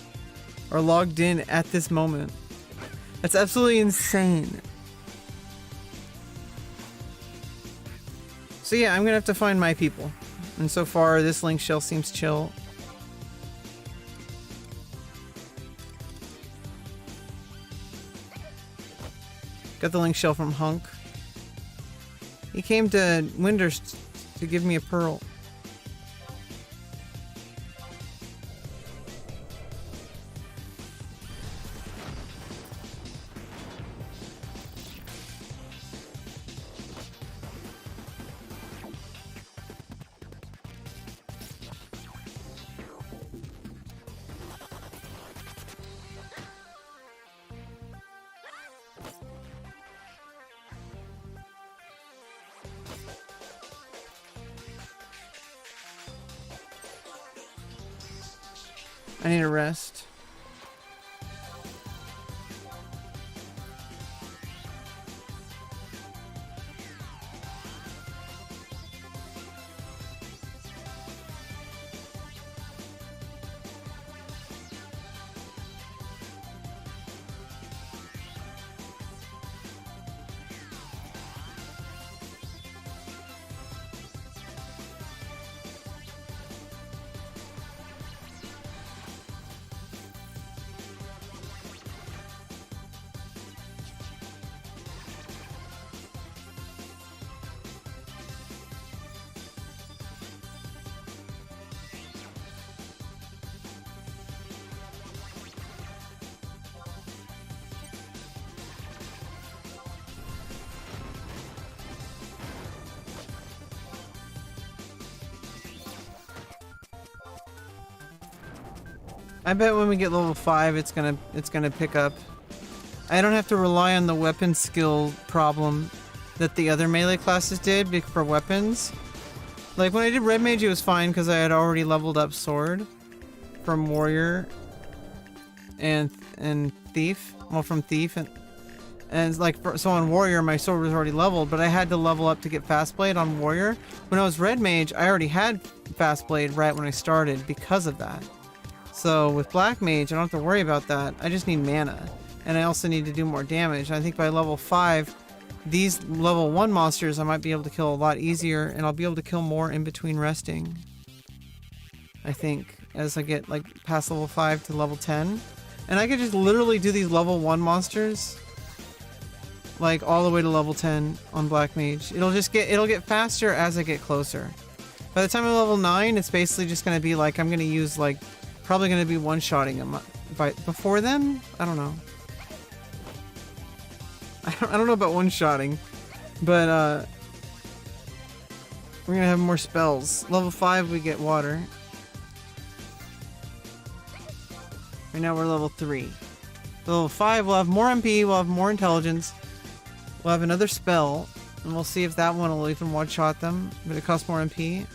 are logged in at this moment. That's absolutely insane. So yeah, I'm gonna have to find my people. And so far, this link shell seems chill. Got the link shell from Hunk. He came to Winders to give me a pearl. I need a rest. I bet when we get level 5 it's gonna pick up. I don't have to rely on the weapon skill problem that the other melee classes did for weapons. Like when I did Red Mage it was fine because I had already leveled up Sword from Warrior and Thief. Well, from Thief and like so on Warrior my Sword was already leveled, but I had to level up to get Fast Blade on Warrior. When I was Red Mage I already had Fast Blade right when I started because of that. So with Black Mage, I don't have to worry about that. I just need mana. And I also need to do more damage. And I think by level 5, these level 1 monsters I might be able to kill a lot easier, and I'll be able to kill more in between resting. I think, as I get like past level 5 to level 10. And I could just literally do these level 1 monsters like all the way to level 10 on Black Mage. It'll get faster as I get closer. By the time I'm level 9, it's basically just gonna be like I'm gonna use like probably going to be one-shotting them. Before then? I don't know. I don't know about one-shotting. But, we're going to have more spells. Level 5, we get water. Right now we're level 3. Level 5, we'll have more MP, we'll have more intelligence. We'll have another spell. And we'll see if that one will even one-shot them. But it costs more MP.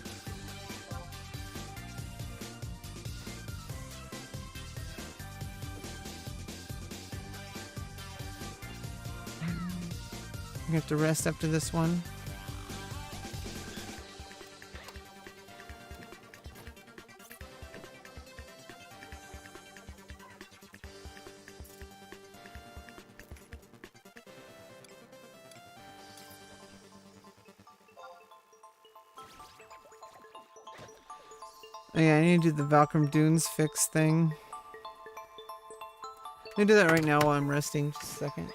We have to rest after this one. Oh yeah, I need to do the Valkyrie Dunes fix thing. Let me do that right now while I'm resting. Just a second.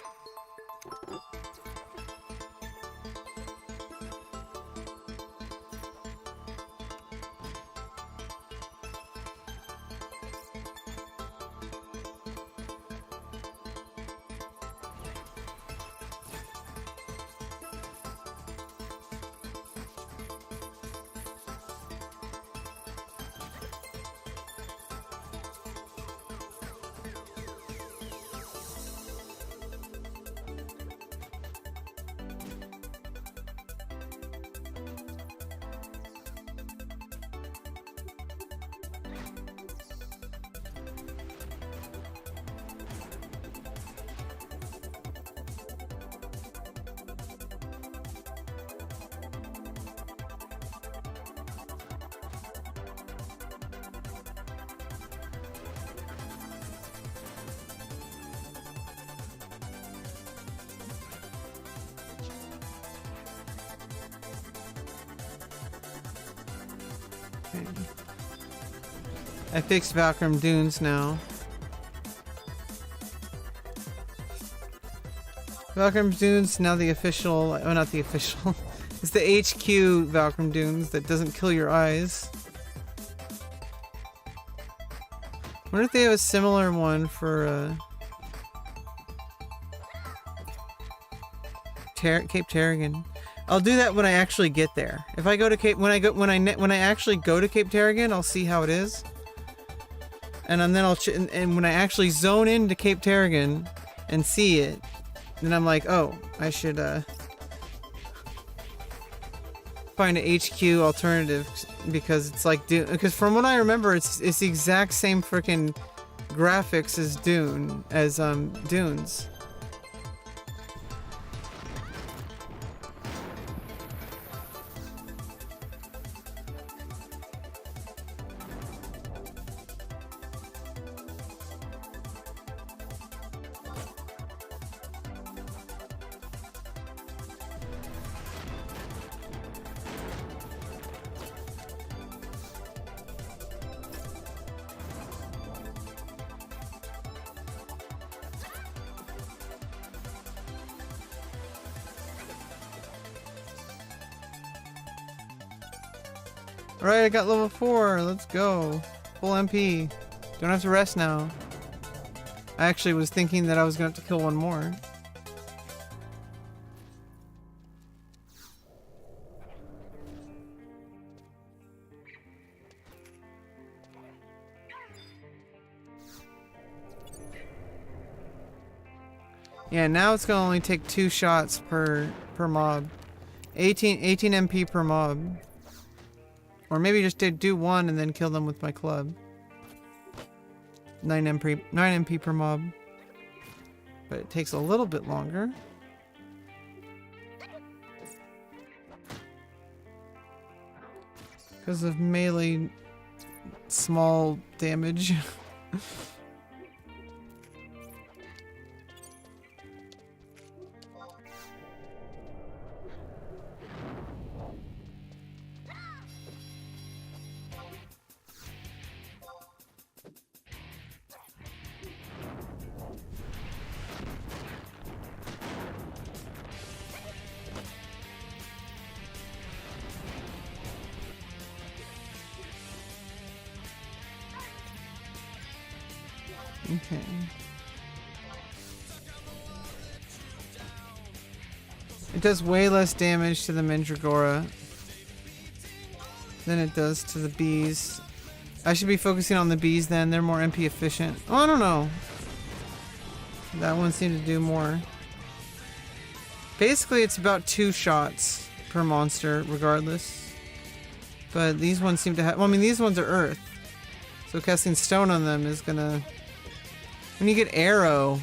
Okay. I fixed Valkyrie Dunes now. Valkyrie Dunes now the official, oh not the official, it's the HQ Valkyrie Dunes that doesn't kill your eyes. I wonder if they have a similar one for Cape Terragon. I'll do that when I actually get there. If I go to Cape, when I actually go to Cape Terragon, I'll see how it is. And then and when I actually zone into Cape Terragon and see it, then I'm like, oh, I should find an HQ alternative because it's like Dune. Because from what I remember, it's the exact same freaking graphics as Dunes. Alright, I got level 4. Let's go. Full MP. Don't have to rest now. I actually was thinking that I was going to have to kill one more. Yeah, now it's going to only take 2 shots per mob. 18 MP per mob. Or maybe just do 1 and then kill them with my club. 9 MP per mob. But it takes a little bit longer. Because of melee small damage. Okay. It does way less damage to the Mandragora than it does to the bees. I should be focusing on the bees then. They're more MP efficient. Oh, I don't know. That one seemed to do more. Basically, it's about 2 shots per monster, regardless. But these ones seem to have... Well, I mean, these ones are earth. So casting stone on them is gonna... When you get arrow,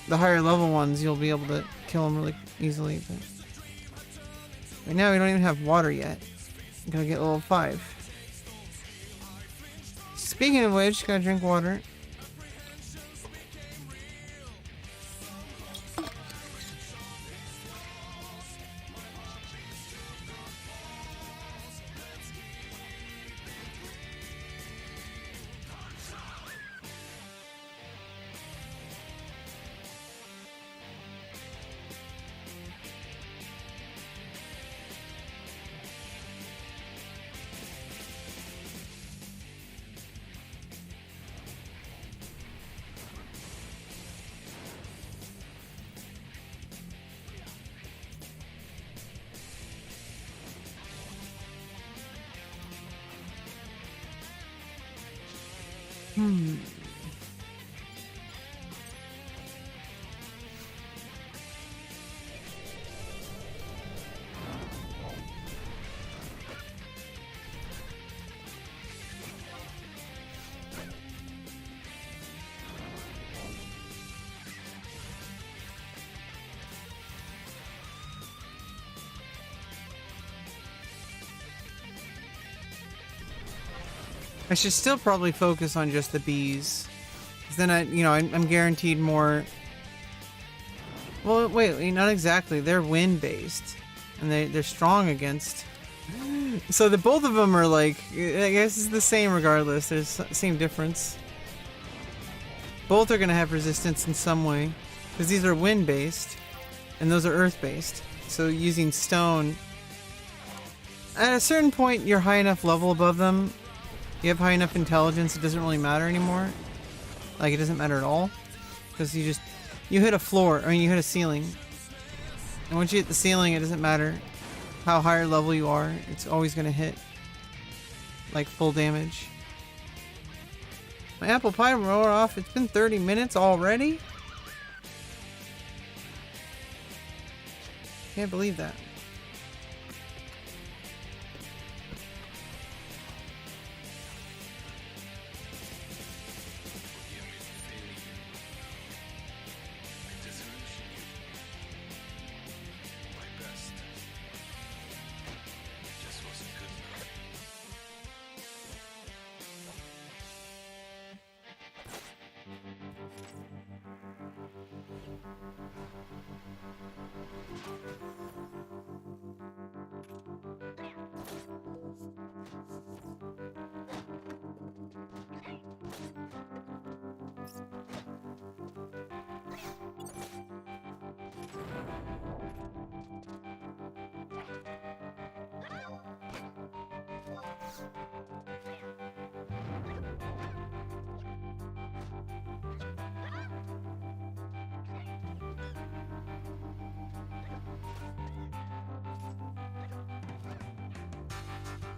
the higher level ones, you'll be able to kill them really easily. But right now, we don't even have water yet. I'm gonna get level 5. Speaking of which, gotta drink water. I should still probably focus on just the bees. 'Cause then I'm guaranteed more. Well, wait, not exactly. They're wind based, and they're strong against So the both of them are like, I guess it's the same regardless. There's same difference. Both are gonna have resistance in some way, because these are wind based, and those are earth based. So using stone, at a certain point, you're high enough level above them. You have high enough intelligence. It doesn't really matter anymore. Like it doesn't matter at all, because you hit a floor. I mean, you hit a ceiling, and once you hit the ceiling, it doesn't matter how higher level you are. It's always gonna hit like full damage. My apple pie wore off. It's been 30 minutes already? Can't believe that.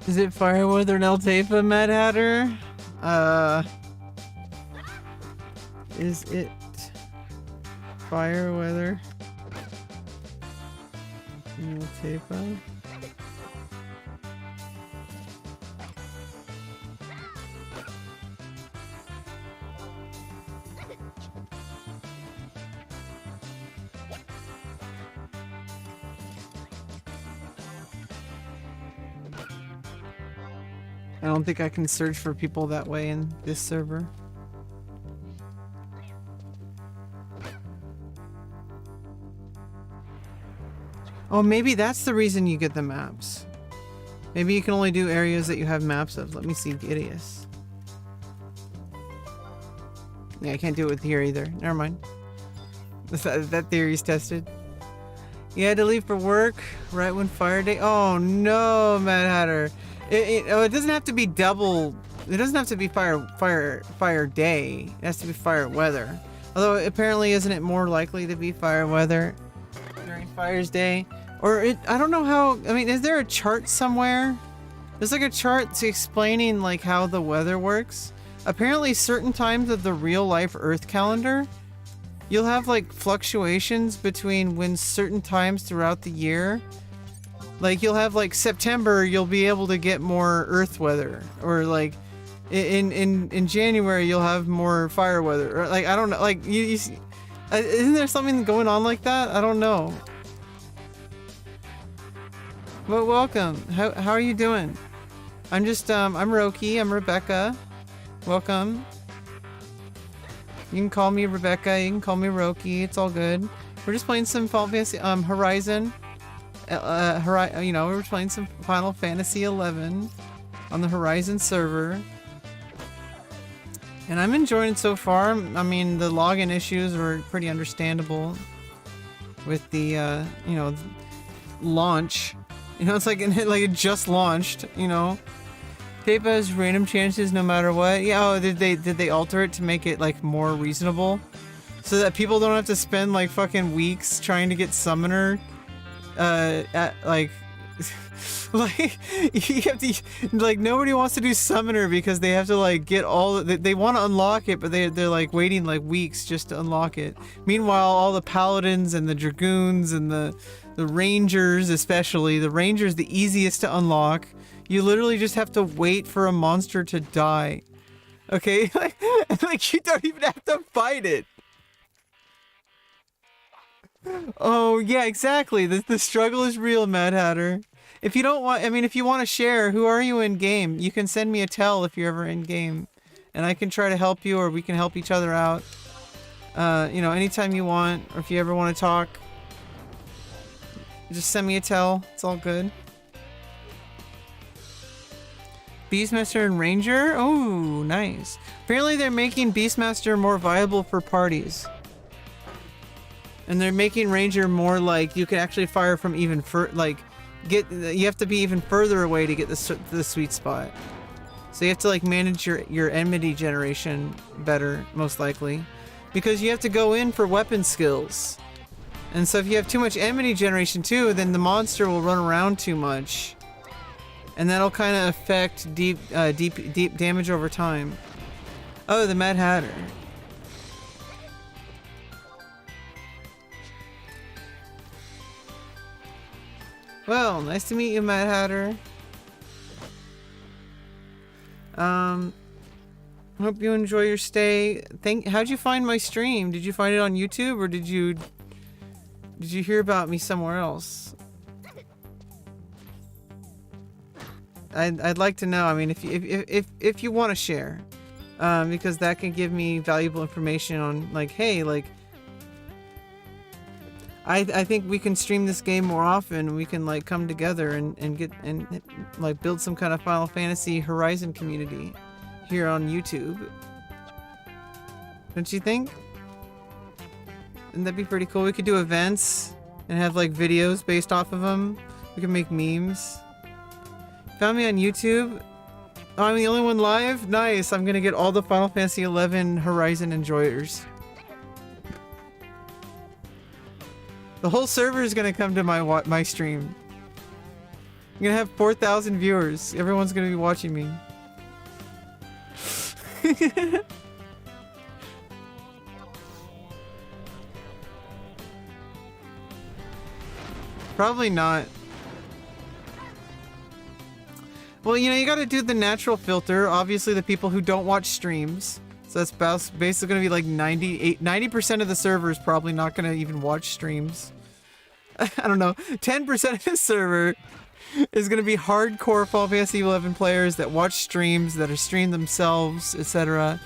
Is it Fireweather and Eltafa, Mad Hatter? Is it Fireweather and Eltafa? I don't think I can search for people that way in this server. Oh, maybe that's the reason you get the maps. Maybe you can only do areas that you have maps of. Let me see, Gideus. Yeah, I can't do it with here either. Never mind. That theory's tested. You had to leave for work right when fire day. Oh no, Mad Hatter. It doesn't have to be double. It doesn't have to be fire day. It has to be fire weather. Although apparently, isn't it more likely to be fire weather during fire's day? Or I don't know how. I mean, is there a chart somewhere? There's like a chart explaining like how the weather works. Apparently, certain times of the real life Earth calendar, you'll have like fluctuations between when certain times throughout the year. Like you'll have like September, you'll be able to get more Earth weather, or like in January you'll have more fire weather. Or like I don't know, like you see, isn't there something going on like that? I don't know. Well, welcome. How are you doing? I'm just I'm Roki. I'm Rebecca. Welcome. You can call me Rebecca. You can call me Roki. It's all good. We're just playing some Final Fantasy Horizon. You know, we were playing some Final Fantasy 11 on the Horizon server, and I'm enjoying it so far. I mean, the login issues were pretty understandable with the you know, launch. You know, it's like it just launched. You know, Tape has random chances no matter what. Yeah. Oh, did they alter it to make it like more reasonable, so that people don't have to spend like fucking weeks trying to get Summoner? Like you have to, like, nobody wants to do Summoner because they have to like get all they want to unlock it, but they're like waiting like weeks just to unlock it. Meanwhile, all the Paladins and the Dragoons and the Rangers, especially the Rangers, the easiest to unlock. You literally just have to wait for a monster to die. Okay, like you don't even have to fight it. Oh yeah, exactly. The struggle is real, Mad Hatter. If you don't want, I mean, if you want to share, who are you in game? You can send me a tell if you're ever in game, and I can try to help you, or we can help each other out. You know, anytime you want, or if you ever want to talk, just send me a tell. It's all good. Beastmaster and Ranger? Oh, nice. Apparently they're making Beastmaster more viable for parties. And they're making Ranger more like you can actually fire from even you have to be even further away to get the sweet spot. So you have to like manage your enmity generation better, most likely. Because you have to go in for weapon skills. And so if you have too much enmity generation too, then the monster will run around too much. And that'll kind of affect deep damage over time. Oh, the Mad Hatter. Well, nice to meet you, Mad Hatter. Hope you enjoy your stay. How'd you find my stream? Did you find it on YouTube or did you hear about me somewhere else? I'd like to know. I mean, if you want to share, because that can give me valuable information on like, hey, like, I think we can stream this game more often. We can like come together and like build some kind of Final Fantasy Horizon community here on YouTube. Don't you think? Wouldn't that be pretty cool? We could do events and have like videos based off of them. We can make memes. Found me on YouTube? Oh, I'm the only one live? Nice. I'm gonna get all the Final Fantasy XI Horizon enjoyers. The whole server is gonna come to my stream. I'm gonna have 4,000 viewers. Everyone's gonna be watching me. Probably not. Well, you know, you gotta do the natural filter. Obviously, the people who don't watch streams. So that's basically gonna be like 90% of the server is probably not gonna even watch streams. I don't know. 10% of the server is gonna be hardcore Final Fantasy XI players that watch streams, that are streamed themselves, etc.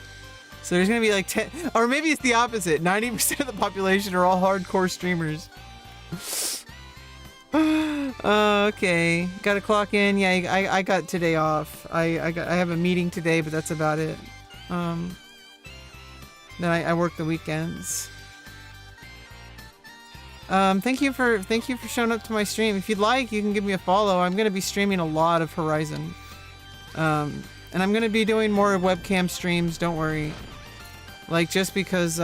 So there's gonna be like 10, or maybe it's the opposite. 90% of the population are all hardcore streamers. Okay, gotta clock in. Yeah, I got today off. I have a meeting today, but that's about it. Then I work the weekends. Thank you for showing up to my stream. If you'd like, you can give me a follow. I'm gonna be streaming a lot of Horizon. And I'm gonna be doing more webcam streams, don't worry. Like just because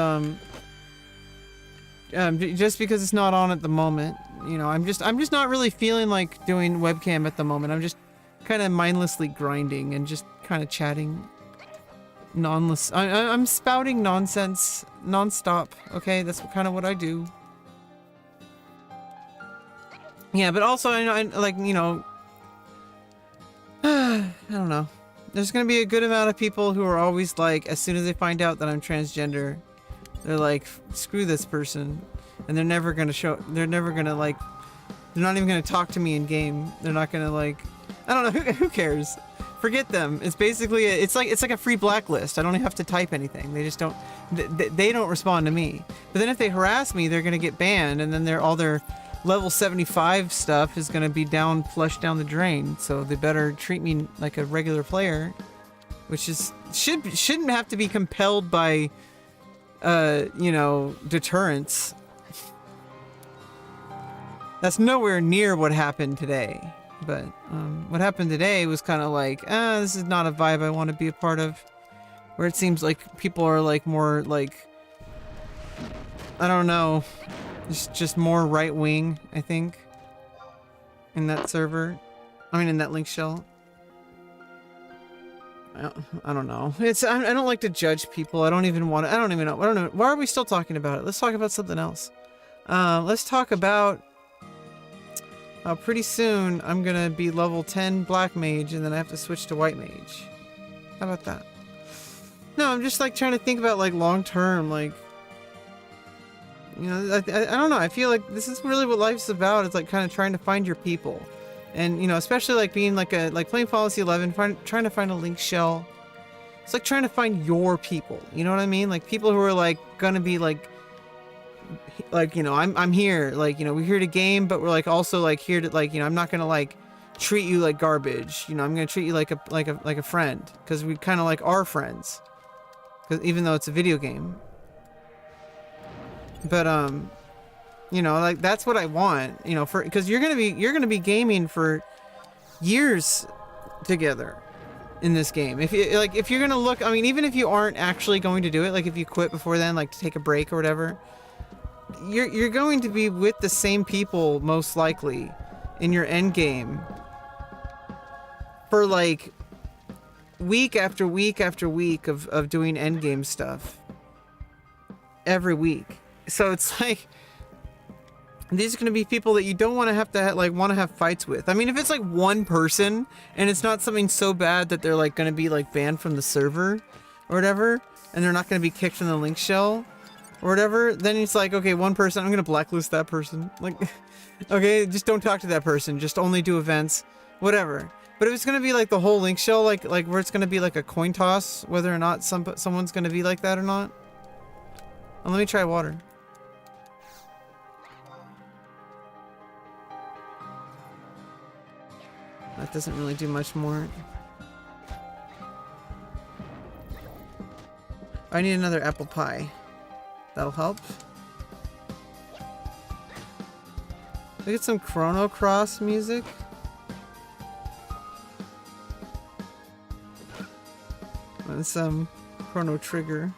it's not on at the moment. You know, I'm just not really feeling like doing webcam at the moment. I'm just kind of mindlessly grinding and just kind of chatting. I'm spouting nonsense nonstop. Okay, that's kind of what I do. Yeah, but also I like, you know, I don't know. There's gonna be a good amount of people who are always like, as soon as they find out that I'm transgender, they're like, screw this person. And they're never gonna they're not even gonna talk to me in game. They're not gonna like, I don't know, who cares? Forget them. It's basically, it's like a free blacklist. I don't even have to type anything. They just don't, they don't respond to me. But then if they harass me, they're gonna get banned, and then all their level 75 stuff is gonna be flushed down the drain. So they better treat me like a regular player, which shouldn't have to be compelled by, you know, deterrence. That's nowhere near what happened today. But what happened today was kind of like, this is not a vibe I want to be a part of. Where it seems like people are like more like, I don't know, just more right wing, I think, in that server. I mean, in that link shell. I don't know. I don't like to judge people. I don't even know. I don't know. Why are we still talking about it? Let's talk about something else. Let's talk about pretty soon I'm gonna be level 10 black mage, and then I have to switch to white mage. How about that? No, I'm just like trying to think about like long term, like, you know, I don't know. I feel like this is really what life's about. It's like kind of trying to find your people, and you know, especially like being like playing Final Fantasy XI, trying to find a link shell. It's like trying to find your people. You know what I mean? Like people who are like gonna be like, you know, I'm here, like, you know, we're here to game, but we're like also like here to like, you know, I'm not gonna like treat you like garbage. You know, I'm gonna treat you like a friend, because we kind of like are friends. Because even though it's a video game, but you know, like that's what I want. You know, because you're gonna be gaming for years together in this game. If you're gonna look, I mean, even if you aren't actually going to do it, like if you quit before then, like to take a break or whatever, you're going to be with the same people most likely in your end game for like week after week after week of doing end game stuff every week. So it's like these are going to be people that you don't want to have fights with. I mean, if it's like one person and it's not something so bad that they're like going to be like banned from the server or whatever, and they're not going to be kicked from the link shell or whatever, then it's like, okay, one person, I'm going to blacklist that person. Like, okay, just don't talk to that person. Just only do events, whatever. But if it's going to be like the whole link shell, like where it's going to be like a coin toss, whether or not someone's going to be like that or not. Well, let me try water. That doesn't really do much more. I need another apple pie. That'll help. Look at some Chrono Cross music. And some Chrono Trigger.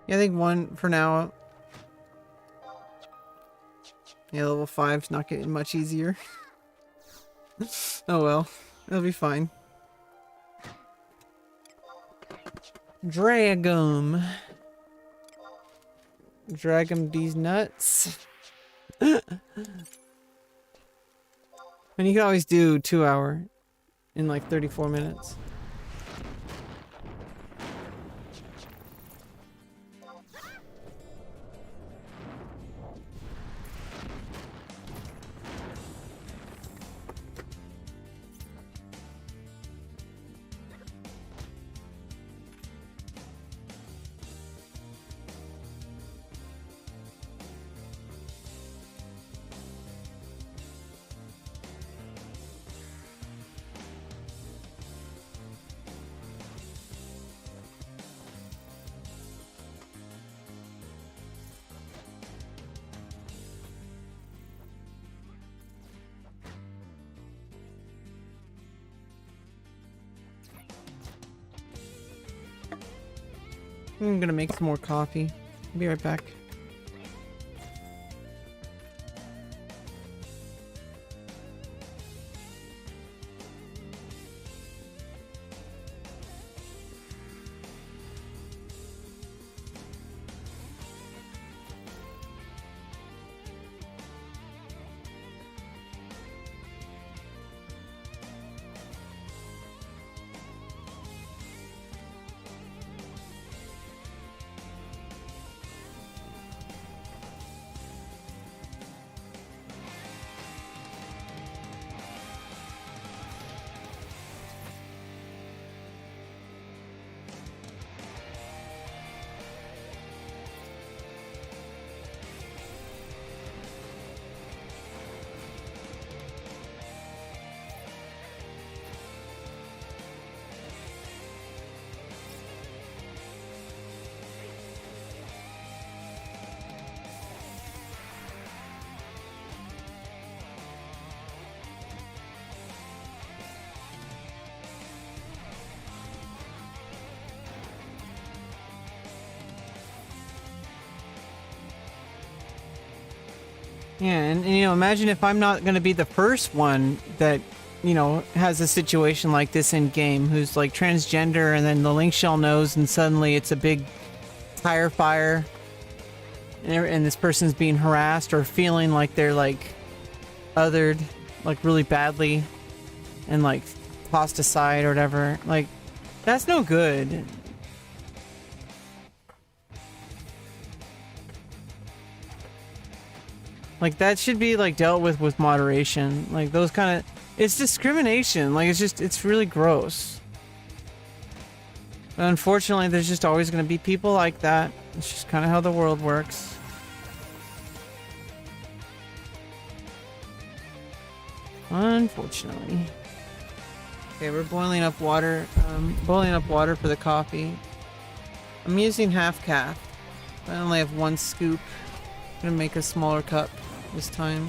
Yeah, I think one for now. Yeah, level 5's not getting much easier. Oh well, it'll be fine. Drag 'em these nuts. And you can always do 2 hour in like 34 minutes. I'm gonna make some more coffee. Be right back. Yeah, and you know, imagine if I'm not gonna be the first one that, you know, has a situation like this in game, who's like transgender, and then the link shell knows, and suddenly it's a big tire fire, and this person's being harassed or feeling like they're like othered, like really badly, and like tossed aside or whatever. Like, that's no good. Like, that should be like dealt with moderation. Like those kind It's discrimination. Like, it's really gross. But unfortunately, there's just always going to be people like that. It's just kind of how the world works. Unfortunately. Okay, we're boiling up water. Boiling up water for the coffee. I'm using half calf. I only have 1 scoop. I'm gonna make a smaller cup this time.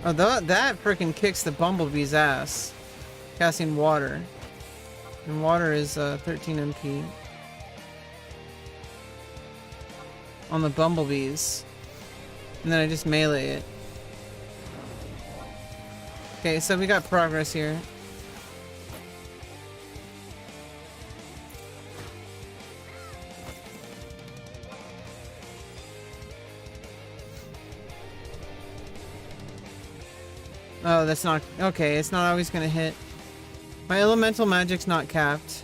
Oh, that frickin' kicks the bumblebee's ass. Casting water. And water is 13 MP. On the bumblebees. And then I just melee it. Okay, so we got progress here. Oh, that's not... Okay, it's not always gonna hit. My elemental magic's not capped.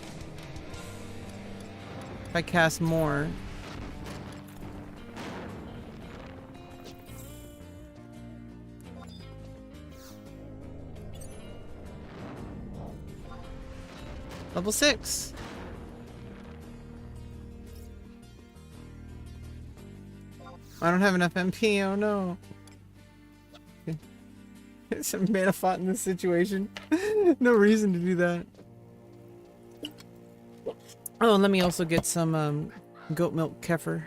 If I cast more... Level 6! I don't have enough MP, oh no. Some mana fought in this situation. No reason to do that. Oh, and let me also get some goat milk kefir.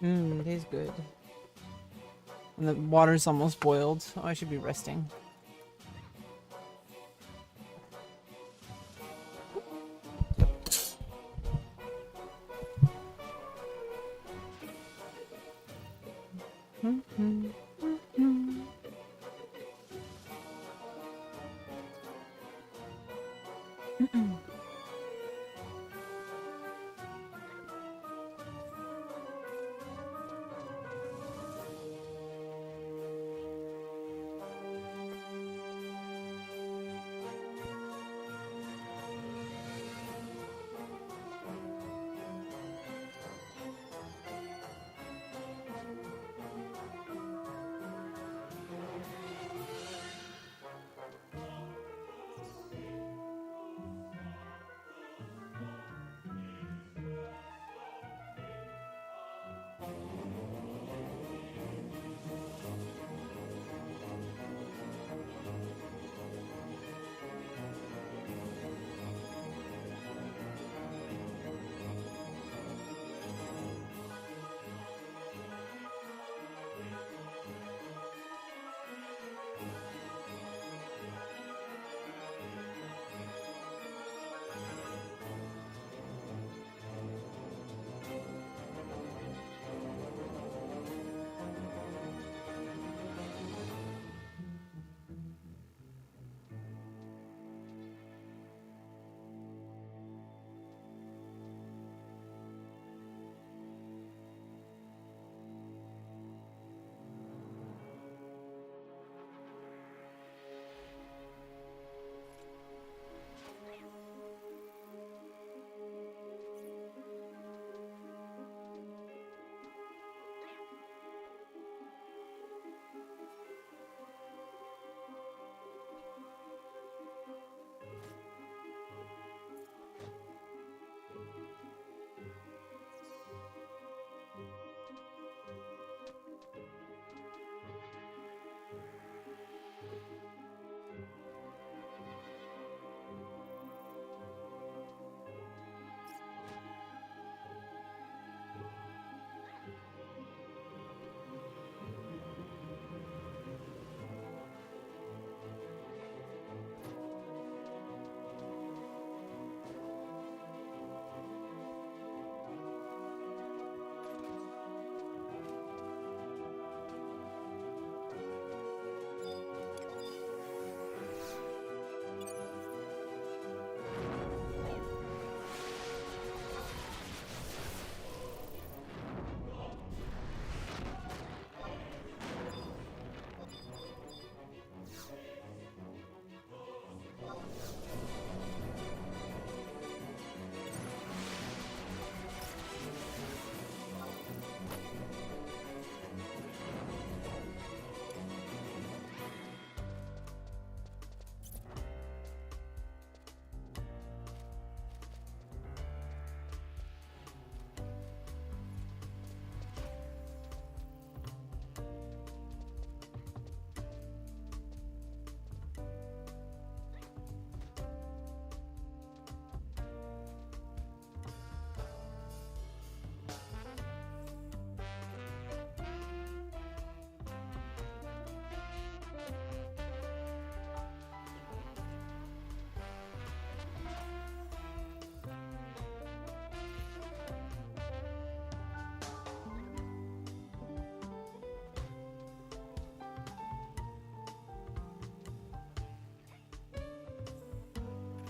It is good. And the water's almost boiled. Oh, I should be resting.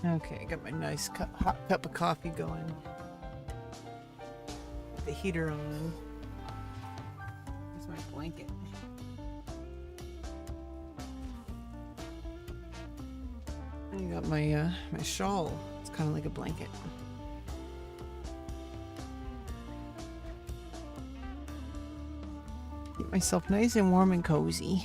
Okay, I got my nice hot cup of coffee going. The heater on. Here's my blanket. I got my my shawl. It's kind of like a blanket. Keep myself nice and warm and cozy.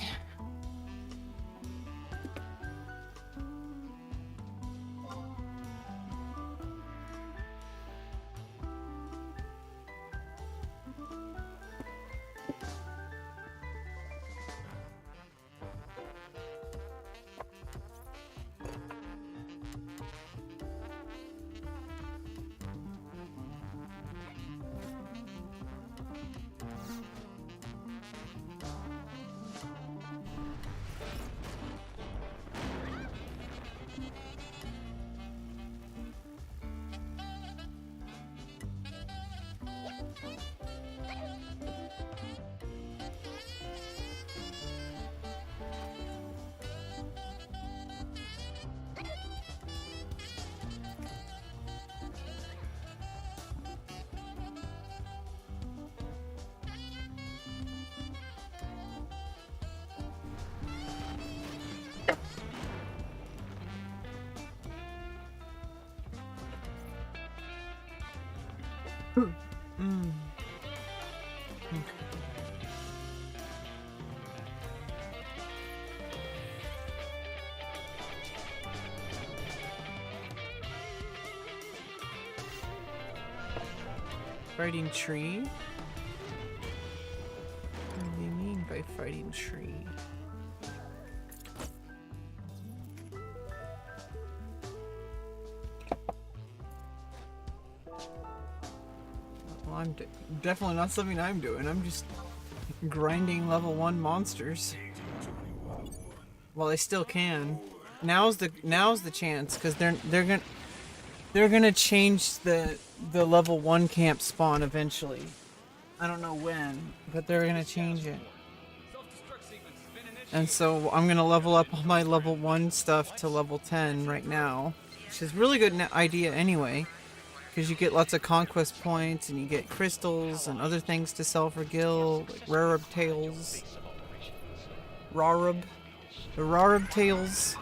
Mm. Okay. Fighting tree? What do you mean by fighting tree? Well, I'm definitely not something I'm doing. I'm just grinding level 1 monsters. Well, I still can. Now's the chance, because they're gonna change the level 1 camp spawn eventually. I don't know when, but they're gonna change it. And so I'm gonna level up all my level 1 stuff to level 10 right now, which is a really good idea anyway, because you get lots of conquest points and you get crystals and other things to sell for gil, like rarub tails. The rarub tails.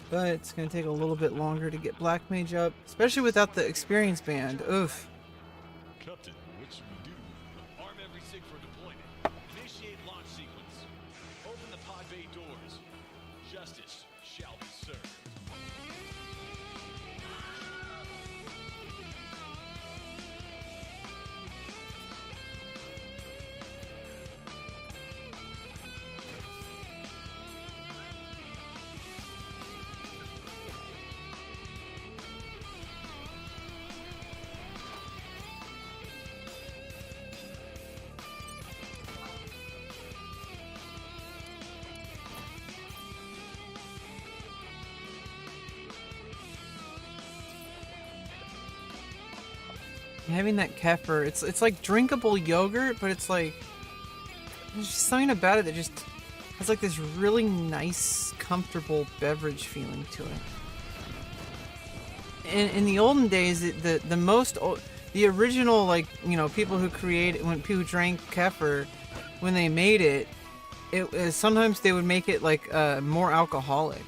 But it's going to take a little bit longer to get Black Mage up, especially without the experience band. Oof. Captain, what should we do? Arm every sig for deployment. Initiate launch sequence. Open the pod bay doors. Justice shall be served. Having that kefir, it's like drinkable yogurt, but it's like there's just something about it that just has like this really nice, comfortable beverage feeling to it. In the olden days, the original, like, you know, people who drank kefir, when they made it, sometimes they would make it like more alcoholic.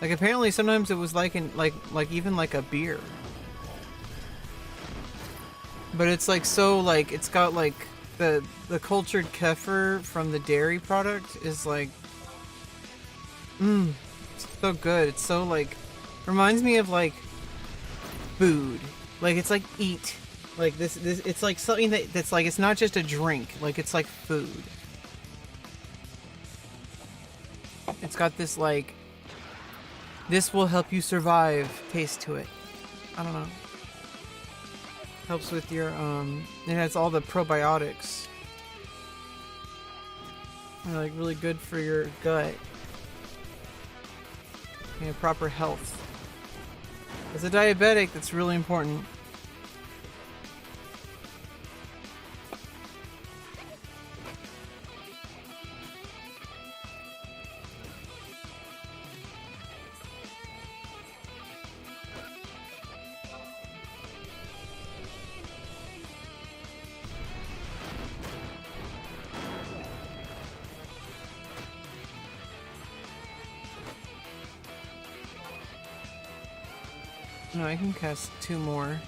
Like apparently sometimes it was like even like a beer. But it's like so like it's got like the cultured kefir from the dairy product is like it's so good. It's so like reminds me of like food. Like it's like eat. Like this it's like something that's like it's not just a drink, like it's like food. It's got this like this will help you survive taste to it. I don't know. Helps with your, it has all the probiotics. They're like really good for your gut. And proper health. As a diabetic, that's really important. No, I can cast 2 more.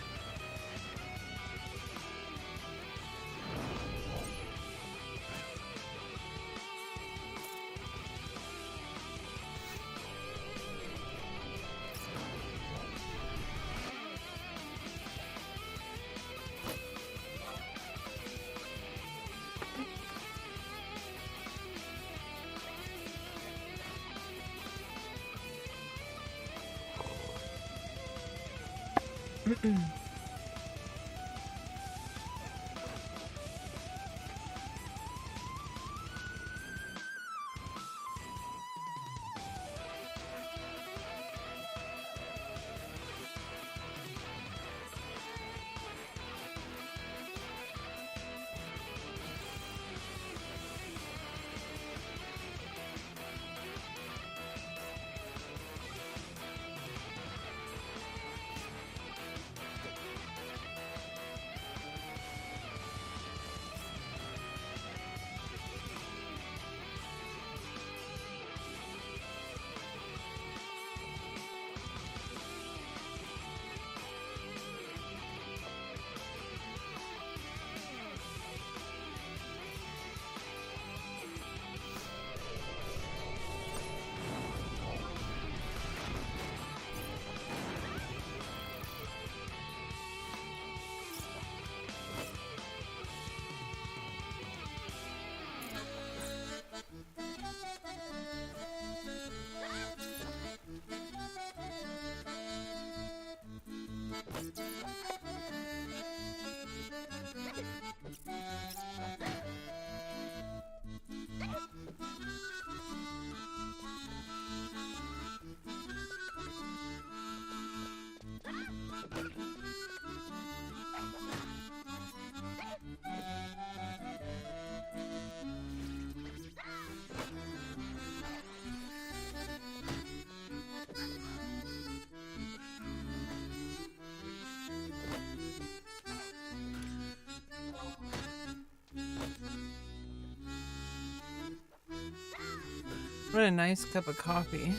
What a nice cup of coffee.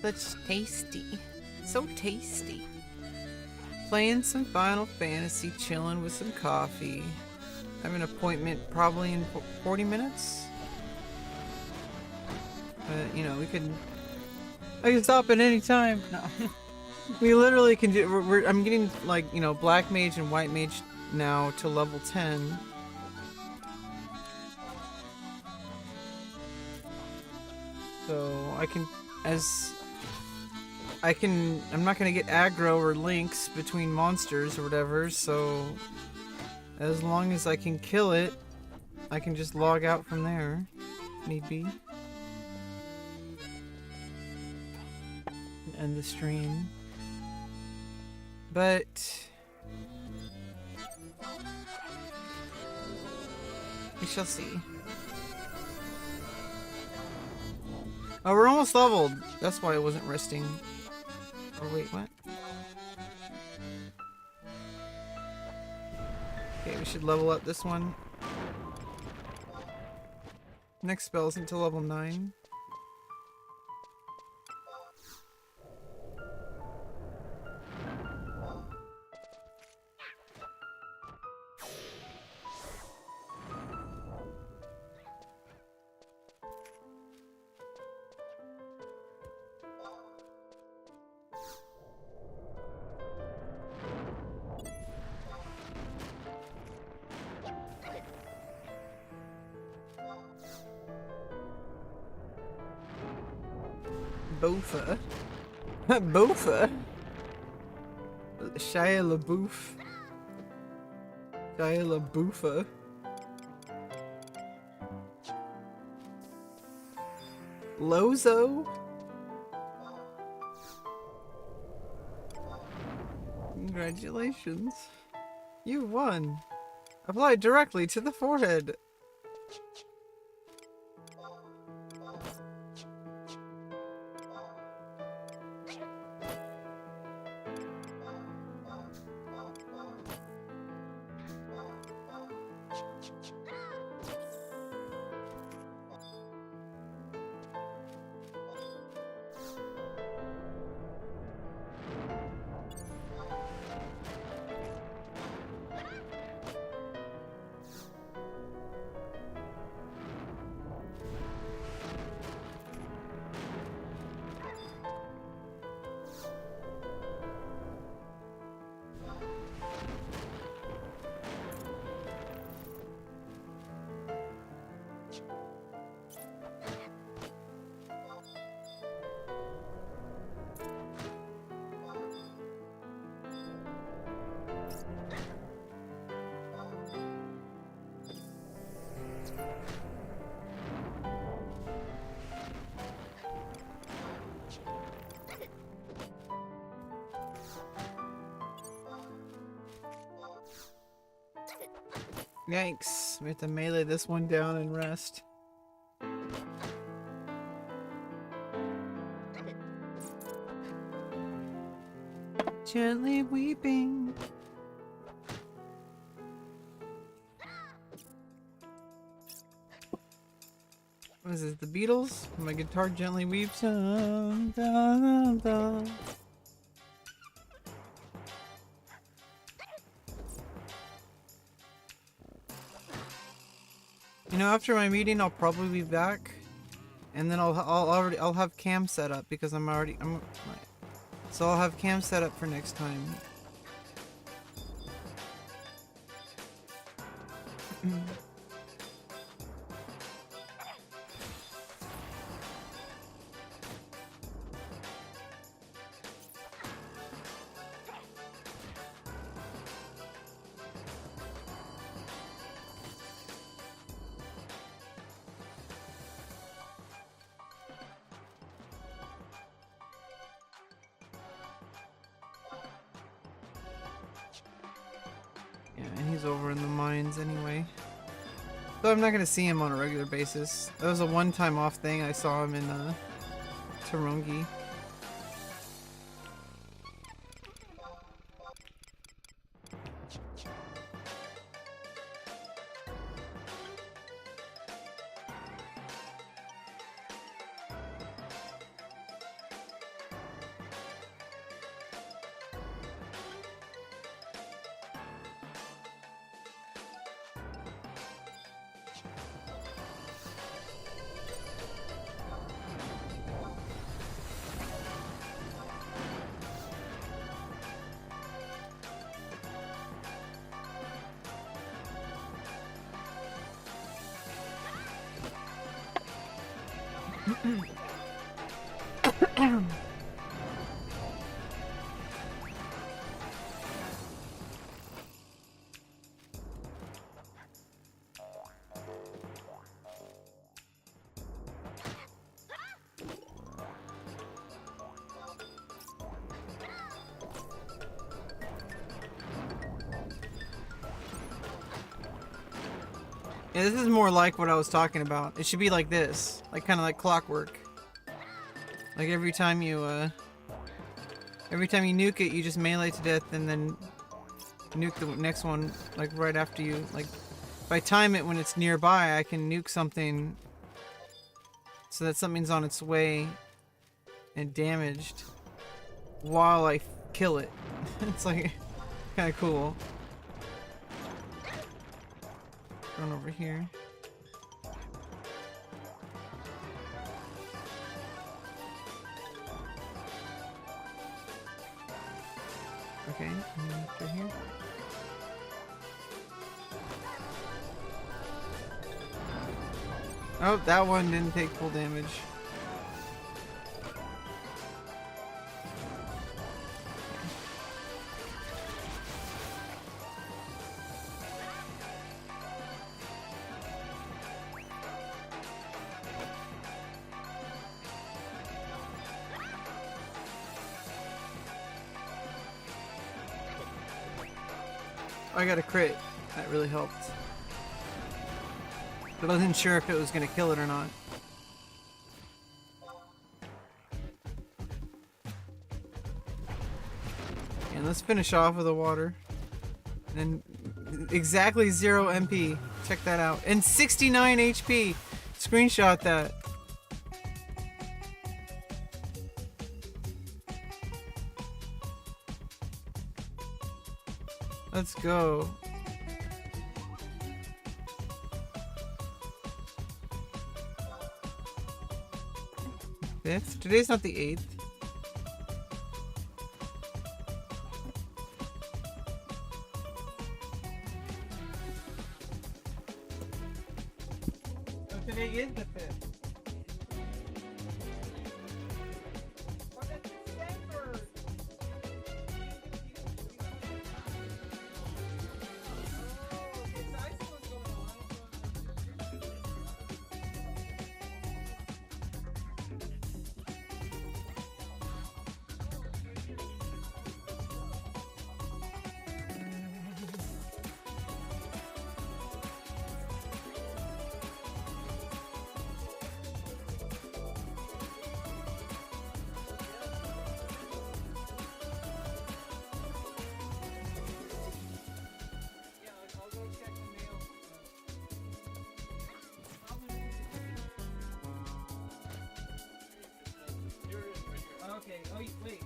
Such tasty. So tasty. Playing some Final Fantasy, chilling with some coffee. I have an appointment probably in 40 minutes. But, you know, I can stop at any time. No. We literally can do, I'm getting, like, you know, Black Mage and White Mage now to level 10. So, I'm not gonna get aggro or links between monsters or whatever, so as long as I can kill it, I can just log out from there, if need be. End the stream. But we shall see. Oh, we're almost leveled. That's why I wasn't resting. Oh, wait, what? Okay, we should level up this one. Next spell isn't until level 9. Bofa. Bofa? Shia LaBeouf. Shia LaBeoufa. Lozo? Congratulations. You won. Apply directly to the forehead. Yikes. We have to melee this one down and rest. Gently weeping. What is this, the Beatles? My guitar gently weeps. Dun, dun, dun. You know, after my meeting, I'll probably be back, and then I'll have cam set up because so I'll have cam set up for next time. Over in the mines anyway. So I'm not gonna see him on a regular basis. That was a one-time off thing. I saw him in Tarongi. Yeah, this is more like what I was talking about. It should be like this, like kind of like clockwork. Like every time you nuke it, you just melee to death, and then nuke the next one like right after you. Like, if I time it when it's nearby, I can nuke something so that something's on its way and damaged while I kill it. It's like kind of cool. Run over here. Okay, through here. Oh, that one didn't take full damage. I got a crit. That really helped. But I wasn't sure if it was going to kill it or not. And let's finish off with the water. And then exactly 0 MP. Check that out. And 69 HP. Screenshot that. Let's go. 5th? Today's not the 8th. Oh, today is the 5th. Oh, that's December. Okay, oh, wait.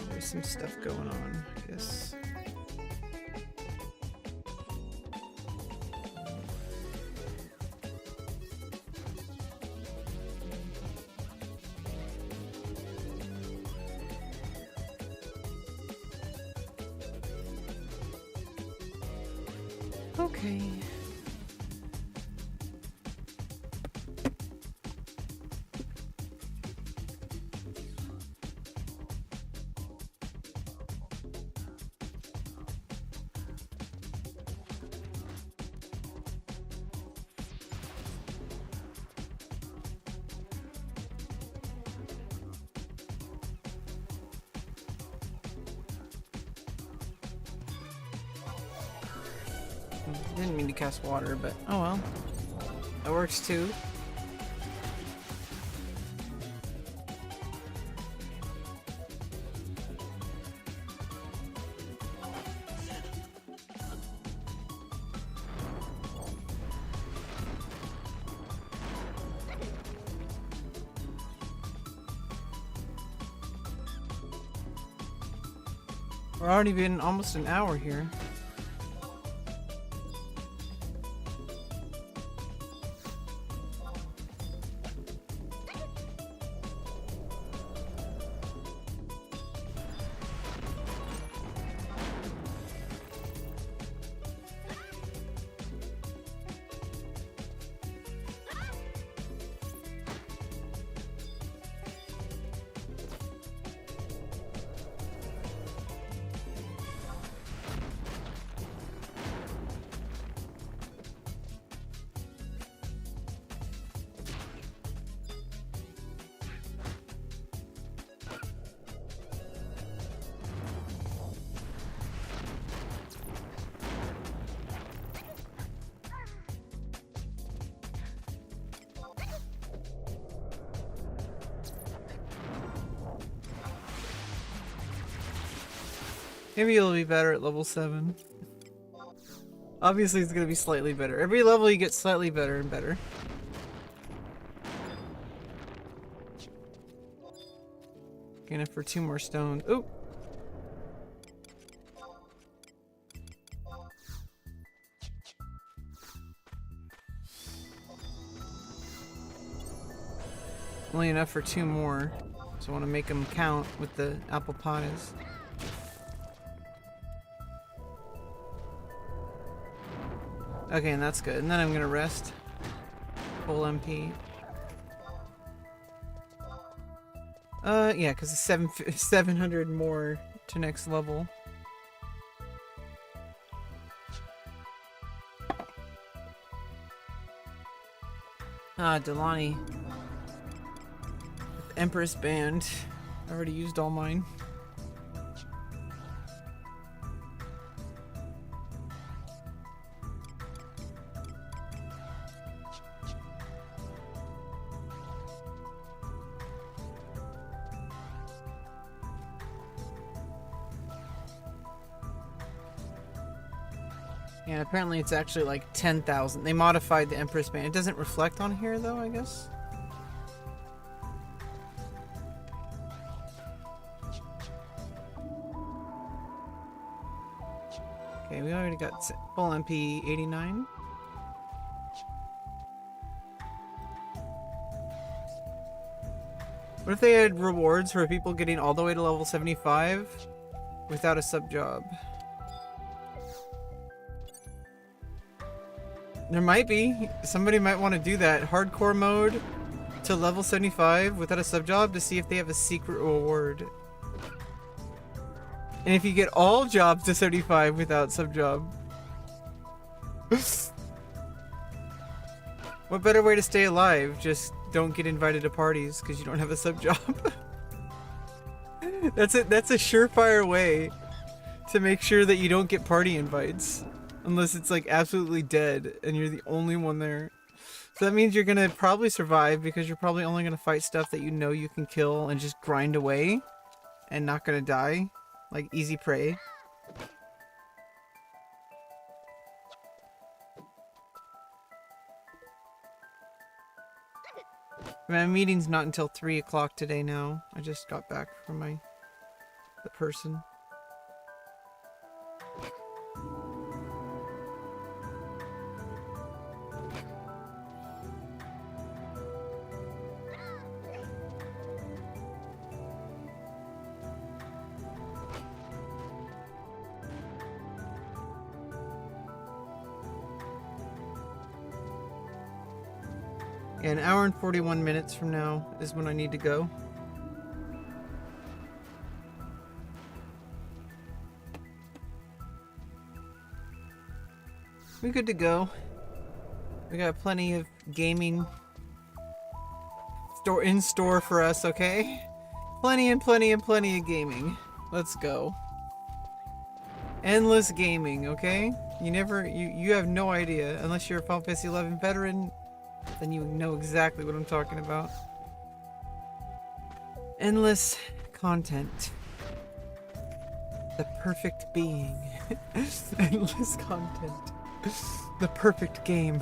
There's some stuff going on, I guess. Okay. Didn't mean to cast water, but oh well. That works too. We're already been almost an hour here. Maybe it'll be better at level 7. Obviously it's gonna be slightly better. Every level you get slightly better and better. Gain it for 2 more stones. Oop! Only enough for 2 more. So I want to make them count with the apple pies. Okay, and that's good. And then I'm gonna rest. Full MP. Yeah, because it's 700 more to next level. Ah, Delani. Empress Band. I already used all mine. Yeah, apparently it's actually like 10,000. They modified the Empress Band. It doesn't reflect on here though, I guess. Okay, we already got full MP 89. What if they had rewards for people getting all the way to level 75 without a sub job? There might be. Somebody might want to do that. Hardcore mode to level 75 without a sub job to see if they have a secret reward. And if you get all jobs to 75 without sub job. What better way to stay alive? Just don't get invited to parties because you don't have a sub job. That's a surefire way to make sure that you don't get party invites. Unless it's like absolutely dead and you're the only one there. So that means you're gonna probably survive because you're probably only gonna fight stuff that you know you can kill and just grind away and not gonna die. Like easy prey. My meeting's not until 3 o'clock today now. I just got back from the person. Yeah, an hour and 41 minutes from now is when I need to go. We're good to go. We got plenty of gaming in store for us, okay? Plenty and plenty and plenty of gaming. Let's go. Endless gaming, okay? You have no idea unless you're a Final Fantasy 11 veteran. Then you know exactly what I'm talking about. Endless content. The perfect being. Endless content. The perfect game.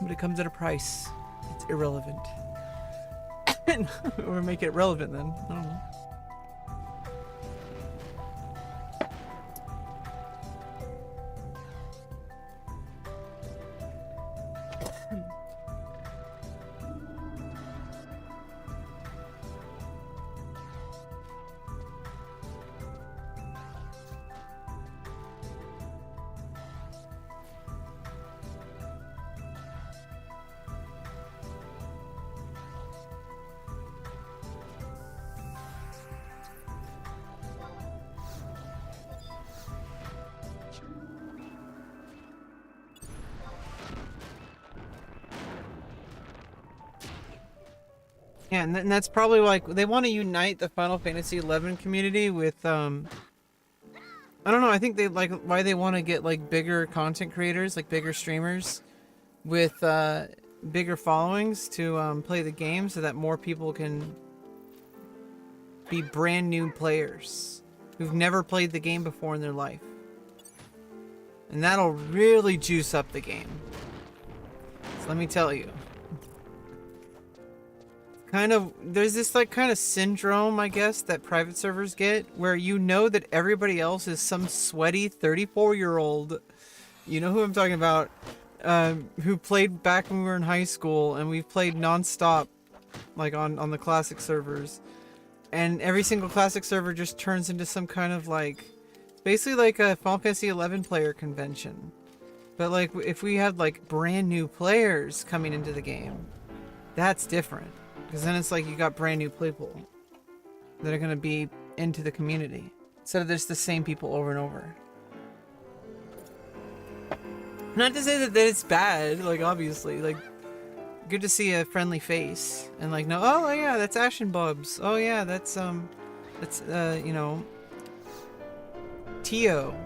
But it comes at a price. It's irrelevant. Or make it relevant then. I don't know. Yeah, and that's probably like they want to unite the Final Fantasy 11 community with I don't know, I think they like why they want to get like bigger content creators, like bigger streamers with bigger followings to play the game so that more people can be brand new players who've never played the game before in their life. And that'll really juice up the game. So let me tell you. There's this like kind of syndrome, I guess, that private servers get where you know that everybody else is some sweaty 34-year-old, you know who I'm talking about, who played back when we were in high school, and we've played non-stop like on the classic servers, and every single classic server just turns into some kind of like basically like a Final Fantasy 11 player convention. But like if we had like brand new players coming into the game, that's different. Because then it's like you got brand new people that are going to be into the community. Instead of just the same people over and over. Not to say that it's bad, like, obviously, like, good to see a friendly face, and like, no, oh yeah, that's Ashen Bubs, oh yeah, that's, you know, Tio,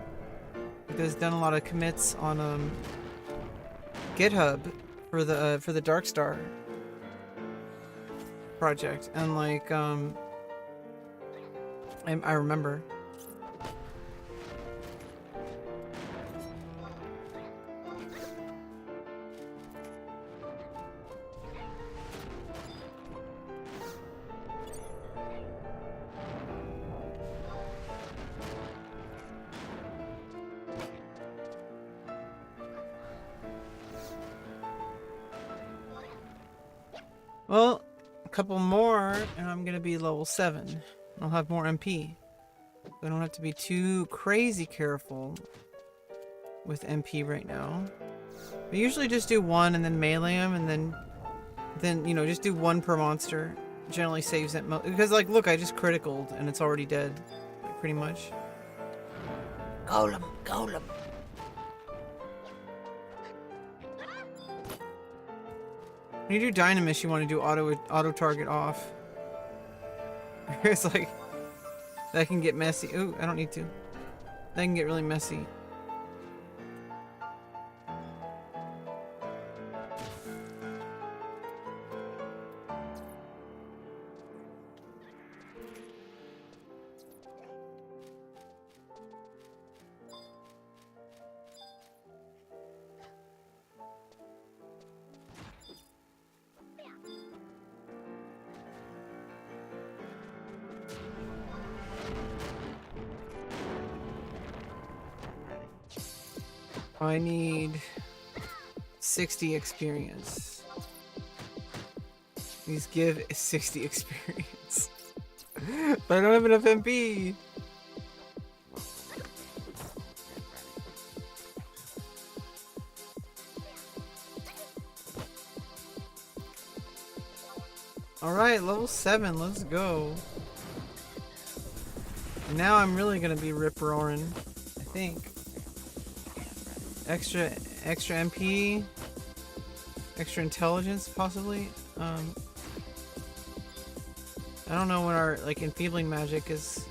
who's done a lot of commits on, GitHub for the Darkstar project, and like, I remember. Well, a couple more, and I'm gonna be level 7. I'll have more MP. I don't have to be too crazy careful with MP right now. I usually just do one and then melee him, and then you know, just do one per monster. Generally saves it because, like, look, I just criticaled and it's already dead, like, pretty much. Golem, golem. When you do Dynamis, you want to do auto target off. It's like, that can get messy. Ooh, I don't need to. That can get really messy. I need 60 experience. Please give 60 experience. But I don't have enough MP. Alright, level 7, let's go. And now I'm really gonna be rip-roaring, I think. Extra MP, extra intelligence, possibly. I don't know when our, like, enfeebling magic is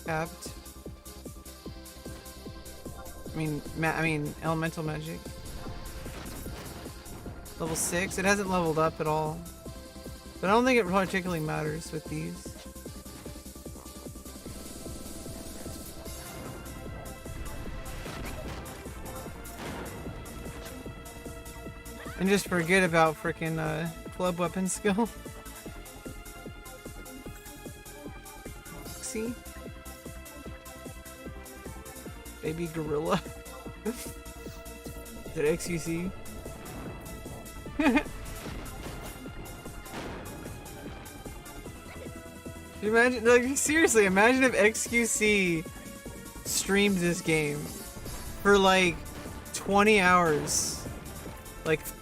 capped. I mean elemental magic. Level 6. It hasn't leveled up at all, but I don't think it particularly matters with these. And just forget about frickin' club weapon skill. See? Baby gorilla. Is it XUC? Imagine, like, seriously, imagine if XQC streamed this game for like 20 hours.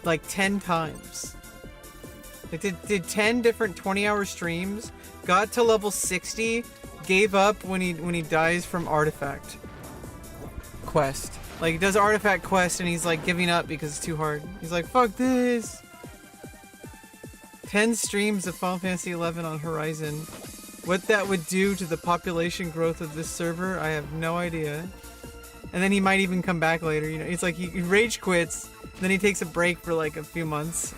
Like 10 times. Like did 10 different 20-hour streams, got to level 60, gave up when he dies from artifact quest. Like, he does artifact quest and he's like giving up because it's too hard. He's like, fuck this. 10 streams of Final Fantasy XI on Horizon. What that would do to the population growth of this server, I have no idea. And then he might even come back later, you know. It's like he rage quits, then he takes a break for like a few months.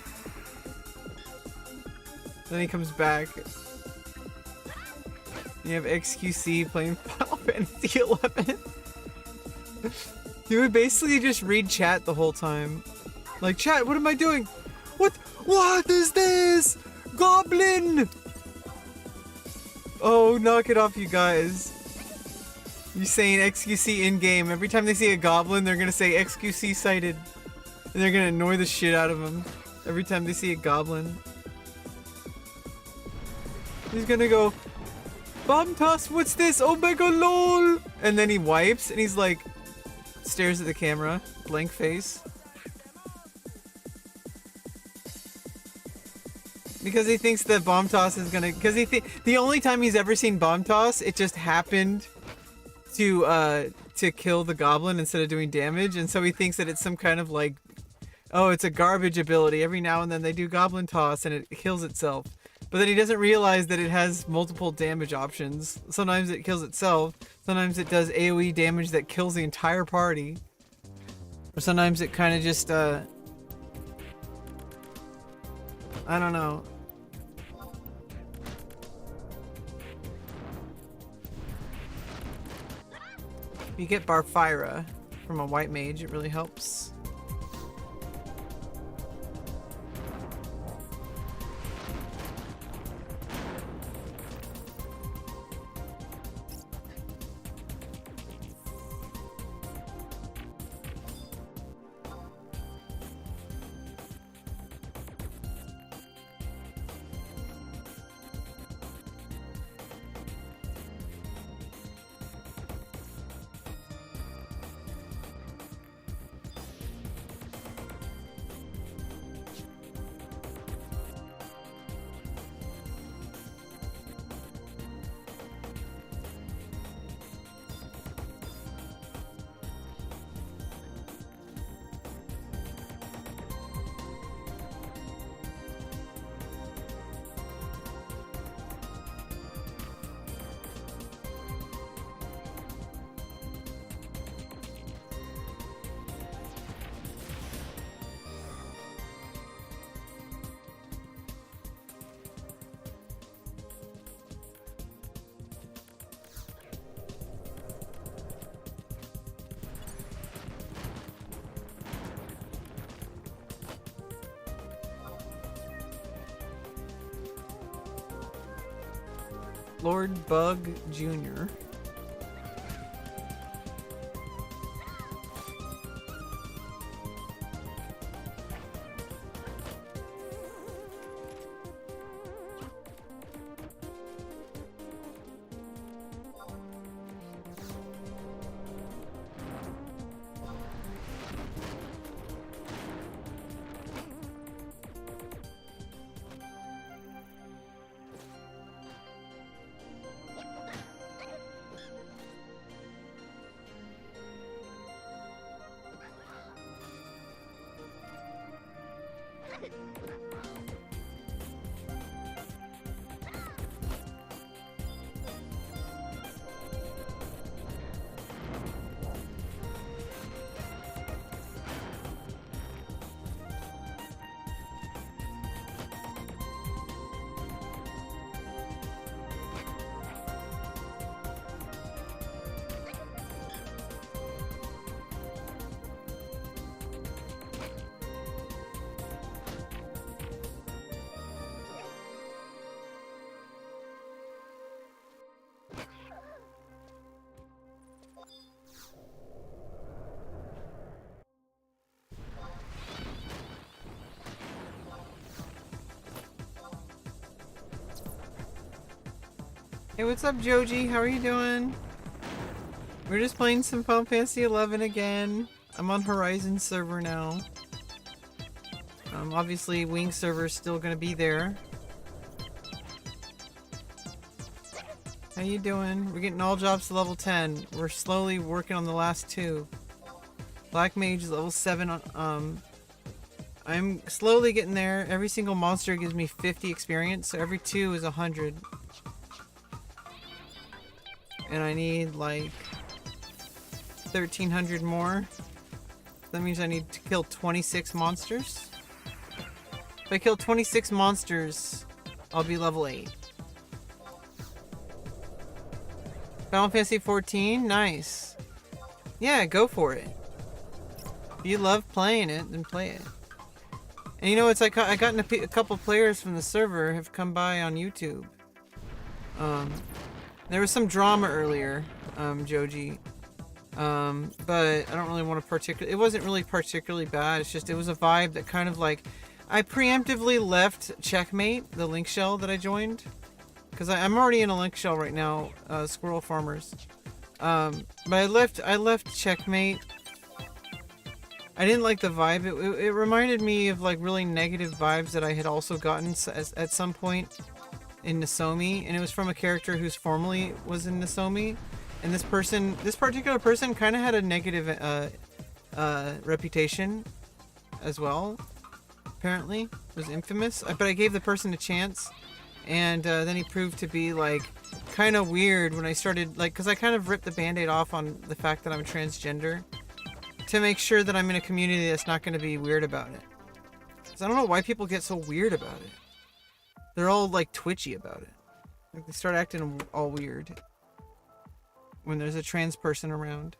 Then he comes back. You have XQC playing Final Fantasy XI. He would basically just read chat the whole time. Like, chat, what am I doing? What is this? Goblin! Oh, knock it off, you guys. You're saying XQC in-game. Every time they see a goblin, they're gonna say XQC sighted. And they're gonna annoy the shit out of him every time they see a goblin. He's gonna go, Bomb toss, what's this? Oh my god, lol! And then he wipes, and he's like, stares at the camera, blank face. Because he thinks that bomb toss is gonna, because the only time he's ever seen bomb toss, it just happened to to kill the goblin instead of doing damage, and so he thinks that it's some kind of like, oh, it's a garbage ability. Every now and then they do goblin toss and it kills itself. But then he doesn't realize that it has multiple damage options. Sometimes it kills itself. Sometimes it does AoE damage that kills the entire party. Or sometimes it kind of just, I don't know. You get Barfira from a white mage, it really helps. Lord Bug Jr. Hey, what's up, Joji? How are you doing? We're just playing some Final Fantasy 11 again. I'm on Horizon server now. Obviously, Wing server is still gonna be there. How you doing? We're getting all jobs to level 10. We're slowly working on the last two. Black Mage is level 7 on, I'm slowly getting there. Every single monster gives me 50 experience, so every 2 is 100. And I need like 1,300 more. That means I need to kill 26 monsters. If I kill 26 monsters, I'll be level 8. Final Fantasy 14? Nice. Yeah, go for it. If you love playing it, then play it. And you know, it's like I gotten a couple players from the server have come by on YouTube. There was some drama earlier, Joji. But I don't really want to it wasn't really particularly bad. It's just, it was a vibe that kind of like, I preemptively left Checkmate, the link shell that I joined. Because I'm already in a link shell right now, Squirrel Farmers. But I left Checkmate. I didn't like the vibe. It reminded me of like really negative vibes that I had also gotten at some point in Nozomi, and it was from a character who's formerly was in Nozomi. And this particular person kind of had a negative reputation as well. Apparently, was infamous. But I gave the person a chance, and then he proved to be like kind of weird when I started like, because I kind of ripped the band-aid off on the fact that I'm transgender to make sure that I'm in a community that's not going to be weird about it. Because I don't know why people get so weird about it. They're all like twitchy about it. Like they start acting all weird when there's a trans person around.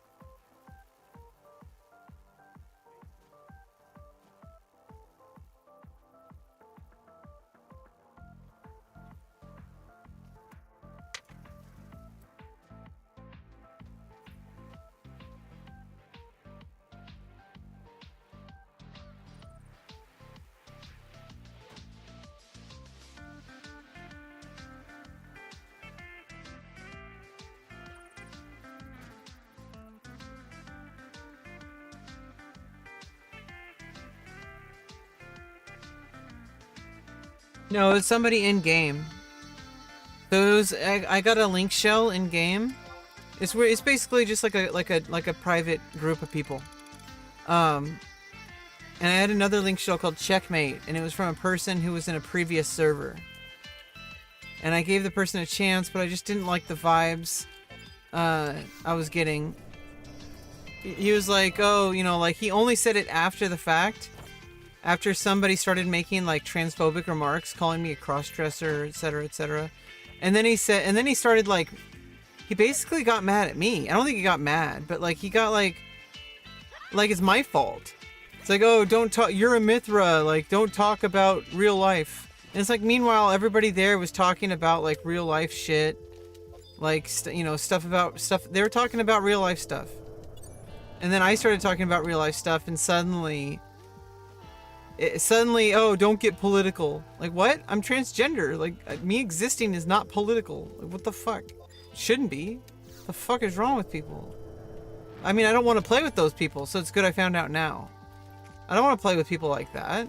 No, it's somebody in game. Those I got a link shell in game. It's basically just like a private group of people. And I had another link shell called Checkmate, and it was from a person who was in a previous server. And I gave the person a chance, but I just didn't like the vibes I was getting. He was like, oh, you know, like he only said it after the fact. After somebody started making like transphobic remarks, calling me a cross-dresser, etc., etc. And then he started like, he basically got mad at me. I don't think he got mad, but like he got like it's my fault. It's like, oh, don't talk, you're a Mithra, like don't talk about real life. And it's like, meanwhile, everybody there was talking about like real life shit. Like, you know, stuff, they were talking about real life stuff. And then I started talking about real life stuff, and suddenly, oh, don't get political. Like, what? I'm transgender. Like, me existing is not political. Like, what the fuck? Shouldn't be. The fuck is wrong with people? I mean, I don't want to play with those people, so it's good I found out now. I don't want to play with people like that.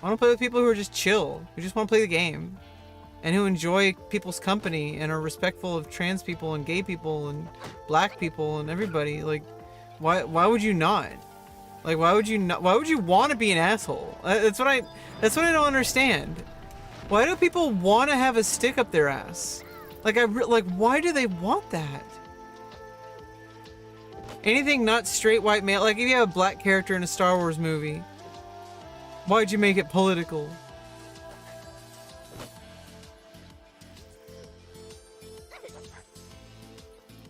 I want to play with people who are just chill, who just want to play the game, and who enjoy people's company and are respectful of trans people and gay people and black people and everybody. Like, why would you not? Like, why would you want to be an asshole? That's what I don't understand. Why do people want to have a stick up their ass? Like, why do they want that? Anything not straight white male, like if you have a black character in a Star Wars movie, why'd you make it political?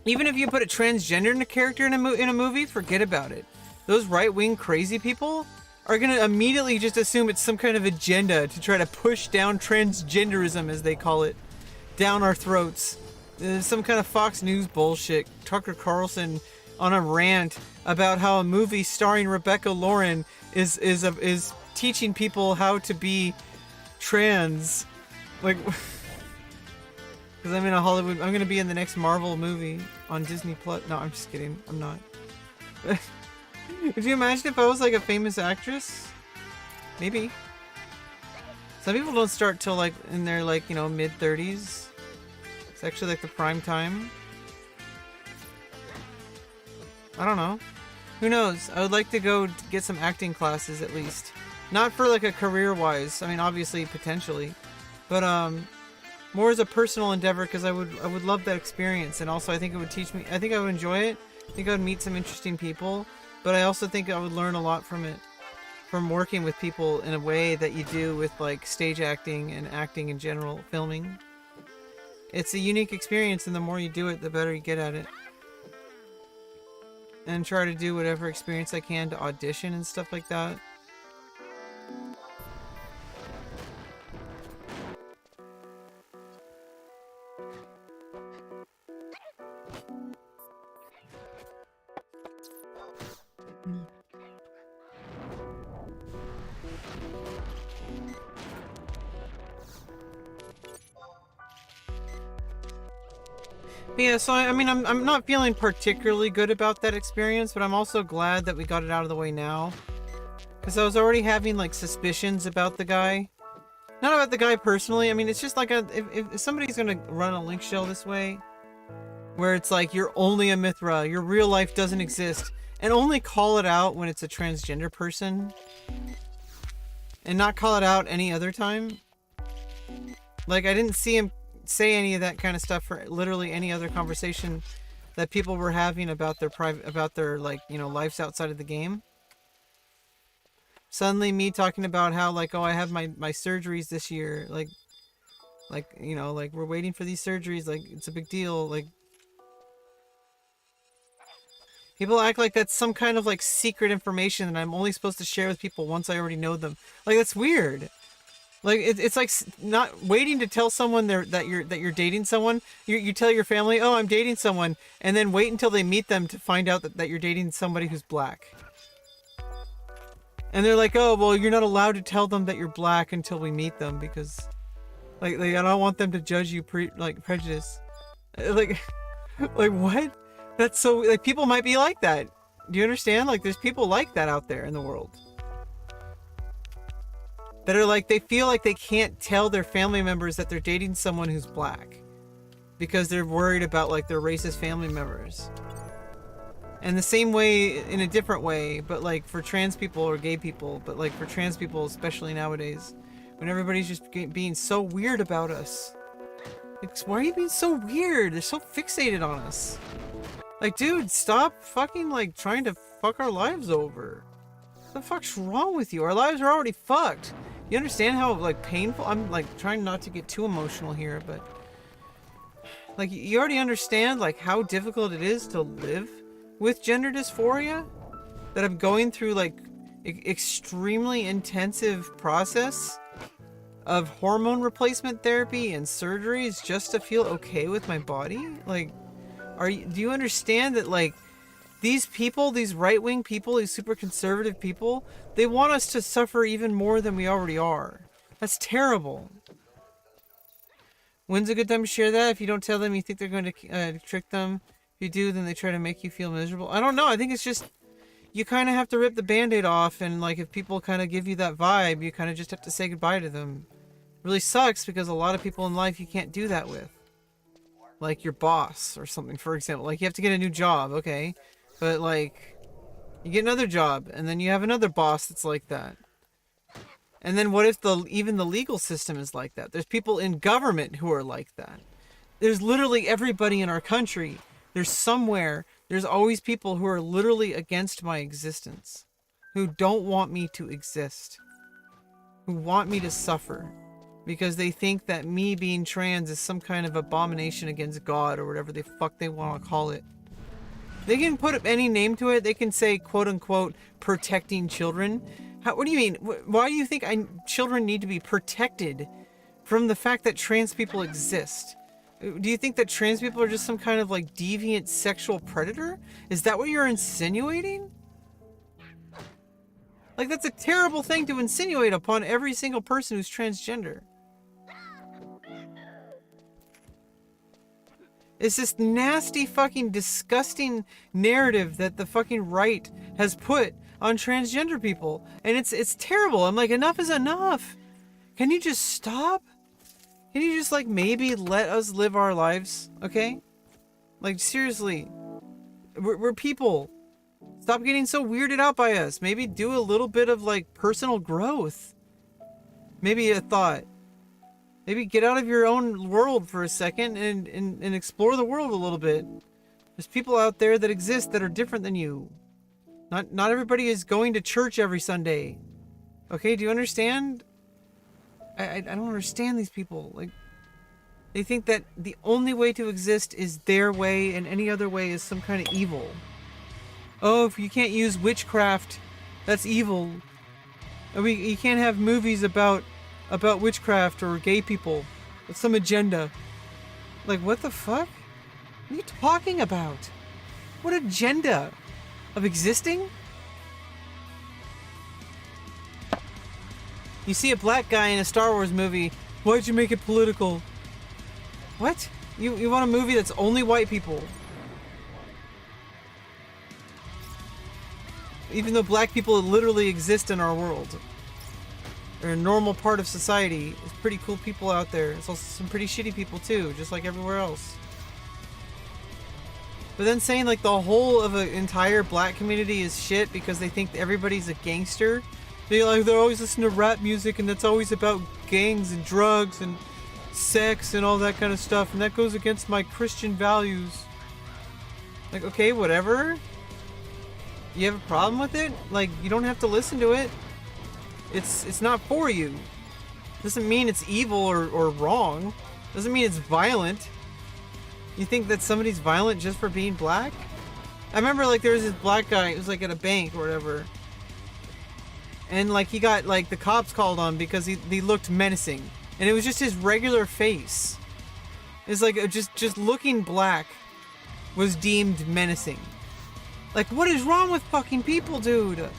Even if you put a transgender in a character in a movie, forget about it. Those right-wing crazy people are gonna immediately just assume it's some kind of agenda to try to push down transgenderism, as they call it, down our throats. Some kind of Fox News bullshit. Tucker Carlson on a rant about how a movie starring Rebecca Lauren is teaching people how to be trans. Like, because I'm in a Hollywood, I'm gonna be in the next Marvel movie on Disney Plus. No, I'm just kidding. I'm not. Could you imagine if I was like a famous actress? Maybe. Some people don't start till like in their like, you know, mid-30s. It's actually like the prime time. I don't know. Who knows? I would like to go get some acting classes at least. Not for like a career-wise. I mean, obviously, potentially. But more as a personal endeavor, because I would love that experience. And also I think it would teach me, I think I would enjoy it. I think I would meet some interesting people. But I also think I would learn a lot from it. From working with people in a way that you do with like stage acting and acting in general, filming. It's a unique experience, and the more you do it, the better you get at it. And try to do whatever experience I can to audition and stuff like that. But yeah, so I mean, I'm not feeling particularly good about that experience, but I'm also glad that we got it out of the way now. Because I was already having like suspicions about the guy. Not about the guy personally, I mean, it's just like if somebody's gonna run a link shell this way, where it's like you're only a Mithra, your real life doesn't exist, and only call it out when it's a transgender person and not call it out any other time. Like, I didn't see him say any of that kind of stuff for literally any other conversation that people were having about their like, you know, lives outside of the game. Suddenly me talking about how, like, oh, I have my surgeries this year, like, you know, like, we're waiting for these surgeries, like, it's a big deal, like, people act like that's some kind of, like, secret information that I'm only supposed to share with people once I already know them. Like, that's weird. Like, it's like not waiting to tell someone that you're dating someone. You tell your family, oh, I'm dating someone, and then wait until they meet them to find out that you're dating somebody who's black. And they're like, oh, well, you're not allowed to tell them that you're black until we meet them because, like I don't want them to judge you prejudice. Like what? That's so, like, people might be like that. Do you understand? Like, there's people like that out there in the world. That are like, they feel like they can't tell their family members that they're dating someone who's black because they're worried about, like, their racist family members. And the same way, in a different way, but like for trans people or gay people, but like for trans people, especially nowadays, when everybody's just being so weird about us. Like, why are you being so weird? They're so fixated on us. Like, dude, stop fucking, like, trying to fuck our lives over. What the fuck's wrong with you? Our lives are already fucked. You understand how, like, painful? I'm, like, trying not to get too emotional here, but, like, you already understand, like, how difficult it is to live with gender dysphoria? That I'm going through, like, extremely intensive process of hormone replacement therapy and surgeries just to feel okay with my body? Like, do you understand that, like, these people, these right-wing people, these super conservative people, they want us to suffer even more than we already are. That's terrible. When's a good time to share that? If you don't tell them, you think they're going to trick them. If you do, then they try to make you feel miserable. I don't know. I think it's just, you kind of have to rip the band-aid off, and, like, if people kind of give you that vibe, you kind of just have to say goodbye to them. It really sucks because a lot of people in life you can't do that with. Like your boss or something, for example. Like, you have to get a new job, okay? But, like, you get another job, and then you have another boss that's like that. And then what if even the legal system is like that? There's people in government who are like that. There's literally everybody in our country. There's always people who are literally against my existence. Who don't want me to exist. Who want me to suffer. Because they think that me being trans is some kind of abomination against God or whatever the fuck they want to call it. They can put any name to it. They can say, quote unquote, protecting children. What do you mean? Why do you think children need to be protected from the fact that trans people exist? Do you think that trans people are just some kind of, like, deviant sexual predator? Is that what you're insinuating? Like, that's a terrible thing to insinuate upon every single person who's transgender. It's this nasty, fucking disgusting narrative that the fucking right has put on transgender people. And it's terrible. I'm like, enough is enough. Can you just stop? Can you just, like, maybe let us live our lives, okay? Like, seriously. We're people. Stop getting so weirded out by us. Maybe do a little bit of, like, personal growth. Maybe a thought. Maybe get out of your own world for a second and explore the world a little bit. There's people out there that exist that are different than you. Not everybody is going to church every Sunday. Okay, do you understand? I don't understand these people. Like, they think that the only way to exist is their way and any other way is some kind of evil. Oh, if you can't use witchcraft, that's evil. You can't have movies about witchcraft or gay people with some agenda. Like, what the fuck? What are you talking about? What agenda? Of existing? You see a black guy in a Star Wars movie, why'd you make it political? What? You want a movie that's only white people? Even though black people literally exist in our world. They're a normal part of society. There's pretty cool people out there. There's also some pretty shitty people too, just like everywhere else. But then saying like the whole of an entire black community is shit because they think everybody's a gangster. They're always listening to rap music and that's always about gangs and drugs and sex and all that kind of stuff, and that goes against my Christian values. Like, okay, whatever. You have a problem with it? Like, you don't have to listen to it. It's not for you. Doesn't mean it's evil or wrong. Doesn't mean it's violent. You think that somebody's violent just for being black? I remember like there was this black guy who was like at a bank or whatever. And like he got like the cops called on because he looked menacing. And it was just his regular face. It's like just looking black was deemed menacing. Like, what is wrong with fucking people, dude?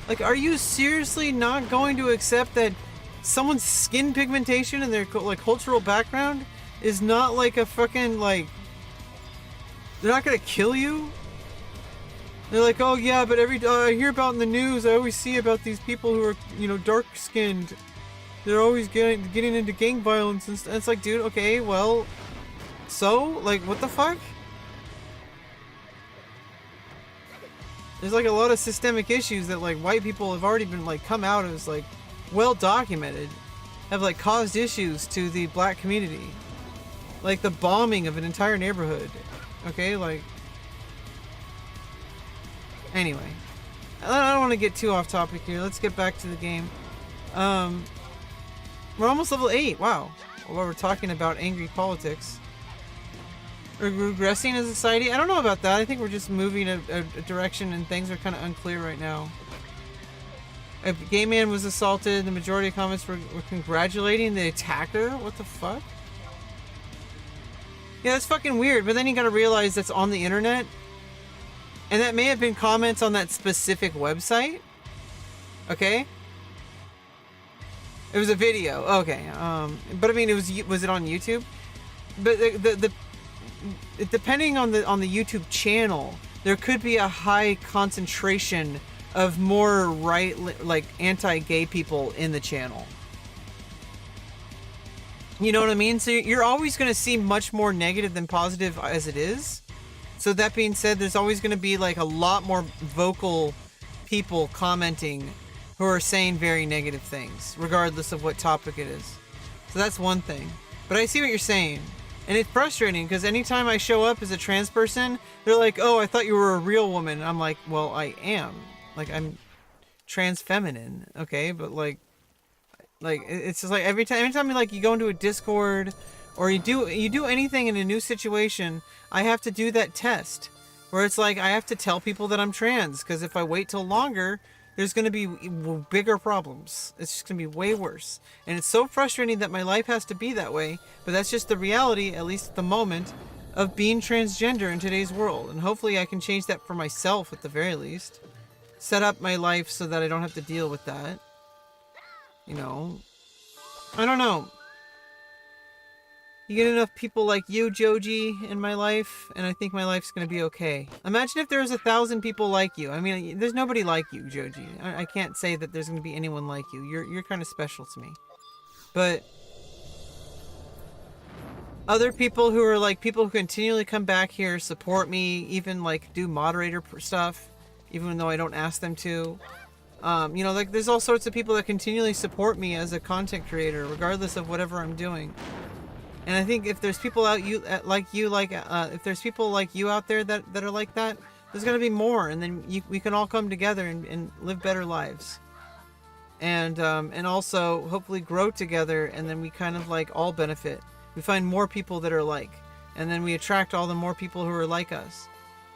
Like, are you seriously not going to accept that someone's skin pigmentation and their like cultural background is not like a fucking like... They're not gonna kill you? They're like, oh yeah, but I hear about in the news, I always see about these people who are, you know, dark-skinned. They're always getting into gang violence and it's like, dude, okay, well, so? Like, what the fuck? There's like a lot of systemic issues that like white people have already been like come out as like well documented, have like caused issues to the black community. Like the bombing of an entire neighborhood. Okay, like... Anyway. I don't want to get too off topic here. Let's get back to the game. We're almost level 8. Wow. While we're talking about angry politics. We're regressing as a society? I don't know about that. I think we're just moving a direction and things are kind of unclear right now. A gay man was assaulted. The majority of comments were congratulating the attacker. What the fuck? Yeah, that's fucking weird. But then you gotta realize that's on the internet. And that may have been comments on that specific website. Okay? It was a video. Okay. But I mean, was it on YouTube? But depending on the YouTube channel, there could be a high concentration of more like anti-gay people in the channel. You know what I mean? So you're always going to see much more negative than positive as it is. So that being said, there's always going to be like a lot more vocal people commenting who are saying very negative things, regardless of what topic it is. So that's one thing. But I see what you're saying. And it's frustrating because anytime I show up as a trans person, they're like, oh, I thought you were a real woman. I'm like, well, I am. Like, I'm trans feminine, okay? But like it's just like every time like you go into a Discord or you do anything in a new situation, I have to do that test where it's like I have to tell people that I'm trans because if I wait till longer, there's going to be bigger problems. It's just going to be way worse. And it's so frustrating that my life has to be that way, but that's just the reality, at least at the moment, of being transgender in today's world. And hopefully I can change that for myself at the very least. Set up my life so that I don't have to deal with that. You know, I don't know. You get enough people like you, Joji, in my life, and I think my life's gonna be okay. Imagine if there was 1,000 people like you. I mean, there's nobody like you, Joji. I can't say that there's gonna be anyone like you. You're kind of special to me. But other people who are like people who continually come back here, support me, even like do moderator stuff, even though I don't ask them to. You know, like there's all sorts of people that continually support me as a content creator, regardless of whatever I'm doing. And I think if there's people if there's people like you out there that are like that, there's gonna be more, and then we can all come together and live better lives. And also hopefully grow together, and then we kind of like all benefit. We find more people that are like, and then we attract all the more people who are like us,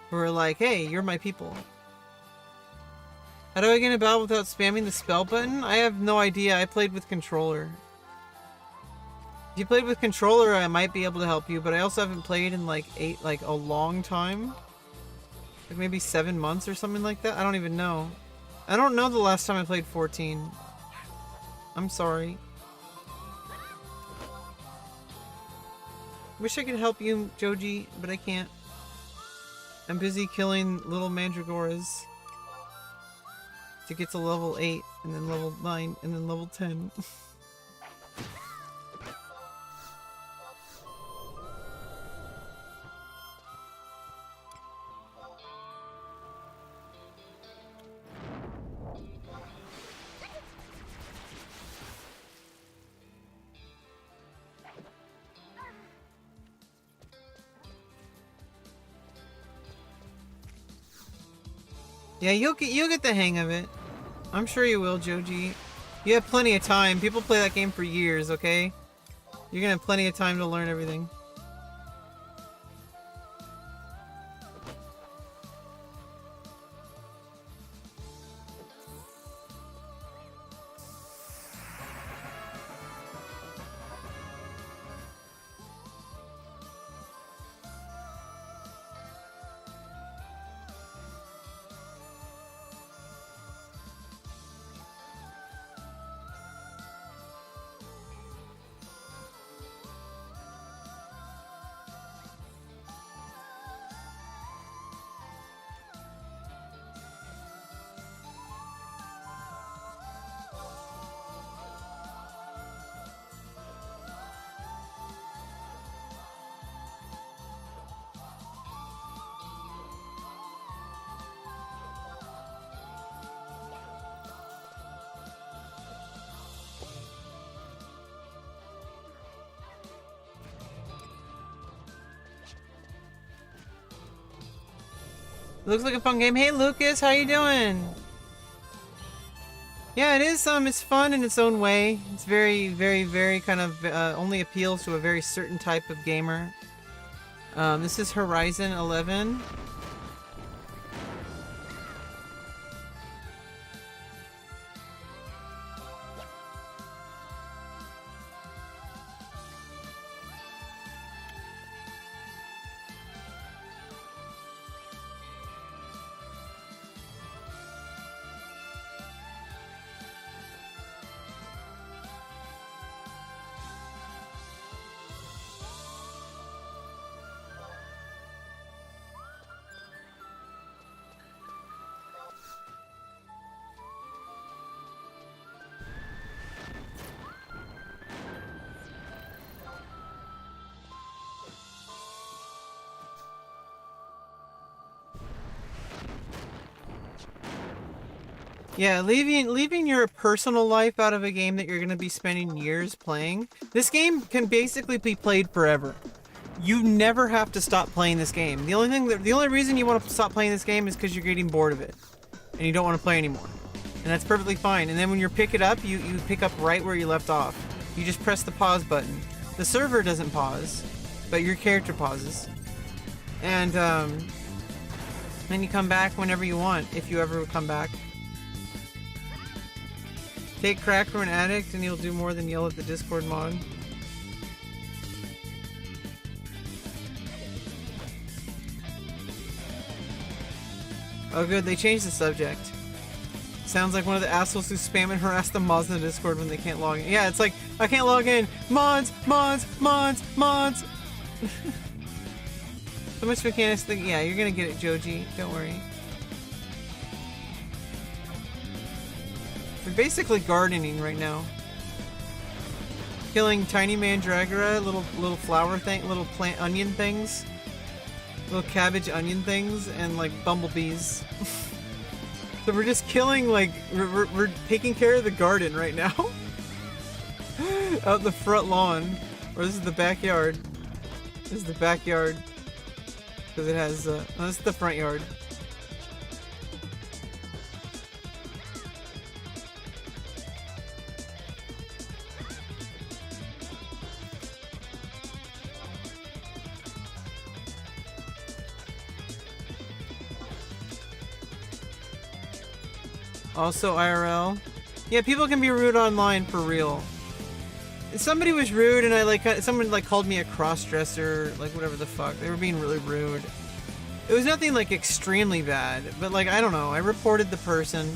who are like, hey, you're my people. How do I get a battle without spamming the spell button? I have no idea. I played with controller. If you played with controller, I might be able to help you, but I also haven't played in like a long time. Like maybe 7 months or something like that. I don't even know. I don't know the last time I played 14. I'm sorry. Wish I could help you, Joji, but I can't. I'm busy killing little mandragoras to get to level 8, and then level 9, and then level 10. Yeah, you'll get the hang of it. I'm sure you will, Joji. You have plenty of time. People play that game for years, okay? You're gonna have plenty of time to learn everything. Looks like a fun game. Hey Lucas, how you doing? Yeah, it is. It's fun in its own way. It's very, very, very kind of only appeals to a very certain type of gamer. This is Horizon 11. Yeah, leaving your personal life out of a game that you're going to be spending years playing. This game can basically be played forever. You never have to stop playing this game. The only reason you want to stop playing this game is because you're getting bored of it and you don't want to play anymore. And that's perfectly fine. And then when you pick it up, you pick up right where you left off. You just press the pause button. The server doesn't pause, but your character pauses. And then you come back whenever you want, if you ever come back. Take crack from an addict and he'll do more than yell at the Discord mod. Oh good, they changed the subject. Sounds like one of the assholes who spam and harass the mods in the Discord when they can't log in. Yeah, it's like, I can't log in. Mods, mods, mods, mods. So much mechanics thing. Yeah, you're gonna get it, Joji. Don't worry. We're basically gardening right now. Killing tiny mandragora, little flower thing, little plant onion things. Little cabbage onion things, and like bumblebees. So we're just killing, like, we're taking care of the garden right now. Out the front lawn. Or this is the backyard. This is the backyard. Because it has, no, this is the front yard. Also IRL. Yeah, people can be rude online for real. Somebody was rude and someone called me a cross-dresser, like whatever the fuck. They were being really rude. It was nothing like extremely bad, but like, I don't know. I reported the person.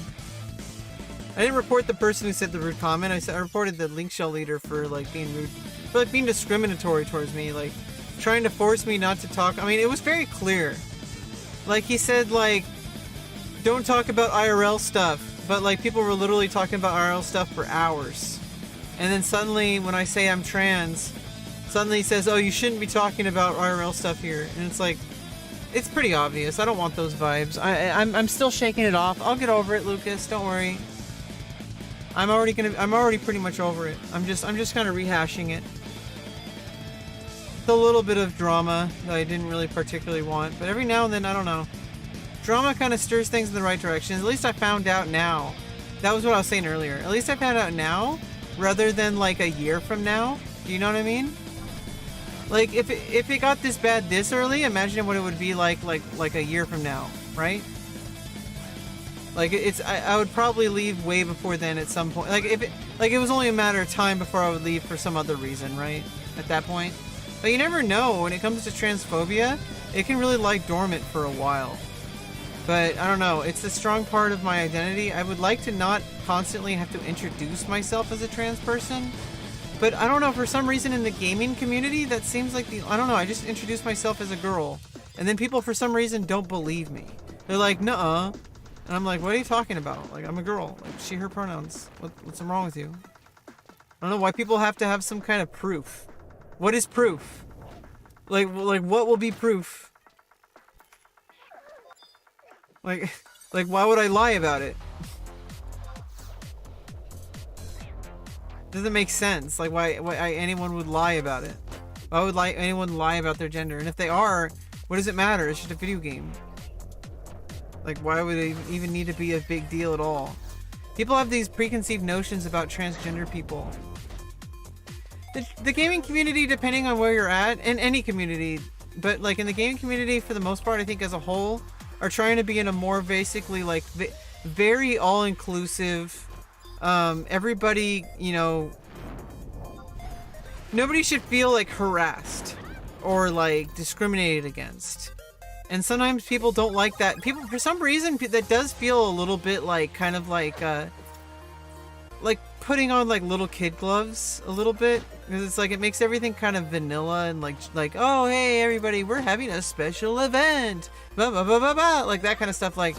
I didn't report the person who said the rude comment. I reported the link shell leader for like being rude, for like being discriminatory towards me, like trying to force me not to talk. I mean, it was very clear. Like he said, like, don't talk about IRL stuff. But like people were literally talking about IRL stuff for hours. And then suddenly when I say I'm trans, suddenly he says, oh, you shouldn't be talking about IRL stuff here. And it's like, it's pretty obvious. I don't want those vibes. I'm still shaking it off. I'll get over it, Lucas. Don't worry. I'm already pretty much over it. I'm just kind of rehashing it. It's a little bit of drama that I didn't really particularly want, but every now and then, I don't know. drama kind of stirs things in the right direction. At least I found out now. That was what I was saying earlier. At least I found out now, rather than like a year from now. Do you know what I mean? Like, if it got this bad this early, imagine what it would be like a year from now, right? Like, I would probably leave way before then at some point. Like, it was only a matter of time before I would leave for some other reason, right? At that point. But you never know. When it comes to transphobia, it can really lie dormant for a while. But, I don't know. It's a strong part of my identity. I would like to not constantly have to introduce myself as a trans person. But I don't know, for some reason in the gaming community, that seems like I don't know, I just introduce myself as a girl. And then people, for some reason, don't believe me. They're like, nuh-uh. And I'm like, what are you talking about? Like, I'm a girl. Like, she, her pronouns. What's wrong with you? I don't know why people have to have some kind of proof. What is proof? Like what will be proof? Like, why would I lie about it? Doesn't make sense. Like, why anyone would lie about it? Why would anyone lie about their gender? And if they are, what does it matter? It's just a video game. Like, why would it even need to be a big deal at all? People have these preconceived notions about transgender people. The gaming community, depending on where you're at, and any community, but like in the gaming community for the most part, I think as a whole, are trying to be in a more basically like very all-inclusive, everybody, you know, nobody should feel like harassed or like discriminated against. And sometimes people don't like that. People, for some reason, that does feel a little bit like kind of like putting on like little kid gloves a little bit, because it's like it makes everything kind of vanilla and like oh hey everybody, we're having a special event, blah, blah, blah, blah, blah. Like that kind of stuff. Like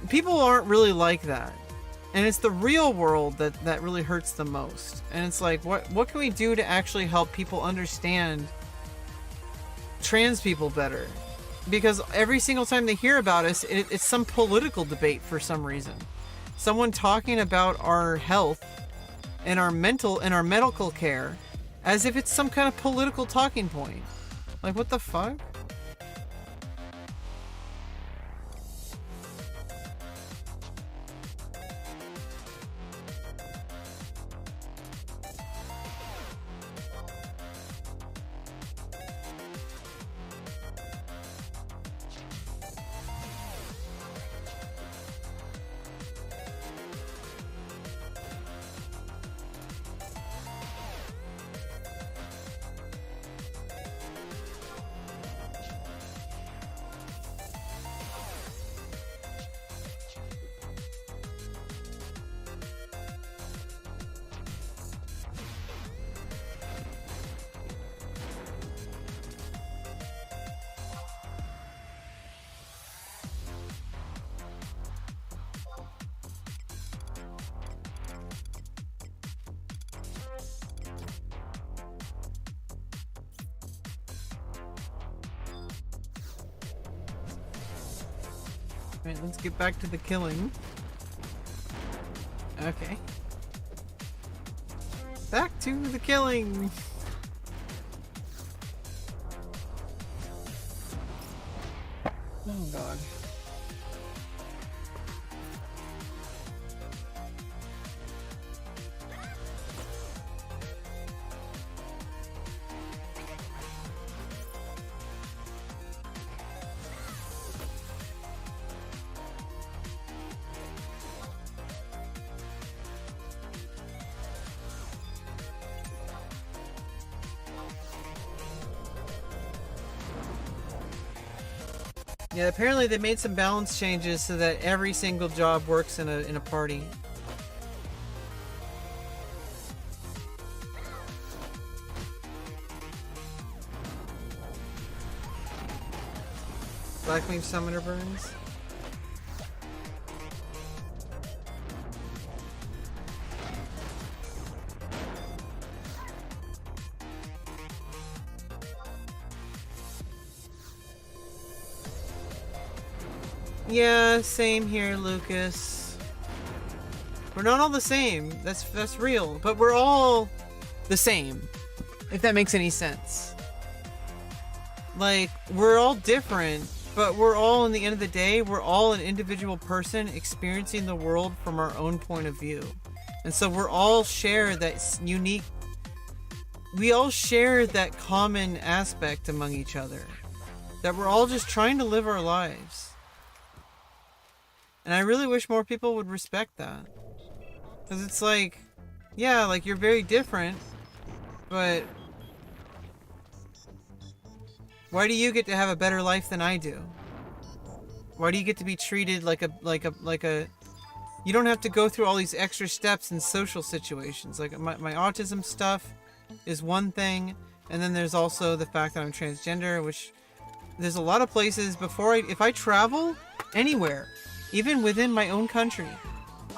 people aren't really like that. And it's the real world that really hurts the most. And it's like, what can we do to actually help people understand trans people better? Because every single time they hear about us, it's some political debate for some reason. Someone talking about our health and our medical care as if it's some kind of political talking point. Like, what the fuck? Alright, let's get back to the killing. Okay. Back to the killing! Oh god. Yeah, apparently they made some balance changes so that every single job works in a party. Blackwing Summoner burns. Yeah, same here, Lucas. We're not all the same. That's real. But we're all the same. If that makes any sense. Like, we're all different. But we're all, in the end of the day, we're all an individual person experiencing the world from our own point of view. And so we're all share that unique, we all share that common aspect among each other. That we're all just trying to live our lives. And I really wish more people would respect that. Because it's like, yeah, like you're very different, but why do you get to have a better life than I do? Why do you get to be treated like a you don't have to go through all these extra steps in social situations. Like my autism stuff is one thing, and then there's also the fact that I'm transgender, which there's a lot of places if I travel anywhere, even within my own country,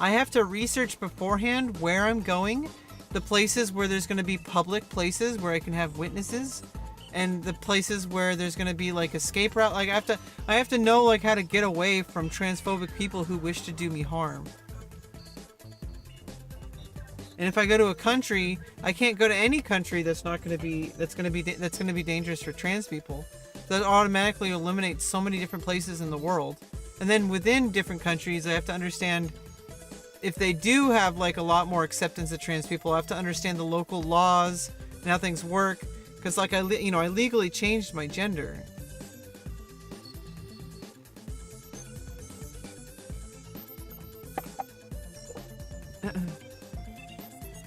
I have to research beforehand where I'm going, the places where there's going to be public places where I can have witnesses, and the places where there's going to be like escape route. Like I have to know like how to get away from transphobic people who wish to do me harm. And if I go to a country, I can't go to any country that's going to be dangerous for trans people. That automatically eliminates so many different places in the world. And then within different countries, I have to understand if they do have like a lot more acceptance of trans people. I have to understand the local laws and how things work. Because like I legally changed my gender.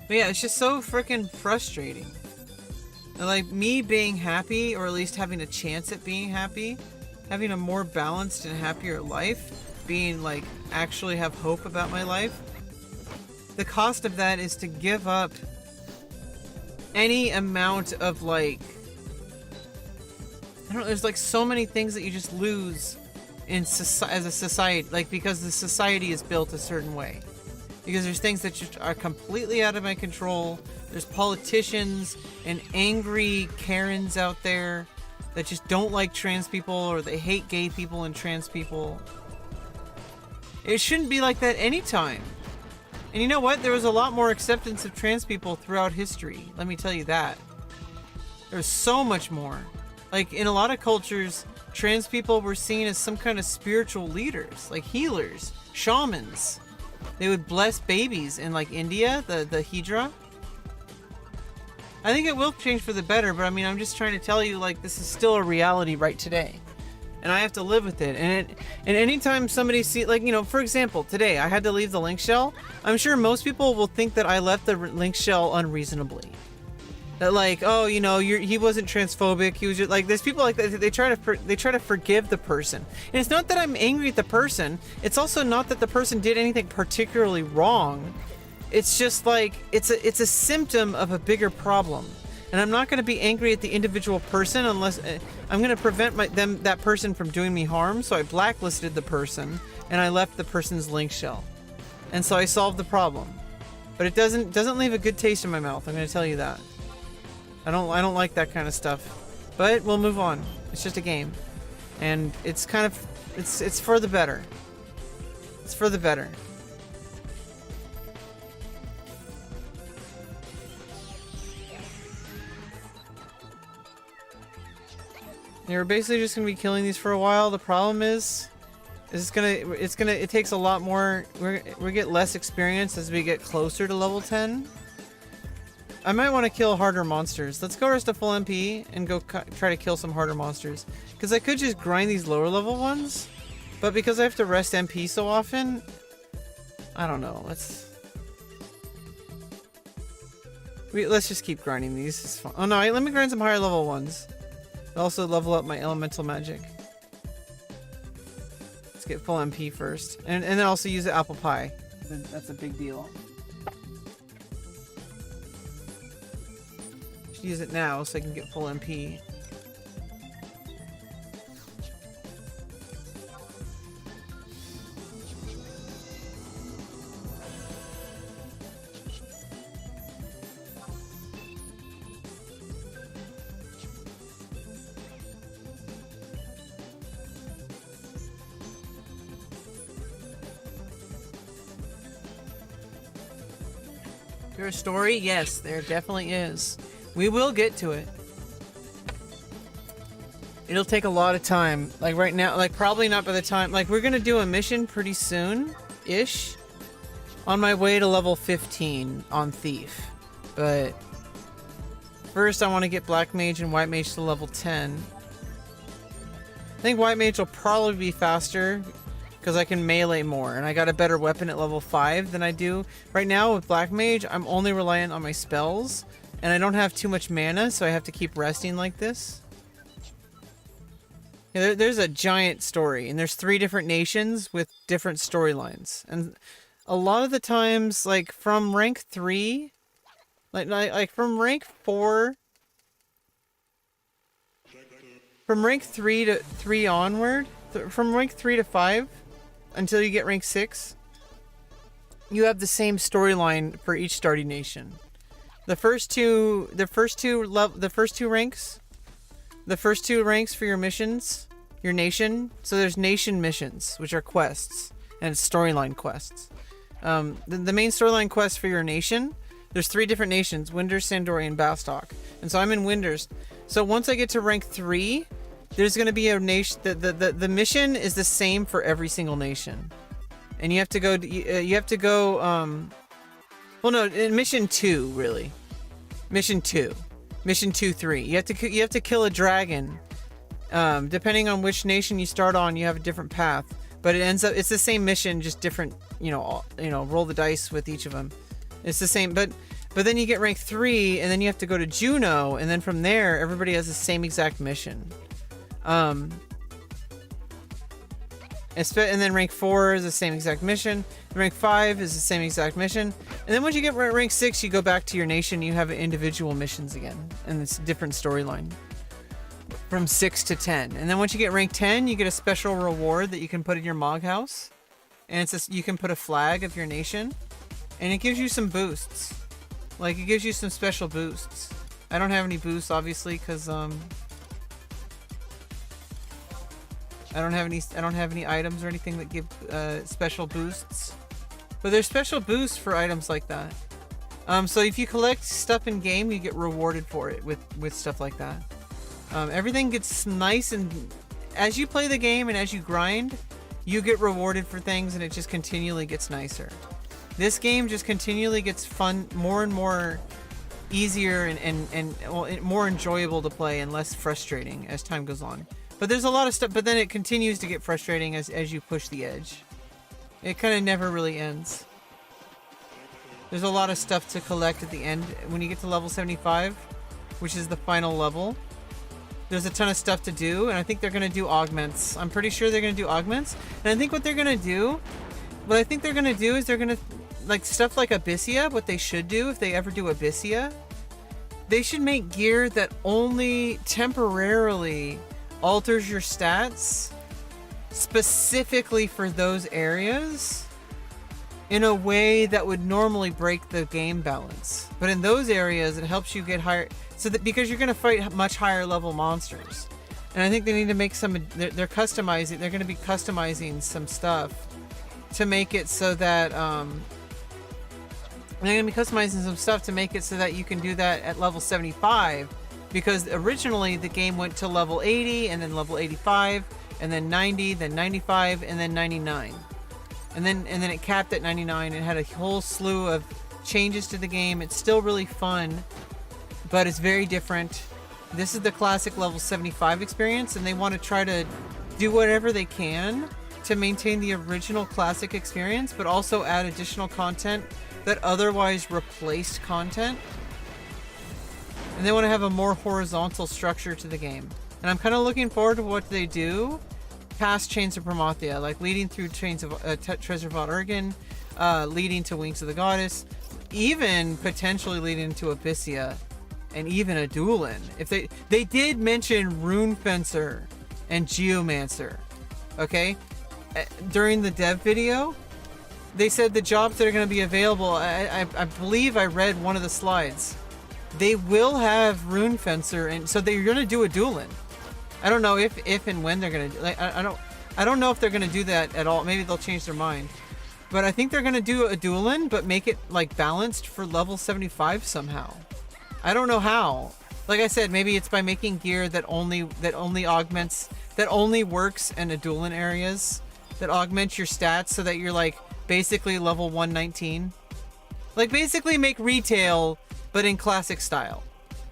But yeah, it's just so freaking frustrating. Like me being happy, or at least having a chance at being happy, having a more balanced and happier life, being like actually have hope about my life. The cost of that is to give up any amount of like, I don't know, there's like so many things that you just lose in as a society, like because the society is built a certain way. Because there's things that just are completely out of my control. There's politicians and angry Karens out there that just don't like trans people, or they hate gay people and trans people. It shouldn't be like that anytime. And you know what? There was a lot more acceptance of trans people throughout history. Let me tell you that. There's so much more. Like in a lot of cultures, trans people were seen as some kind of spiritual leaders, like healers, shamans. They would bless babies in like India, the Hijra. I think it will change for the better, but I mean, I'm just trying to tell you, like, this is still a reality right today. And I have to live with it. And anytime somebody like, you know, for example, today I had to leave the link shell. I'm sure most people will think that I left the link shell unreasonably. That like, oh, you know, he wasn't transphobic. He was just like, there's people like that. They try to forgive the person. And it's not that I'm angry at the person. It's also not that the person did anything particularly wrong. It's just like, it's a symptom of a bigger problem. And I'm not going to be angry at the individual person unless I'm going to prevent that person from doing me harm. So I blacklisted the person and I left the person's link shell. And so I solved the problem. But it doesn't leave a good taste in my mouth. I'm going to tell you that. I don't like that kind of stuff. But we'll move on. It's just a game. And it's kind of, it's for the better. It's for the better. And we're basically just gonna be killing these for a while. The problem is it takes a lot more. We get less experience as we get closer to level 10. I might want to kill harder monsters. Let's go rest to full MP and go try to kill some harder monsters. Because I could just grind these lower level ones, but because I have to rest MP so often, I don't know. Let's just keep grinding these. It's fun. Oh no, let me grind some higher level ones. Also level up my elemental magic. Let's get full MP first. And then also use the apple pie. That's a big deal. Should use it now so I can get full MP. There a story? Yes, there definitely is. We will get to it. It'll take a lot of time. Like right now, like probably not by the time, like we're gonna do a mission pretty soon-ish. On my way to level 15 on Thief. But first I want to get Black Mage and White Mage to level 10. I think White Mage will probably be faster because I can melee more, and I got a better weapon at level 5 than I do. Right now with Black Mage, I'm only reliant on my spells, and I don't have too much mana, so I have to keep resting like this. Yeah, there's a giant story, and there's 3 different nations with different storylines. And a lot of the times, like from rank 3, like from rank 4, from rank 3 to 3 onward, from rank 3 to 5 until you get rank 6, you have the same storyline for each starting nation. The first two ranks for your missions, your nation. So there's nation missions, which are quests, and it's storyline quests. The main storyline quest for your nation, there's 3 different nations: Winders, Sandori, and Bastok. And so I'm in Winders. So once I get to rank 3, there's going to be a nation. The mission is the same for every single nation, and you have to go. Well, no, in mission 2 really. Mission 2, 3. You have to kill a dragon. Depending on which nation you start on, you have a different path. But it's the same mission, just different. Roll the dice with each of them. It's the same, but then you get rank 3, and then you have to go to Juno, and then from there, everybody has the same exact mission. And then rank 4 is the same exact mission. Rank 5 is the same exact mission. And then once you get rank 6, you go back to your nation, you have individual missions again. And it's a different storyline. From 6 to 10. And then once you get rank 10, you get a special reward that you can put in your Mog House. And you can put a flag of your nation. And it gives you some boosts. Like, it gives you some special boosts. I don't have any boosts, obviously, because, I don't have any items or anything that give special boosts. But there's special boosts for items like that. So if you collect stuff in game, you get rewarded for it with stuff like that. Everything gets nice, and as you play the game and as you grind, you get rewarded for things, and it just continually gets nicer. This game just continually gets fun, more and more easier and more enjoyable to play and less frustrating as time goes on. But there's a lot of stuff, but then it continues to get frustrating as you push the edge. It kind of never really ends. There's a lot of stuff to collect at the end. When you get to level 75, which is the final level, there's a ton of stuff to do, and I think they're going to do augments. I'm pretty sure they're going to do augments. And I think what they're going to do is they're going to, like, stuff like Abyssia, what they should do if they ever do Abyssia, they should make gear that only temporarily alters your stats specifically for those areas in a way that would normally break the game balance. But in those areas, it helps you get higher, so that because you're going to fight much higher level monsters. And I think they need to make some, they're going to be customizing some stuff to make it so that, you can do that at level 75. Because originally the game went to level 80, and then level 85, and then 90, then 95, and then 99. And then it capped at 99 and had a whole slew of changes to the game. It's still really fun, but it's very different. This is the classic level 75 experience, and they want to try to do whatever they can to maintain the original classic experience, but also add additional content that otherwise replaced content. And they want to have a more horizontal structure to the game. And I'm kind of looking forward to what they do past Chains of Promathia, like leading through Chains of Treasure Vault Urgen, leading to Wings of the Goddess, even potentially leading to Abyssia, and even a Duelin. If they did mention Rune Fencer and Geomancer, okay? During the dev video, they said the jobs that are going to be available, I believe I read one of the slides. They will have Rune Fencer, and so they're going to do a Duelin. I don't know if and when they're going to, like, I don't know if they're going to do that at all. Maybe they'll change their mind. But I think they're going to do a Duelin, but make it, like, balanced for level 75 somehow. I don't know how. Like I said, maybe it's by making gear that only augments, that only works in a dueling areas, that augments your stats so that you're like basically level 119. Like basically make retail, but in classic style.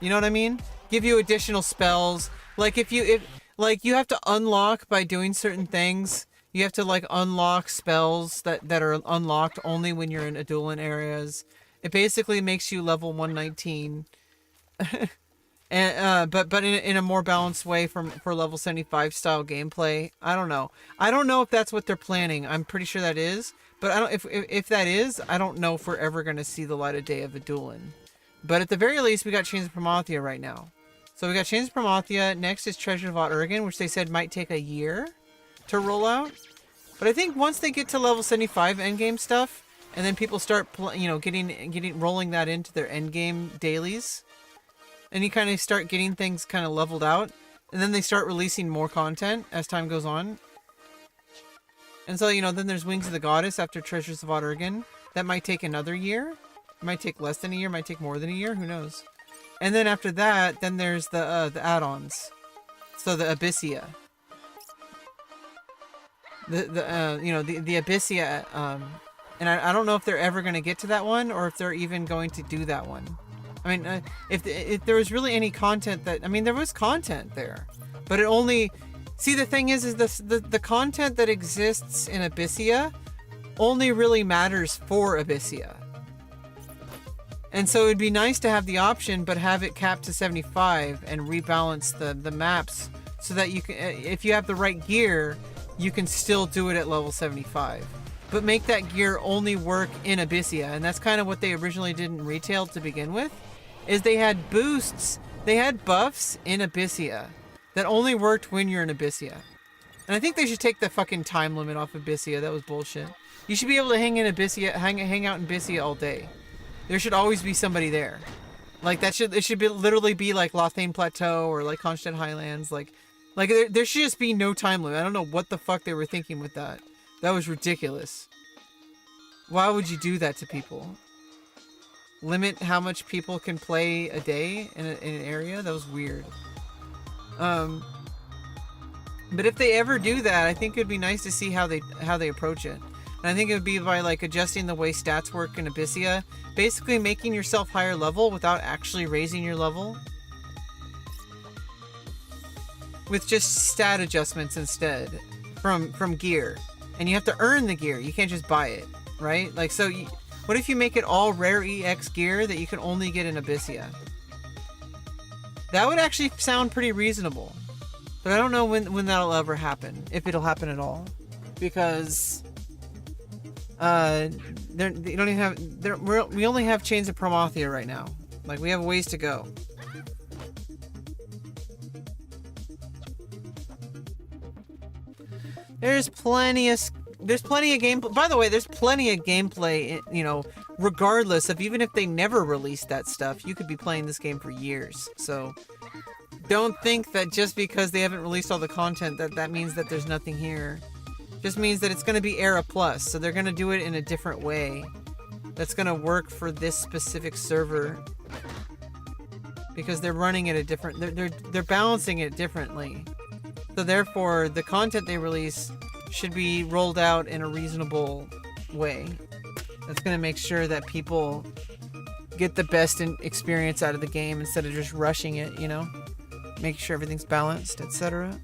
You know what I mean? Give you additional spells. Like if you have to unlock by doing certain things. You have to like unlock spells that are unlocked only when you're in dueling areas. It basically makes you level 119. And but in a more balanced way for level 75 style gameplay. I don't know. I don't know if that's what they're planning. I'm pretty sure that is, but I don't. If that is, I don't know if we're ever gonna see the light of day of a dueling. But at the very least, we got Chains of Promathia right now. So we got Chains of Promathia. Next is Treasure of Urgen, which they said might take a year to roll out. But I think once they get to level 75 endgame stuff, and then people start getting rolling that into their endgame dailies. And you kind of start getting things kind of leveled out. And then they start releasing more content as time goes on. And so, then there's Wings of the Goddess after Treasures of Urgen. That might take another year. It might take less than a year. Might take more than a year. Who knows? And then after that, then there's the add-ons. So the Abyssia. The Abyssia. And I don't know if they're ever going to get to that one or if they're even going to do that one. I mean, if there was really any content that... I mean, there was content there. But it only... See, the thing is the content that exists in Abyssia only really matters for Abyssia. And so it'd be nice to have the option, but have it capped to 75 and rebalance the maps so that you can... If you have the right gear, you can still do it at level 75. But make that gear only work in Abyssia. And that's kind of what they originally did in retail to begin with. Is they had boosts, they had buffs in Abyssia that only worked when you're in Abyssia. And I think they should take the fucking time limit off Abyssia. That was bullshit. You should be able to hang in Abyssia, hang out in Abyssia all day. There should always be somebody there. Like it should literally be like Lothane Plateau or like Konstedt Highlands. Like there should just be no time limit. I don't know what the fuck they were thinking with that. That was ridiculous. Why would you do that to people? Limit how much people can play a day in an area? That was weird. But if they ever do that, I think it'd be nice to see how they approach it. And I think it would be by like adjusting the way stats work in Abyssia, basically making yourself higher level without actually raising your level. With just stat adjustments instead from gear. And you have to earn the gear. You can't just buy it, right? Like so what if you make it all rare EX gear that you can only get in Abyssia? That would actually sound pretty reasonable. But I don't know when that'll ever happen. If it'll happen at all. Because we only have Chains of Promathia right now. Like we have a ways to go. There's plenty of gameplay. By the way, there's plenty of gameplay, regardless of even if they never release that stuff, you could be playing this game for years. So don't think that just because they haven't released all the content that means that there's nothing here. Just means that it's going to be Era Plus, so they're going to do it in a different way. That's going to work for this specific server. Because they're running it a different... They're balancing it differently. So therefore, the content they release should be rolled out in a reasonable way. That's going to make sure that people get the best experience out of the game instead of just rushing it, Make sure everything's balanced, etc.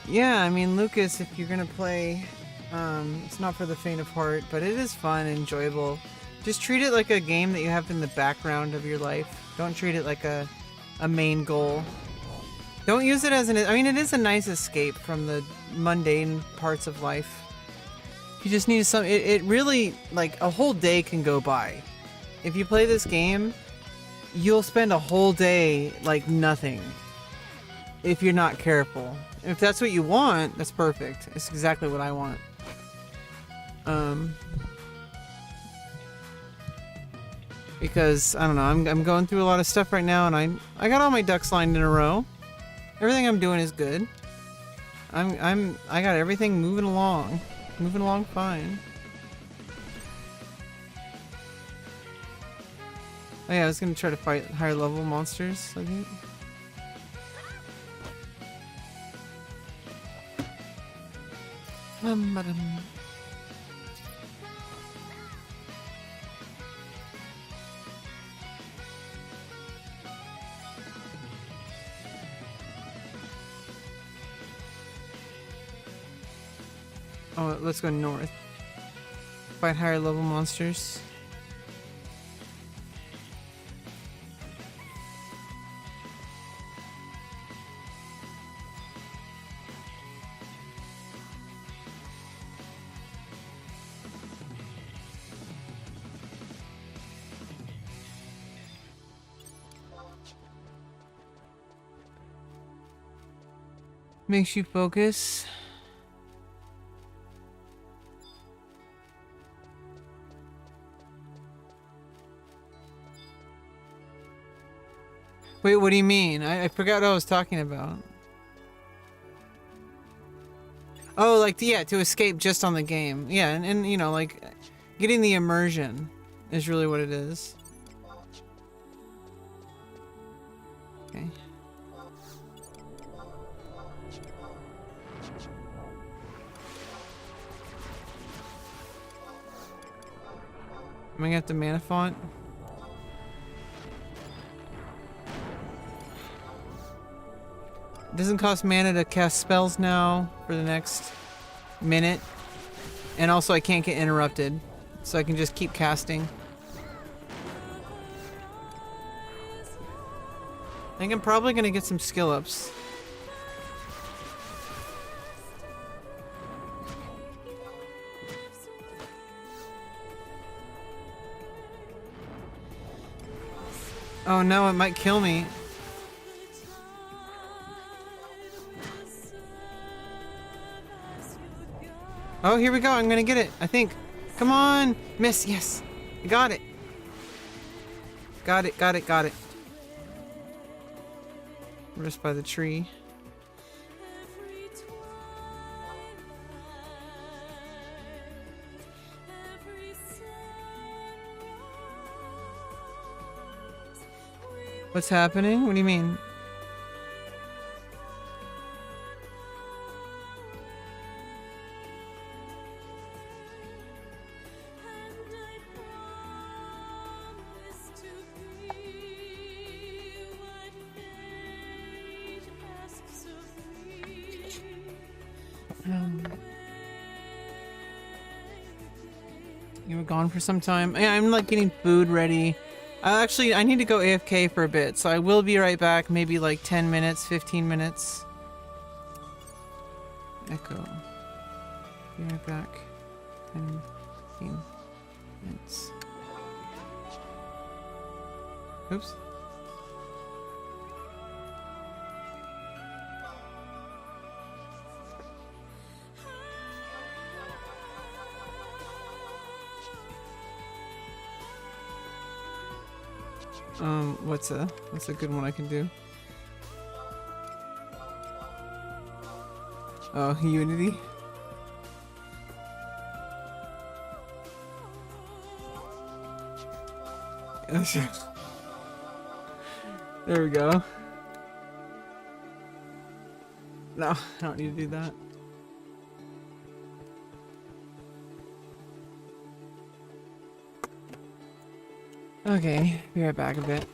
Yeah, I mean, Lucas, if you're gonna play, it's not for the faint of heart, but it is fun and enjoyable. Just treat it like a game that you have in the background of your life. Don't treat it like a main goal. Don't use it as an, I mean, it is a nice escape from the mundane parts of life. You just need some, it really, like, a whole day can go by. If you play this game, you'll spend a whole day like nothing. If you're not careful. If that's what you want, that's perfect. It's exactly what I want. Because I don't know, I'm going through a lot of stuff right now, and I got all my ducks lined in a row. Everything I'm doing is good. I got everything moving along fine. Oh yeah, I was gonna try to fight higher level monsters, I think. Oh, let's go north. Fight higher level monsters. Makes you focus. Wait, what do you mean? I forgot what I was talking about. Oh, like, yeah, to escape just on the game. Yeah, and you know, like, getting the immersion is really what it is. Okay. Am I gonna have to mana font? It doesn't cost mana to cast spells now for the next minute. And also I can't get interrupted, so I can just keep casting. I think I'm probably gonna get some skill ups. Oh no, it might kill me. Oh, here we go. I'm gonna get it, I think. Come on! Miss, yes! I got it! Got it, got it, got it. We're just by the tree. What's happening? What do you mean? You were gone for some time. Yeah, I'm like getting food ready. I need to go AFK for a bit, so I will be right back. Maybe like 10 minutes, 15 minutes. Echo. Be right back. 10, 15 minutes. Oops. What's a good one I can do? Oh, Unity. There we go. No, I don't need to do that. Okay, be right back a bit.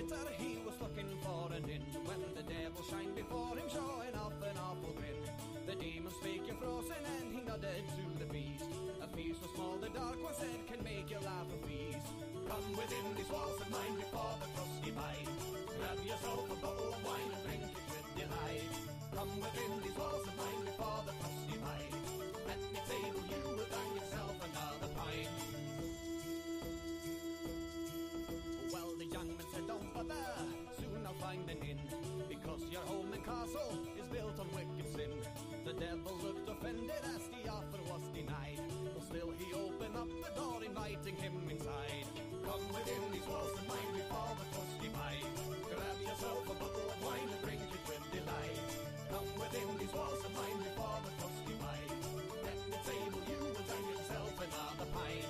winter he was looking for an inn, when the devil shined before him, showing off an awful grin. The demon spake you frozen, and he nodded to the beast. A feast was small, the dark one said, can make you laugh a feast. Come within these walls of mine before the frosty bite. Grab yourself a bottle of wine and drink it with delight. Come within these walls of mine before the frosty bite. At the table you will find yourself another pint. Well, the young man said, don't bother, soon I'll find an inn, because your home and castle is built on wicked sin. The devil looked offended as the offer was denied, but still he opened up the door, inviting him inside. Come within these walls of mine before the frosty bite. Grab yourself a bottle of wine and drink it with delight. Come within these walls of mine before the frosty bite. At the table you will find yourself another pint.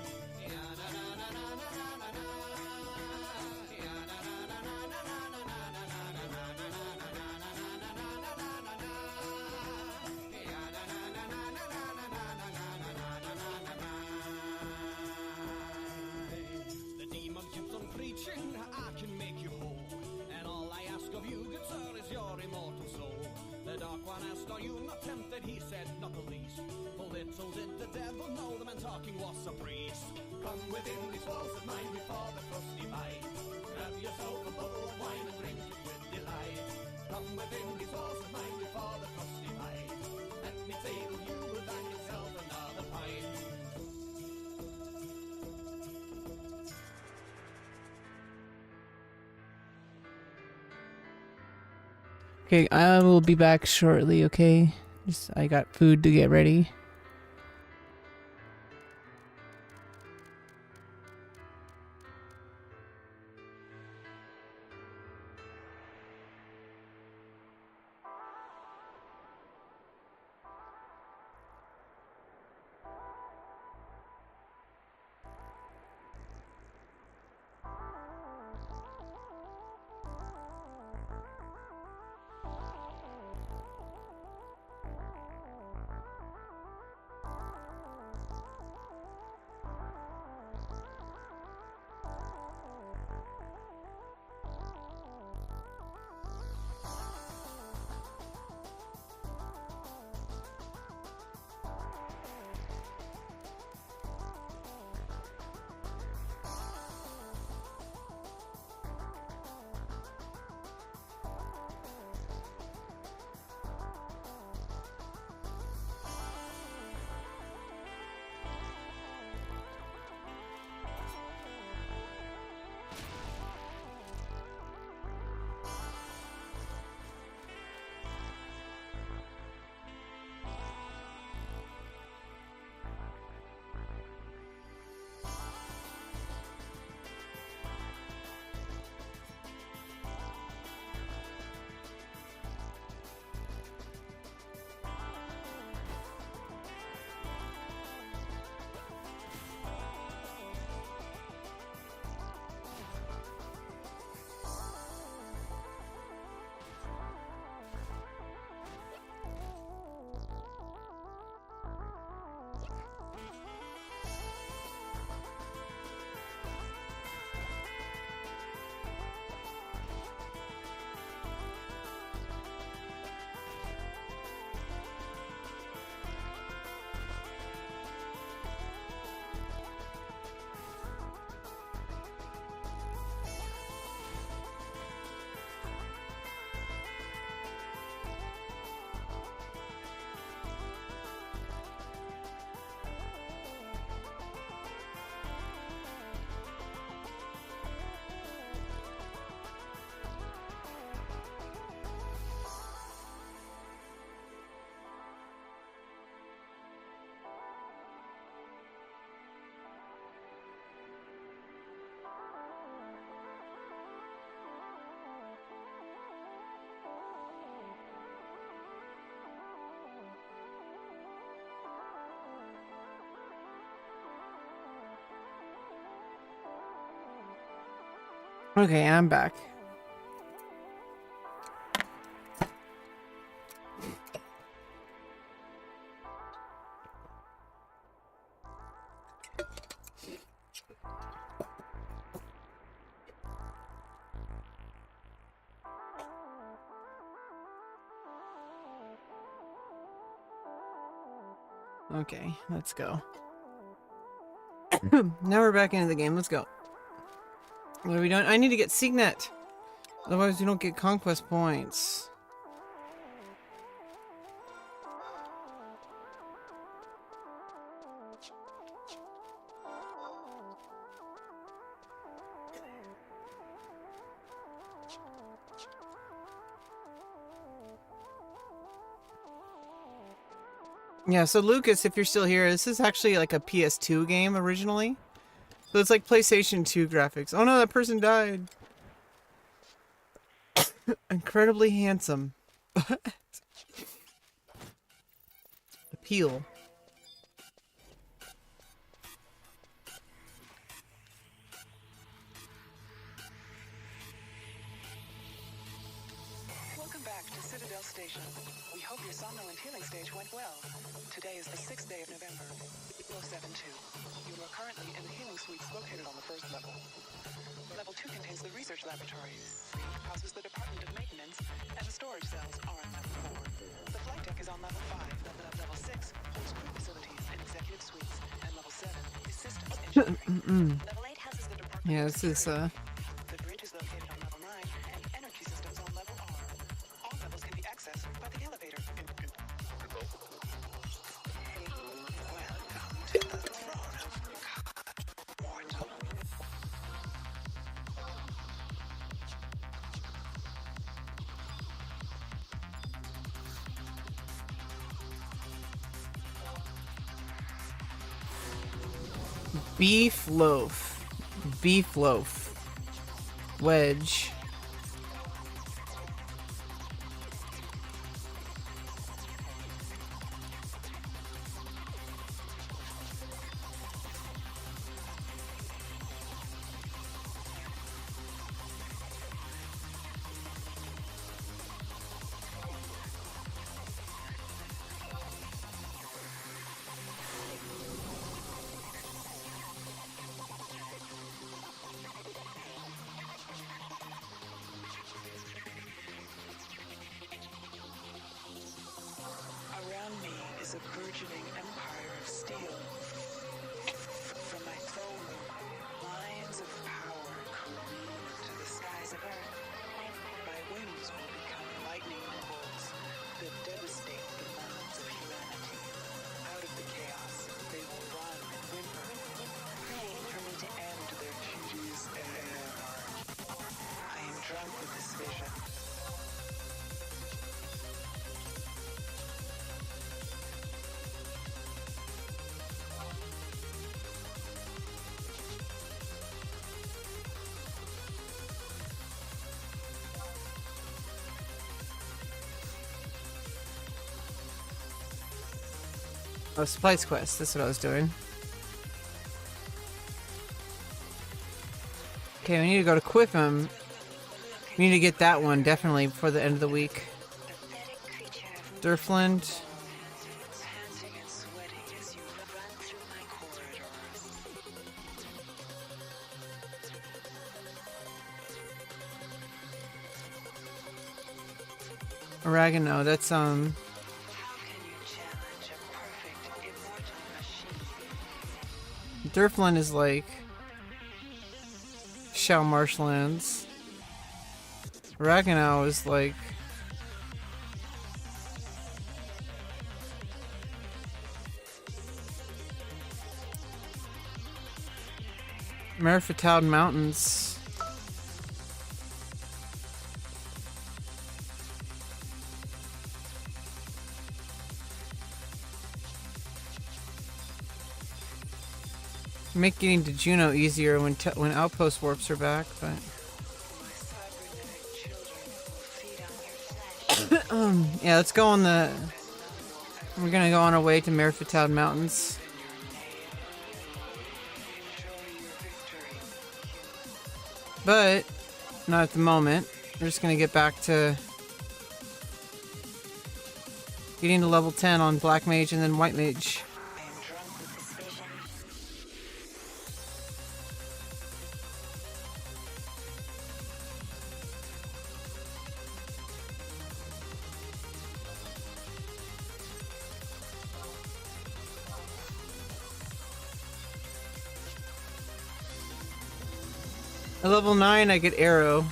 I can make you whole, and all I ask of you, good sir, is your immortal soul. The dark one asked, are you not tempted? He said, not the least. For little did the devil know the man talking was a priest. Come within these walls of mine before the frosty bite. Grab yourself a bottle of wine and drink it with delight. Come within these walls of mine before the frosty bite. At me table you will find yourself another pint. Okay, I will be back shortly, okay? Just, I got food to get ready. Okay, I'm back. Okay, let's go. Now we're back into the game. Let's go. What are we doing? I need to get Signet. Otherwise, we don't get conquest points. Yeah, so Lucas, if you're still here, this is actually like a PS2 game originally. So it's like PlayStation 2 graphics. Oh no, that person died. Incredibly handsome. Appeal. Welcome back to Citadel Station. We hope your somnolent healing stage went well. Today is the 6th day of November. 072. You are currently in the healing suites located on the first level. Level 2 contains the research laboratory. Houses the Department of Maintenance, and the storage cells are on level 4. The flight deck is on level 5. Level 6 holds crew facilities and executive suites, and level 7 is systems engineering. Level 8 houses the Department Yeah, of this is The bridge is located on level 9, and energy systems on level R. All levels can be accessed by the elevator. Welcome to the throne of God, mortal. beef loaf. Beef loaf. Wedge. Around me is a burgeoning empire of steel. From my throne room, lines of power careen to the skies of Earth. My wings will become lightning bolts that devastate the minds of humanity. Out of the chaos, they will run and whimper, praying for me to end their duties ever. I am drunk with this vision. Oh, Spice Quest. That's what I was doing. Okay, we need to go to Quiffham. We need to get that one, definitely, before the end of the week. Durfland. Panting and sweating as you run through my corridors. Oregano, that's, How can you challenge a perfect immortal machine? Durfland is like Shell Marshlands. Oregano is like Merfatowed Mountains. Make getting to Juno easier when outpost warps are back, but Cybernetic children will feed on your flesh. yeah, let's go on the. We're gonna go on our way to Merfatowed Mountains. Enjoy your victory. But not at the moment. We're just gonna get back to getting to level 10 on Black Mage and then White Mage. I am drunk with this vision. At level 9, I get arrow.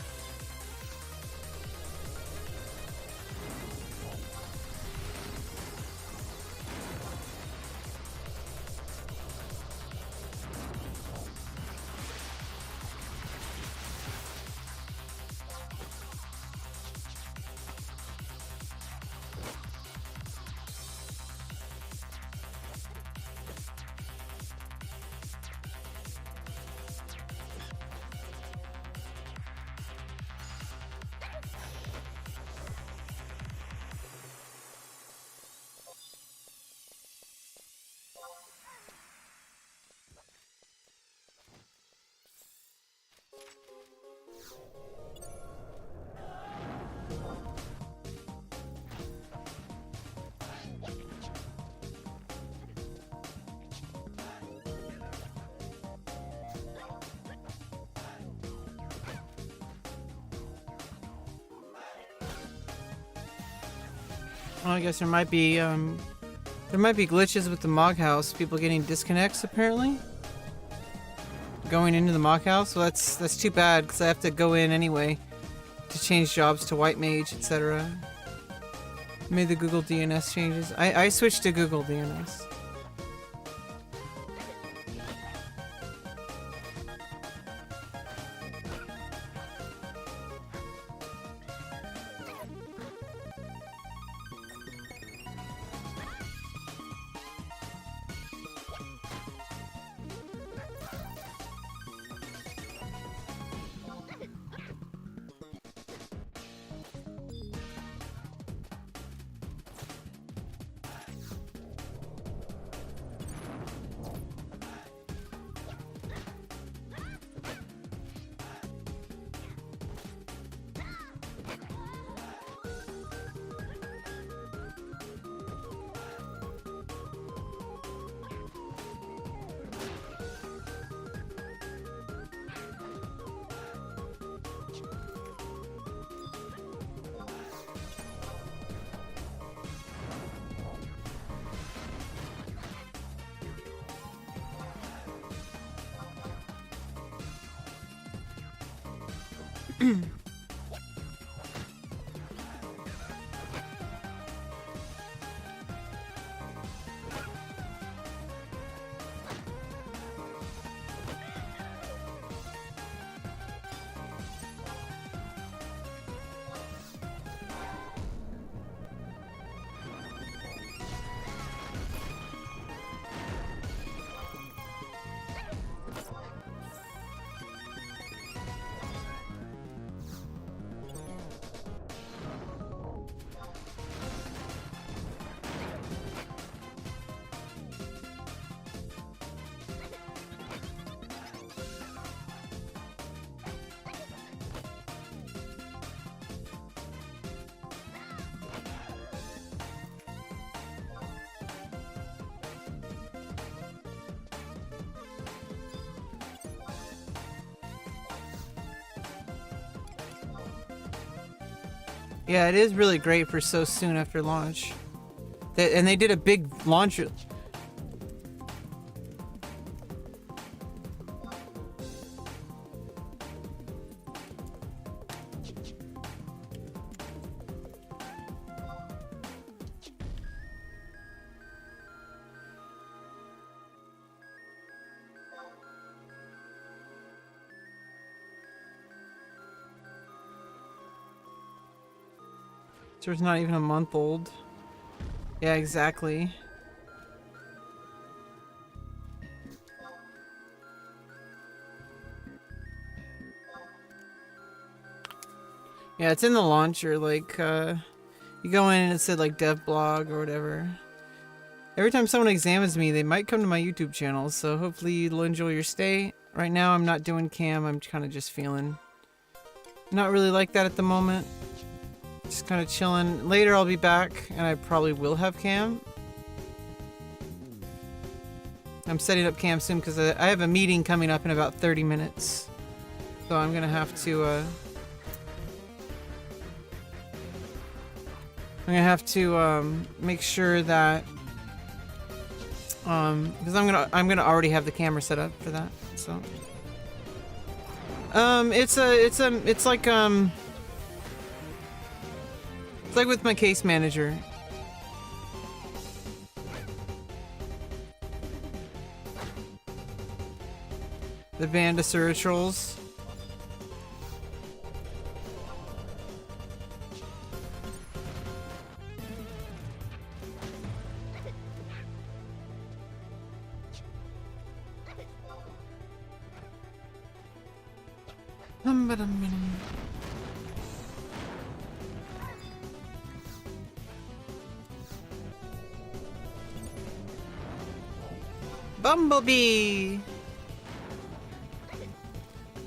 Well, I guess there might be glitches with the Mog House. People getting disconnects apparently. Going into the Mog House. So that's too bad because I have to go in anyway to change jobs to White Mage, etc. Made the Google DNS changes. I switched to Google DNS. Yeah, it is really great for so soon after launch. And they did a big launch. So it's not even a month old. Yeah, exactly. Yeah, it's in the launcher, like, you go in and it said, like, dev blog or whatever. Every time someone examines me, they might come to my YouTube channel, so hopefully you'll enjoy your stay. Right now, I'm not doing cam, I'm kind of just feeling not really like that at the moment. Just kind of chilling. Later I'll be back, and I probably will have cam. I'm setting up cam soon because I have a meeting coming up in about 30 minutes. So I'm gonna have to, make sure that, because I'm gonna already have the camera set up for that, so. It's like with my case manager. The band of Surtrolls. Bumblebee!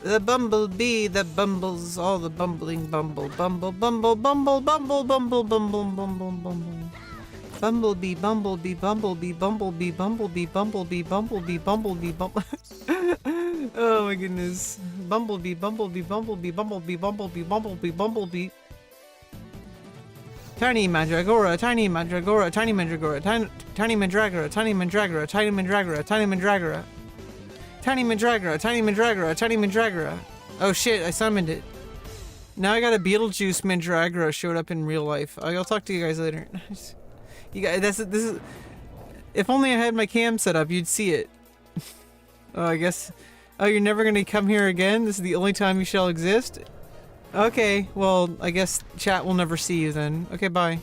The bumblebee that bumbles all the bumbling bumble bumble bumble bumble bumble bumble bumble bumble bumble. Bumblebee, bumblebee, bumblebee, bumblebee, bumblebee, bumblebee, bumblebee, bumblebee, bumble. Oh my goodness. Bumblebee, bumblebee, bumblebee, bumblebee, bumblebee, bumblebee, bumblebee. Tiny mandragora, tiny mandragora, tiny mandragora, tiny mandragora, tiny mandragora, tiny mandragora, tiny mandragora. Tiny mandragora, tiny mandragora, tiny mandragora. Oh shit, I summoned it. Now I got a Beetlejuice mandragora showed up in real life. I'll talk to you guys later. You guys, this is. If only I had my cam set up, you'd see it. Oh, I guess. Oh, you're never gonna come here again? This is the only time you shall exist? Okay, well, I guess chat will never see you then. Okay, bye.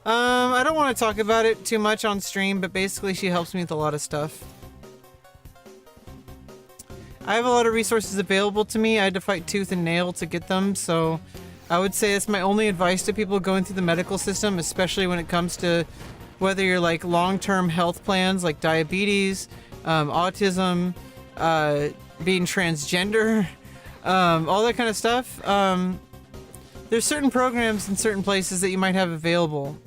I don't want to talk about it too much on stream, but basically she helps me with a lot of stuff. I have a lot of resources available to me. I had to fight tooth and nail to get them, so I would say it's my only advice to people going through the medical system, especially when it comes to whether you're like long-term health plans like diabetes, autism, being transgender, all that kind of stuff. There's certain programs in certain places that you might have available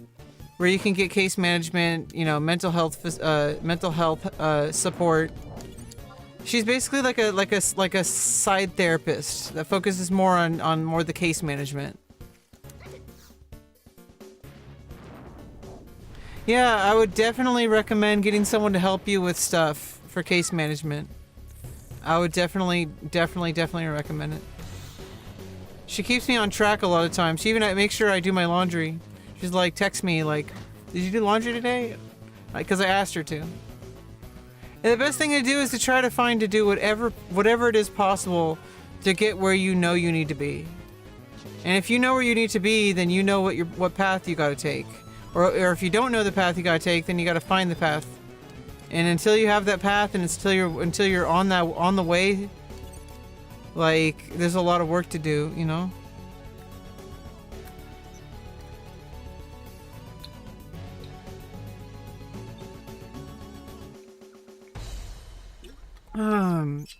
where you can get case management, you know, mental health support. She's basically like a side therapist that focuses more on more the case management. Yeah, I would definitely recommend getting someone to help you with stuff for case management. I would definitely recommend it. She keeps me on track a lot of times. She even makes sure I do my laundry. She's like, text me like, did you do laundry today? Because I asked her to. And the best thing to do is to try to do whatever it is possible to get where you know you need to be. And if you know where you need to be, then you know what path you got to take. Or if you don't know the path you got to take, then you got to find the path. And until you have that path, and until you're on the way, like there's a lot of work to do, you know.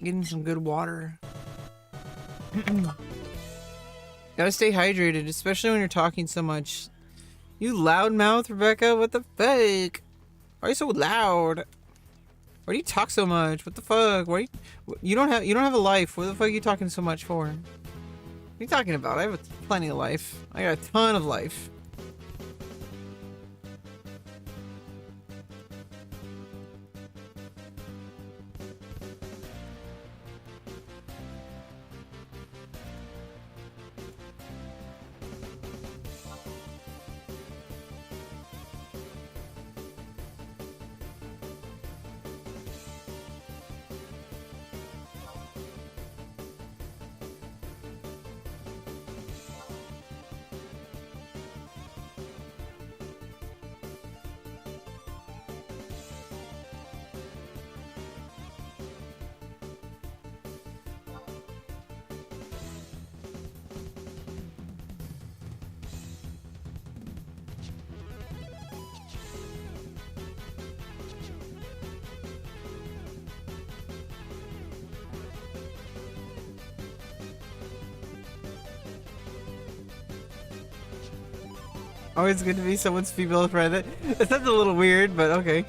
Getting some good water. Gotta stay hydrated, especially when you're talking so much. You loudmouth, Rebecca. What the fuck? Why are you so loud? Why do you talk so much? What the fuck? Why you don't have a life? What the fuck are you talking so much for? What are you talking about? I have plenty of life. I got a ton of life. Always good to be someone's female friend. It sounds a little weird, but okay.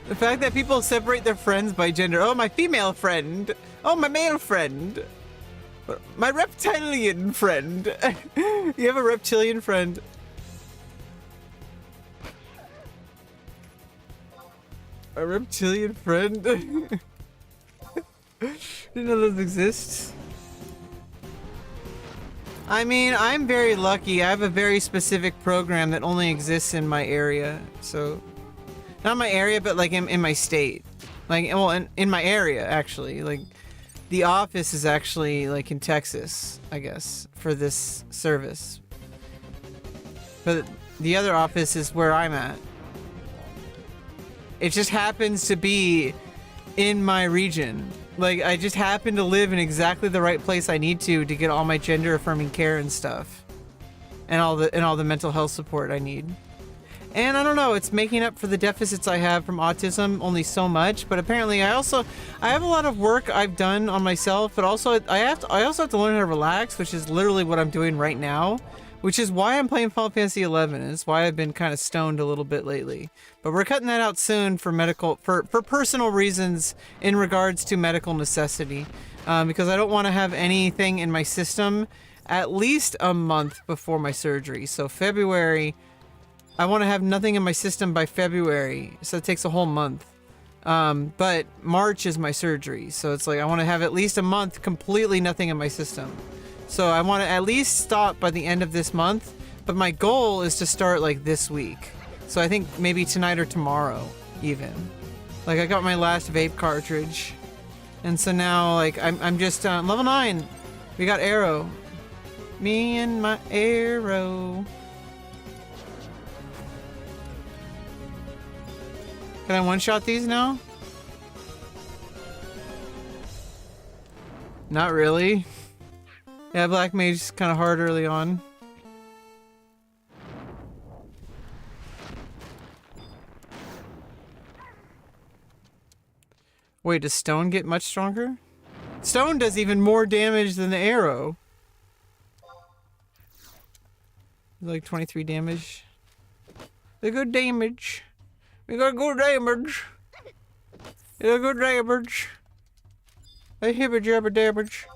The fact that people separate their friends by gender. Oh, my female friend. Oh, my male friend. My reptilian friend. You have a reptilian friend. A reptilian friend? Didn't know those exist. I mean, I'm very lucky. I have a very specific program that only exists in my area. So, not my area, but like in my state. Like, well, in my area, actually. Like, the office is actually like in Texas, I guess, for this service. But the other office is where I'm at. It just happens to be in my region. Like, I just happen to live in exactly the right place I need to get all my gender affirming care and stuff. And all the mental health support I need. And I don't know, it's making up for the deficits I have from autism only so much, but apparently I have a lot of work I've done on myself, but also I also have to learn how to relax, which is literally what I'm doing right now. Which is why I'm playing Final Fantasy 11. It's why I've been kind of stoned a little bit lately. But we're cutting that out soon for personal reasons in regards to medical necessity. Because I don't want to have anything in my system at least a month before my surgery. So February, I want to have nothing in my system by February. So it takes a whole month. But March is my surgery. So it's like I want to have at least a month completely nothing in my system. So I want to at least stop by the end of this month, but my goal is to start like this week. So I think maybe tonight or tomorrow even. Like I got my last vape cartridge. And so now like I'm just level 9. We got Arrow. Me and my Arrow. Can I one-shot these now? Not really. Yeah, Black Mage is kind of hard early on. Wait, does Stone get much stronger? Stone does even more damage than the Arrow. Like 23 damage. The good damage. We got good damage. We got good damage. A hibber jabber damage.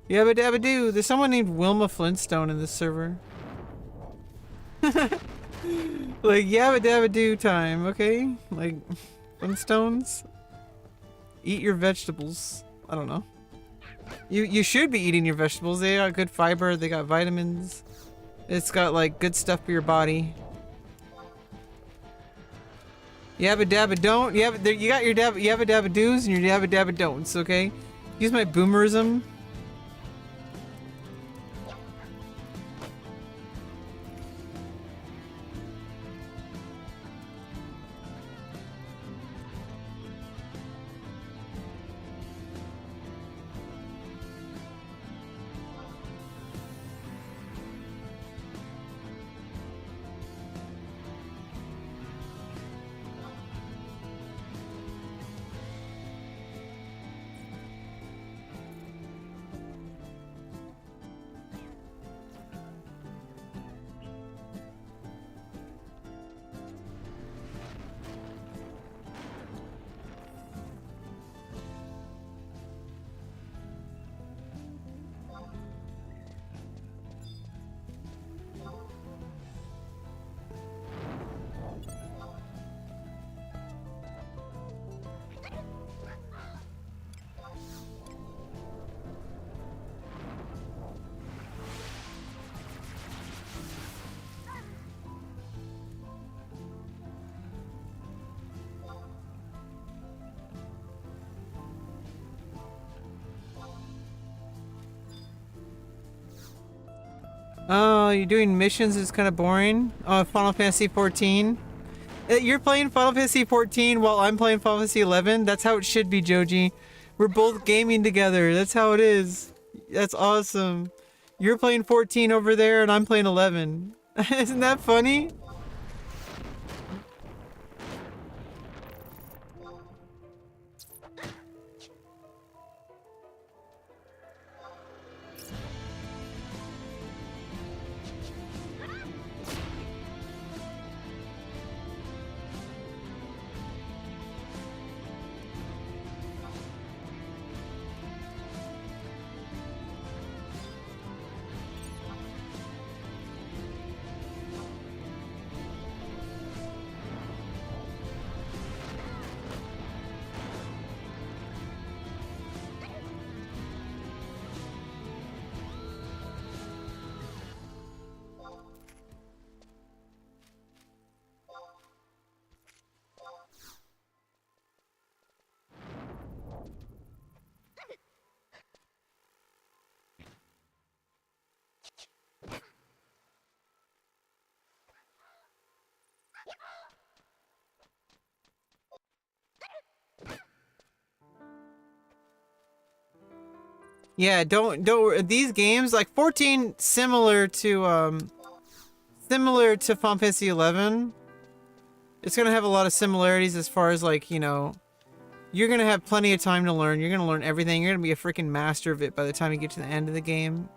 Yabba dabba doo. There's someone named Wilma Flintstone in this server. Like yabba dabba doo time, okay? Like Flintstones. Eat your vegetables. I don't know. You should be eating your vegetables. They got good fiber. They got vitamins. It's got like good stuff for your body. Yabba dabba don't. You got your yabba dabba doos and your yabba dabba don'ts. Okay. Use my boomerism. Oh, you're doing missions is kind of boring. Oh, Final Fantasy 14. You're playing Final Fantasy 14 while I'm playing Final Fantasy 11? That's how it should be, Joji. We're both gaming together. That's how it is. That's awesome. You're playing 14 over there and I'm playing 11. Isn't that funny? Yeah, don't these games like 14 similar to Final Fantasy 11. It's gonna have a lot of similarities as far as like, you know, you're gonna have plenty of time to learn. You're gonna learn everything. You're gonna be a freaking master of it by the time you get to the end of the game.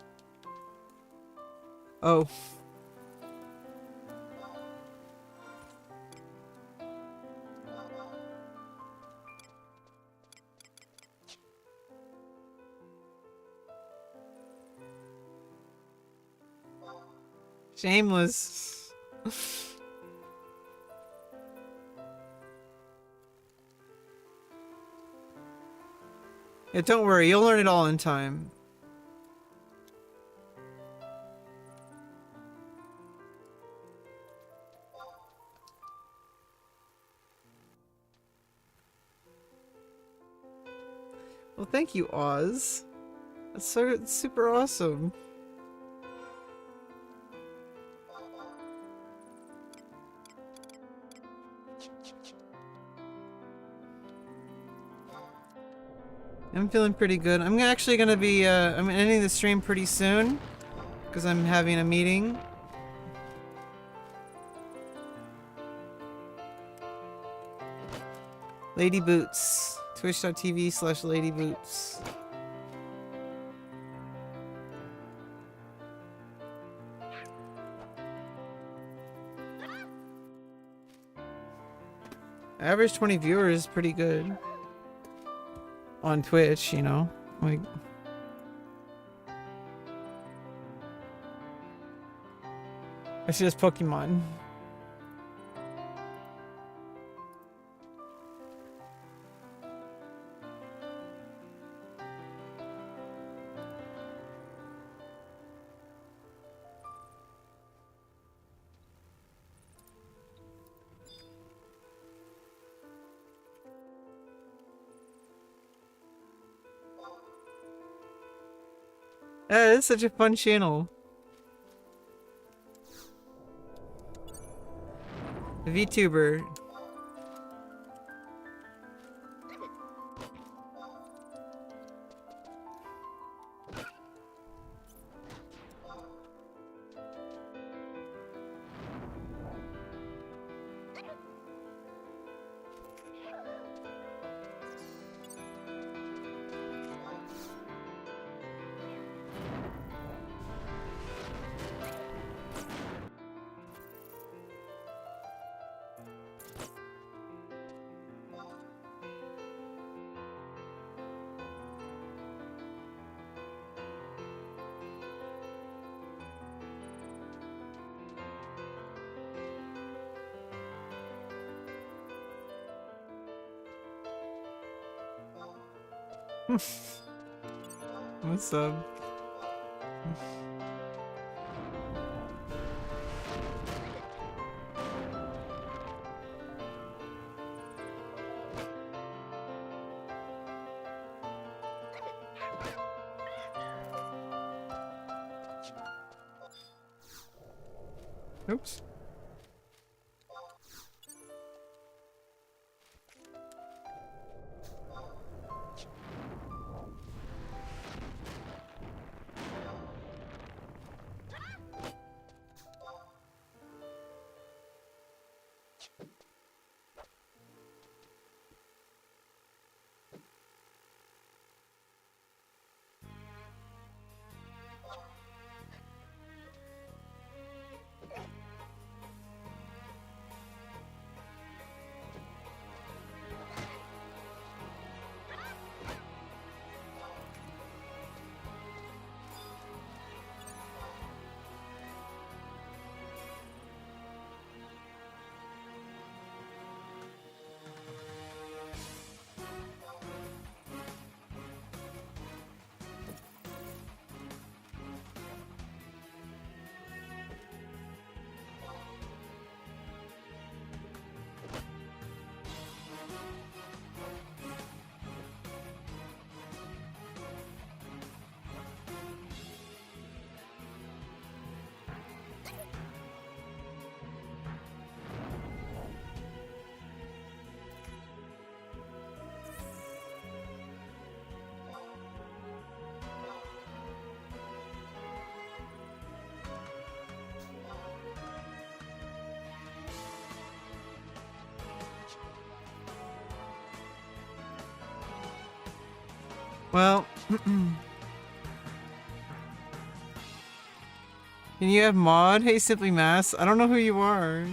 Oh. Shameless. Yeah, don't worry, you'll learn it all in time. Well, thank you, Oz. That's so super awesome. I'm feeling pretty good. I'm actually gonna be, I'm ending the stream pretty soon because I'm having a meeting. Lady Boots. Twitch.tv/Lady Boots. Average 20 viewers is pretty good. On Twitch, you know. Like... It's just Pokemon. It's such a fun channel. VTuber. What's up? Oops. Well, can you have mod? Hey, Simply Mass. I don't know who you are.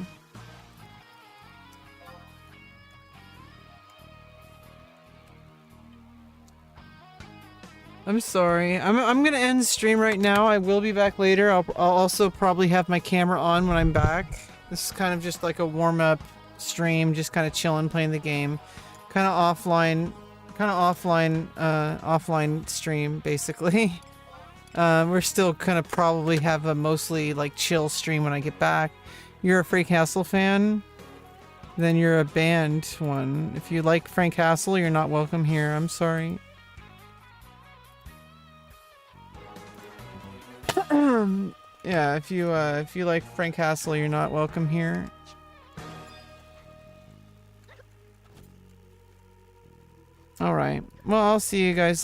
I'm sorry. I'm gonna end the stream right now. I will be back later. I'll also probably have my camera on when I'm back. This is kind of just like a warm-up stream, just kind of chilling, playing the game, kind of offline stream basically. We're still gonna probably have a mostly like chill stream when I get back. You're a Frank Castle fan? Then you're a banned one. If you like Frank Castle, you're not welcome here. I'm sorry. Yeah, if you like Frank Castle, you're not welcome here. All right. Well, I'll see you guys later.